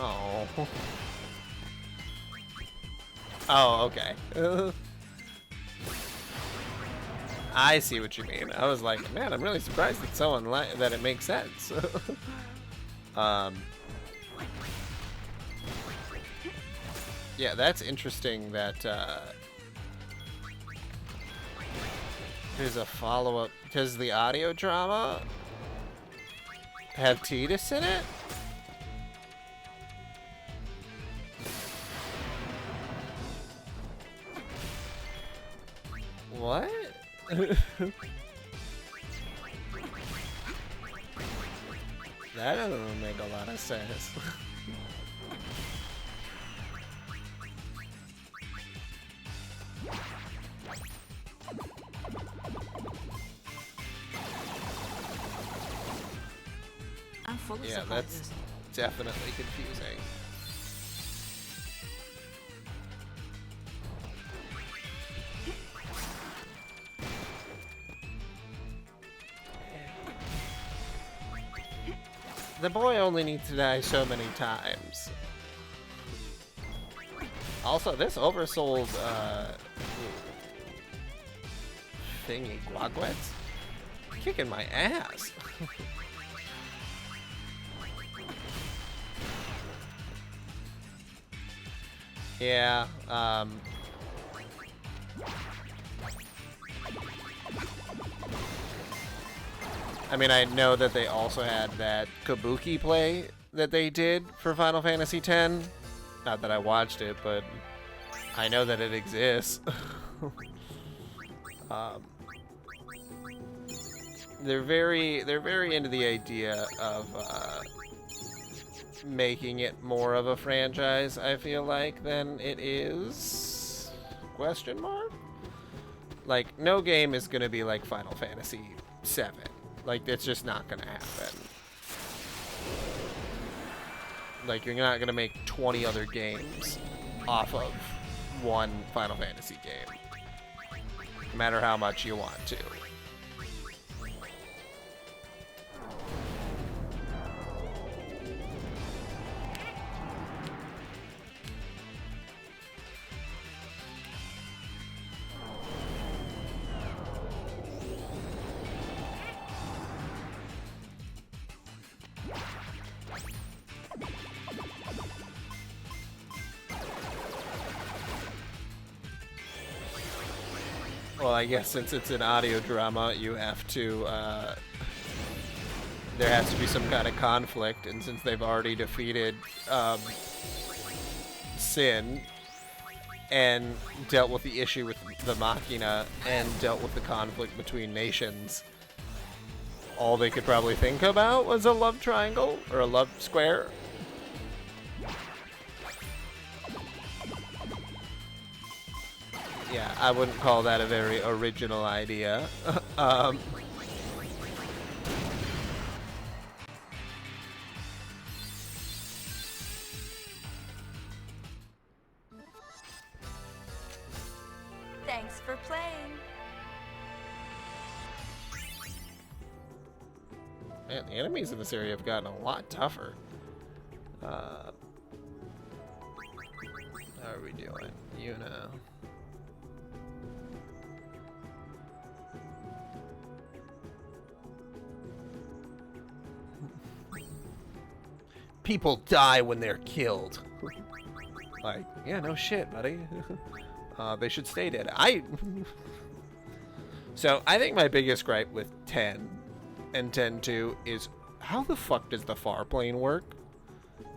Oh. Oh, okay. I see what you mean. I was like, man, I'm really surprised that someone that it makes sense. Yeah, that's interesting that there's a follow-up. Does the audio drama have Tidus in it? What? That doesn't make a lot of sense. I'm full of Yeah, surprises. that's definitely confusing. The boy only needs to die so many times. Also, this oversold thingy guaguets kicking my ass. Yeah, I mean, I know that they also had that Kabuki play that they did for Final Fantasy X. Not that I watched it, but I know that it exists. They're very into the idea of making it more of a franchise, I feel like, than it is? Question mark? Like, no game is gonna be like Final Fantasy VII. Like, it's just not gonna happen. Like, you're not gonna make 20 other games off of one Final Fantasy game. No matter how much you want to. Well, I guess since it's an audio drama, you have to, there has to be some kind of conflict, and since they've already defeated, Sin, and dealt with the issue with the Machina, and dealt with the conflict between nations, all they could probably think about was a love triangle, or a love square. Yeah, I wouldn't call that a very original idea. Thanks for playing. Man, the enemies in this area have gotten a lot tougher. How are we doing? You know. People die when they're killed. Like, yeah, no shit, buddy. They should stay dead. So, I think my biggest gripe with 10 and 10-2 is, how the fuck does the far plane work?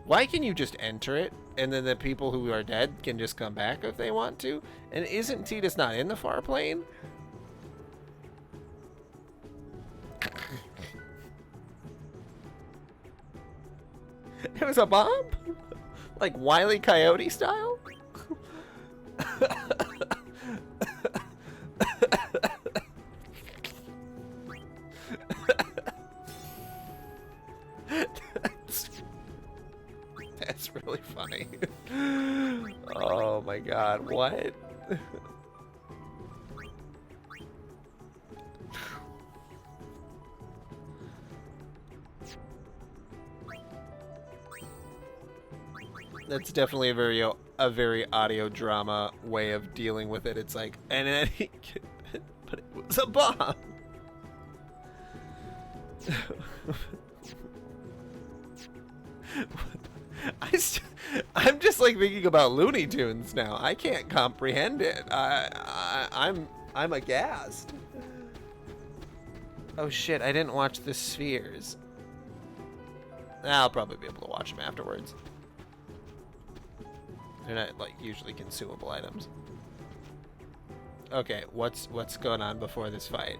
Why can you just enter it, and then the people who are dead can just come back if they want to? And isn't Tidus not in the far plane? It was a bomb? Like Wile E. Coyote style? That's really funny. Oh my god, what? That's definitely a very audio drama way of dealing with it. It's like, and then but it was a bomb. I'm just like thinking about Looney Tunes now. I can't comprehend it. I'm aghast. Oh shit! I didn't watch the spheres. I'll probably be able to watch them afterwards. They're not like usually consumable items. Okay, what's going on before this fight?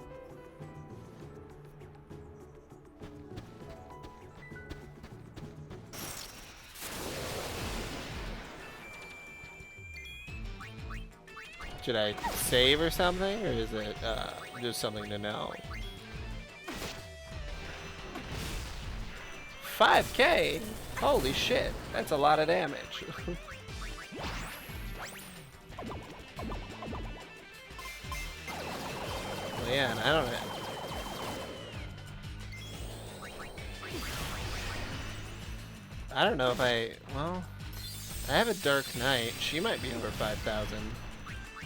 Should I save or something, or is it just something to know? 5K? Holy shit, that's a lot of damage. Well, yeah, and I don't know. I don't know if well, I have a Dark Knight. She might be over 5,000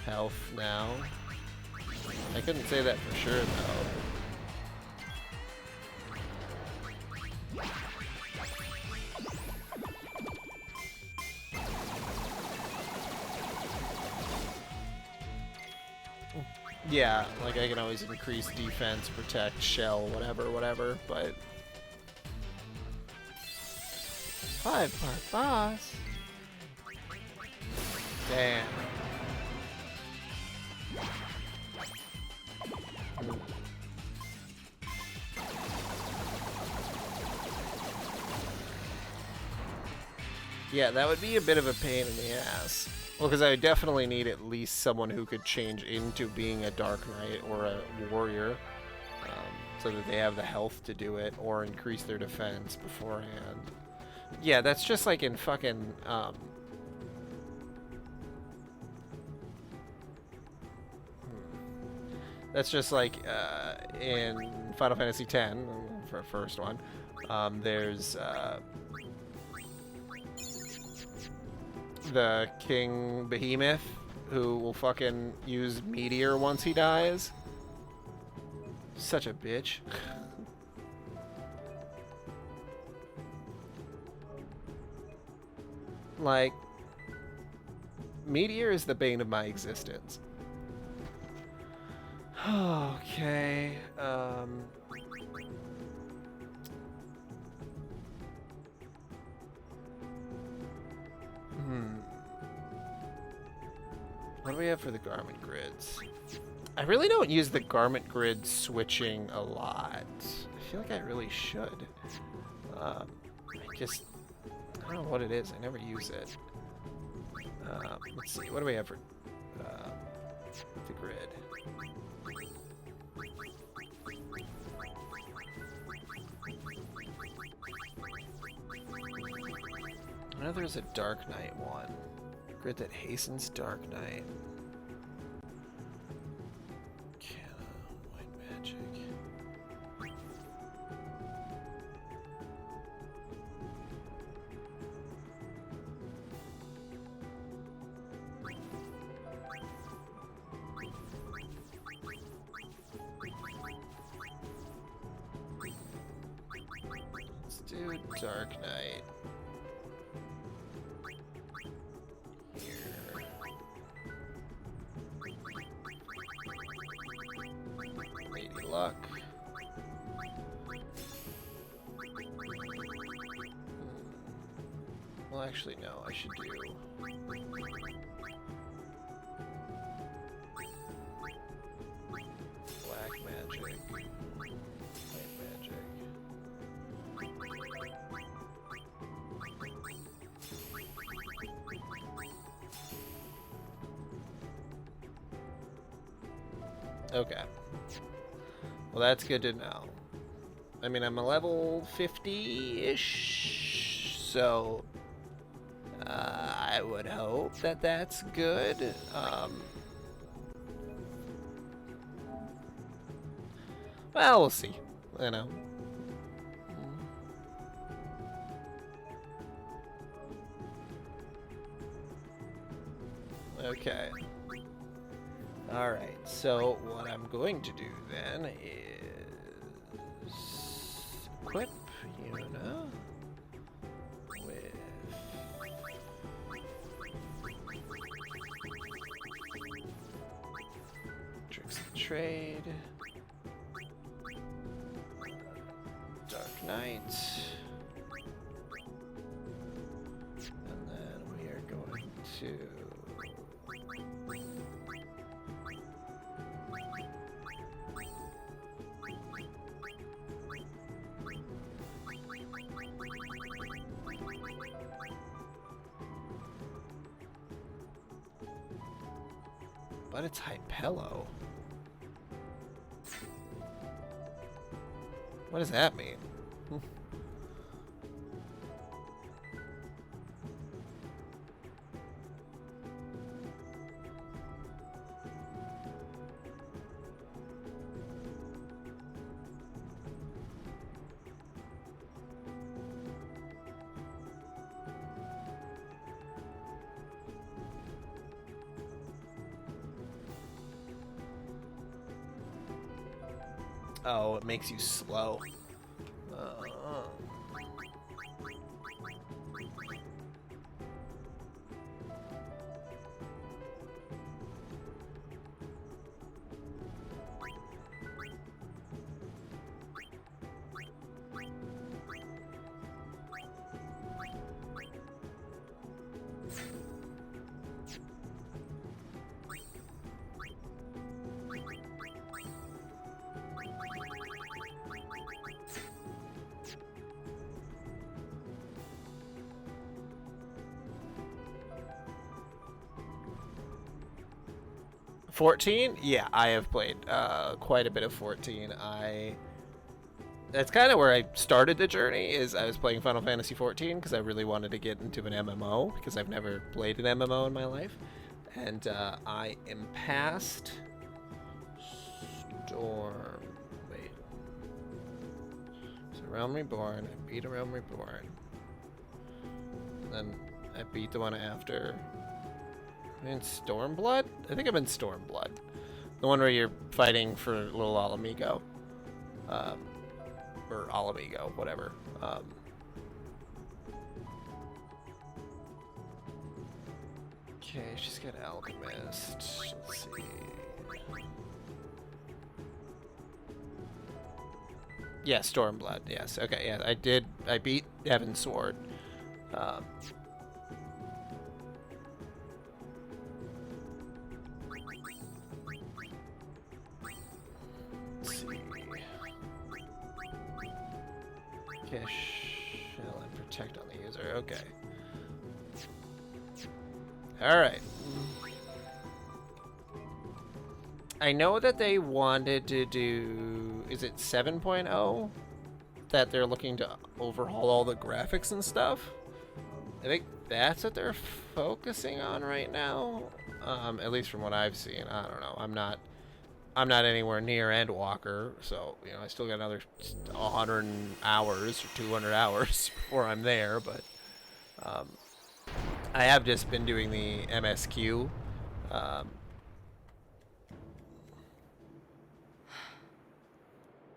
health now. I couldn't say that for sure, though. Yeah, like I can always increase defense, protect, shell, whatever, but 5-part boss. Damn. Yeah, that would be a bit of a pain in the ass. Well, because I definitely need at least someone who could change into being a Dark Knight or a warrior, so that they have the health to do it, or increase their defense beforehand. Yeah, that's just like in fucking, that's just like in Final Fantasy X, for first one, there's the King Behemoth, who will fucking use Meteor once he dies. Such a bitch. Like, Meteor is the bane of my existence. Okay, what do we have for the garment grids? I really don't use the garment grid switching a lot. I feel like I really should. I don't know what it is. I never use it. Let's see. What do we have for the grid? I know there's a Dark Knight one. Grid that hastens Dark Knight. White magic. Let's do Dark Knight. Luck. Well, actually, no. I should do black magic, white magic. Okay. Well, that's good to know. I mean, I'm a level 50-ish, so I would hope that that's good. Well, we'll see. You know. Okay. Alright, so what I'm going to do then is equip Yuna with Tricks of the Trade, Dark Knight, and then we are going to but it's Hypello. What does that mean? Oh, it makes you slow. $14? Yeah, I have played quite a bit of 14. That's kind of where I started the journey, is I was playing Final Fantasy 14 because I really wanted to get into an MMO because I've never played an MMO in my life. And I am past Storm. Wait. So Realm Reborn. I beat a Realm Reborn. Then I beat the one after. I'm in Stormblood? I think I'm in Stormblood. The one where you're fighting for little Alamigo. Or Alamigo, whatever. Okay, she's got Alchemist. Let's see. Yeah, Stormblood, yes. Okay, yeah, I beat Heaven's Sword. Shell and protect on the user. Okay. Alright. I know that they wanted to do... Is it 7.0? That they're looking to overhaul all the graphics and stuff? I think that's what they're focusing on right now. At least from what I've seen. I don't know. I'm not anywhere near Endwalker, so, you know, I still got another 100 hours or 200 hours before I'm there, but I have just been doing the MSQ.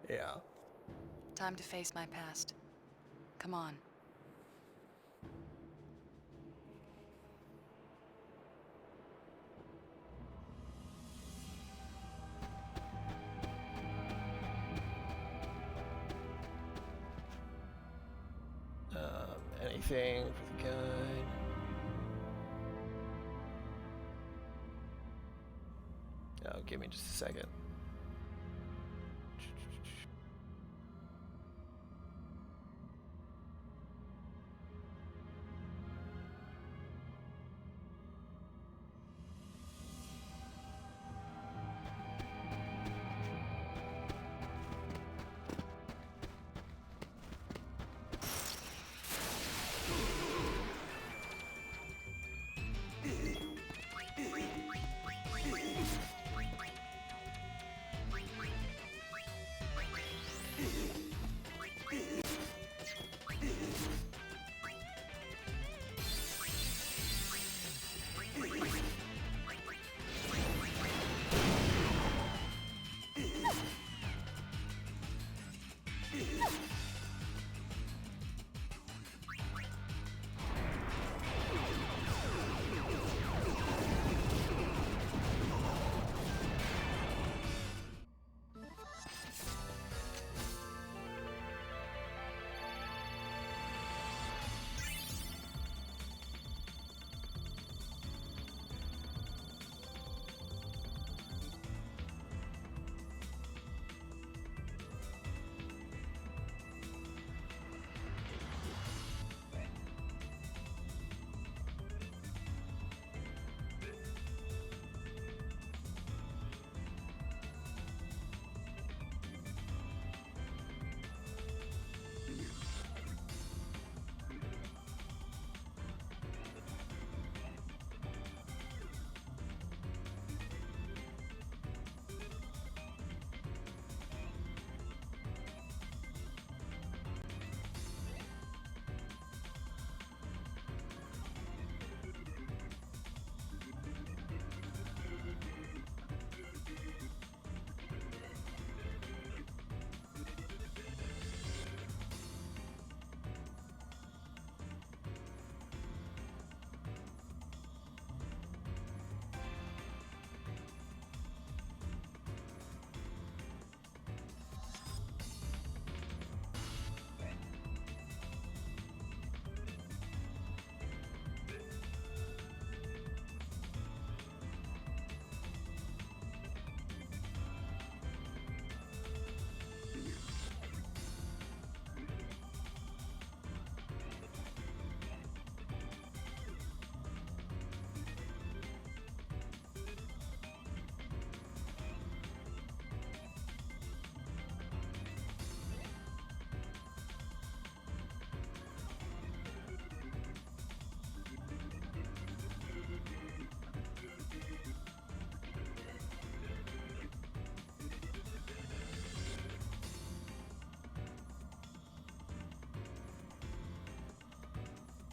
Yeah. Time to face my past. Come on. Anything for the guide? Oh, give me just a second.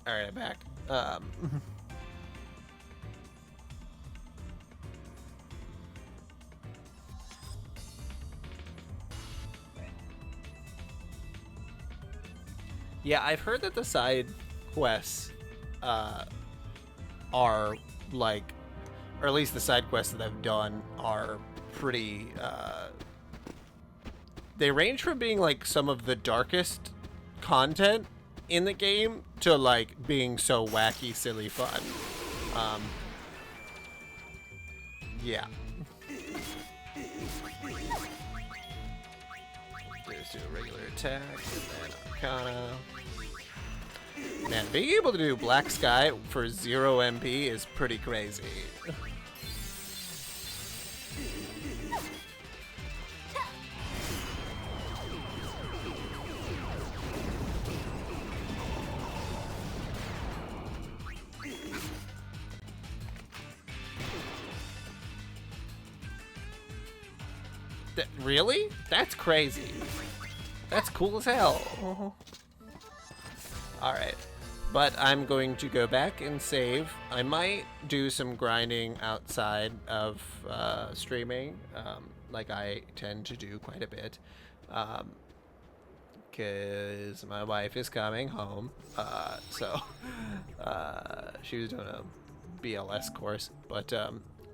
Alright, I'm back. Yeah, I've heard that the side quests are like, or at least the side quests that I've done are pretty, they range from being like some of the darkest content in the game to like being so wacky, silly fun. Yeah. Just do a regular attack and then Arcana. Man, being able to do Black Sky for 0 MP is pretty crazy. Really? That's crazy. That's cool as hell. Alright. But I'm going to go back and save. I might do some grinding outside of streaming, like I tend to do quite a bit. Because my wife is coming home. So she was doing a BLS course. But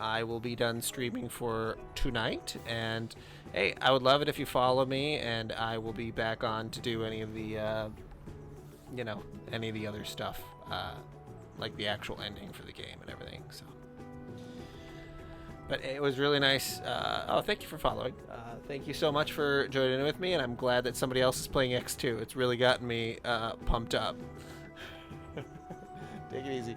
I will be done streaming for tonight. And hey, I would love it if you follow me, and I will be back on to do any of the you know, any of the other stuff, like the actual ending for the game and everything. So, but it was really nice. Oh, thank you for following. Thank you so much for joining with me, and I'm glad that somebody else is playing X2. It's really gotten me pumped up. Take it easy.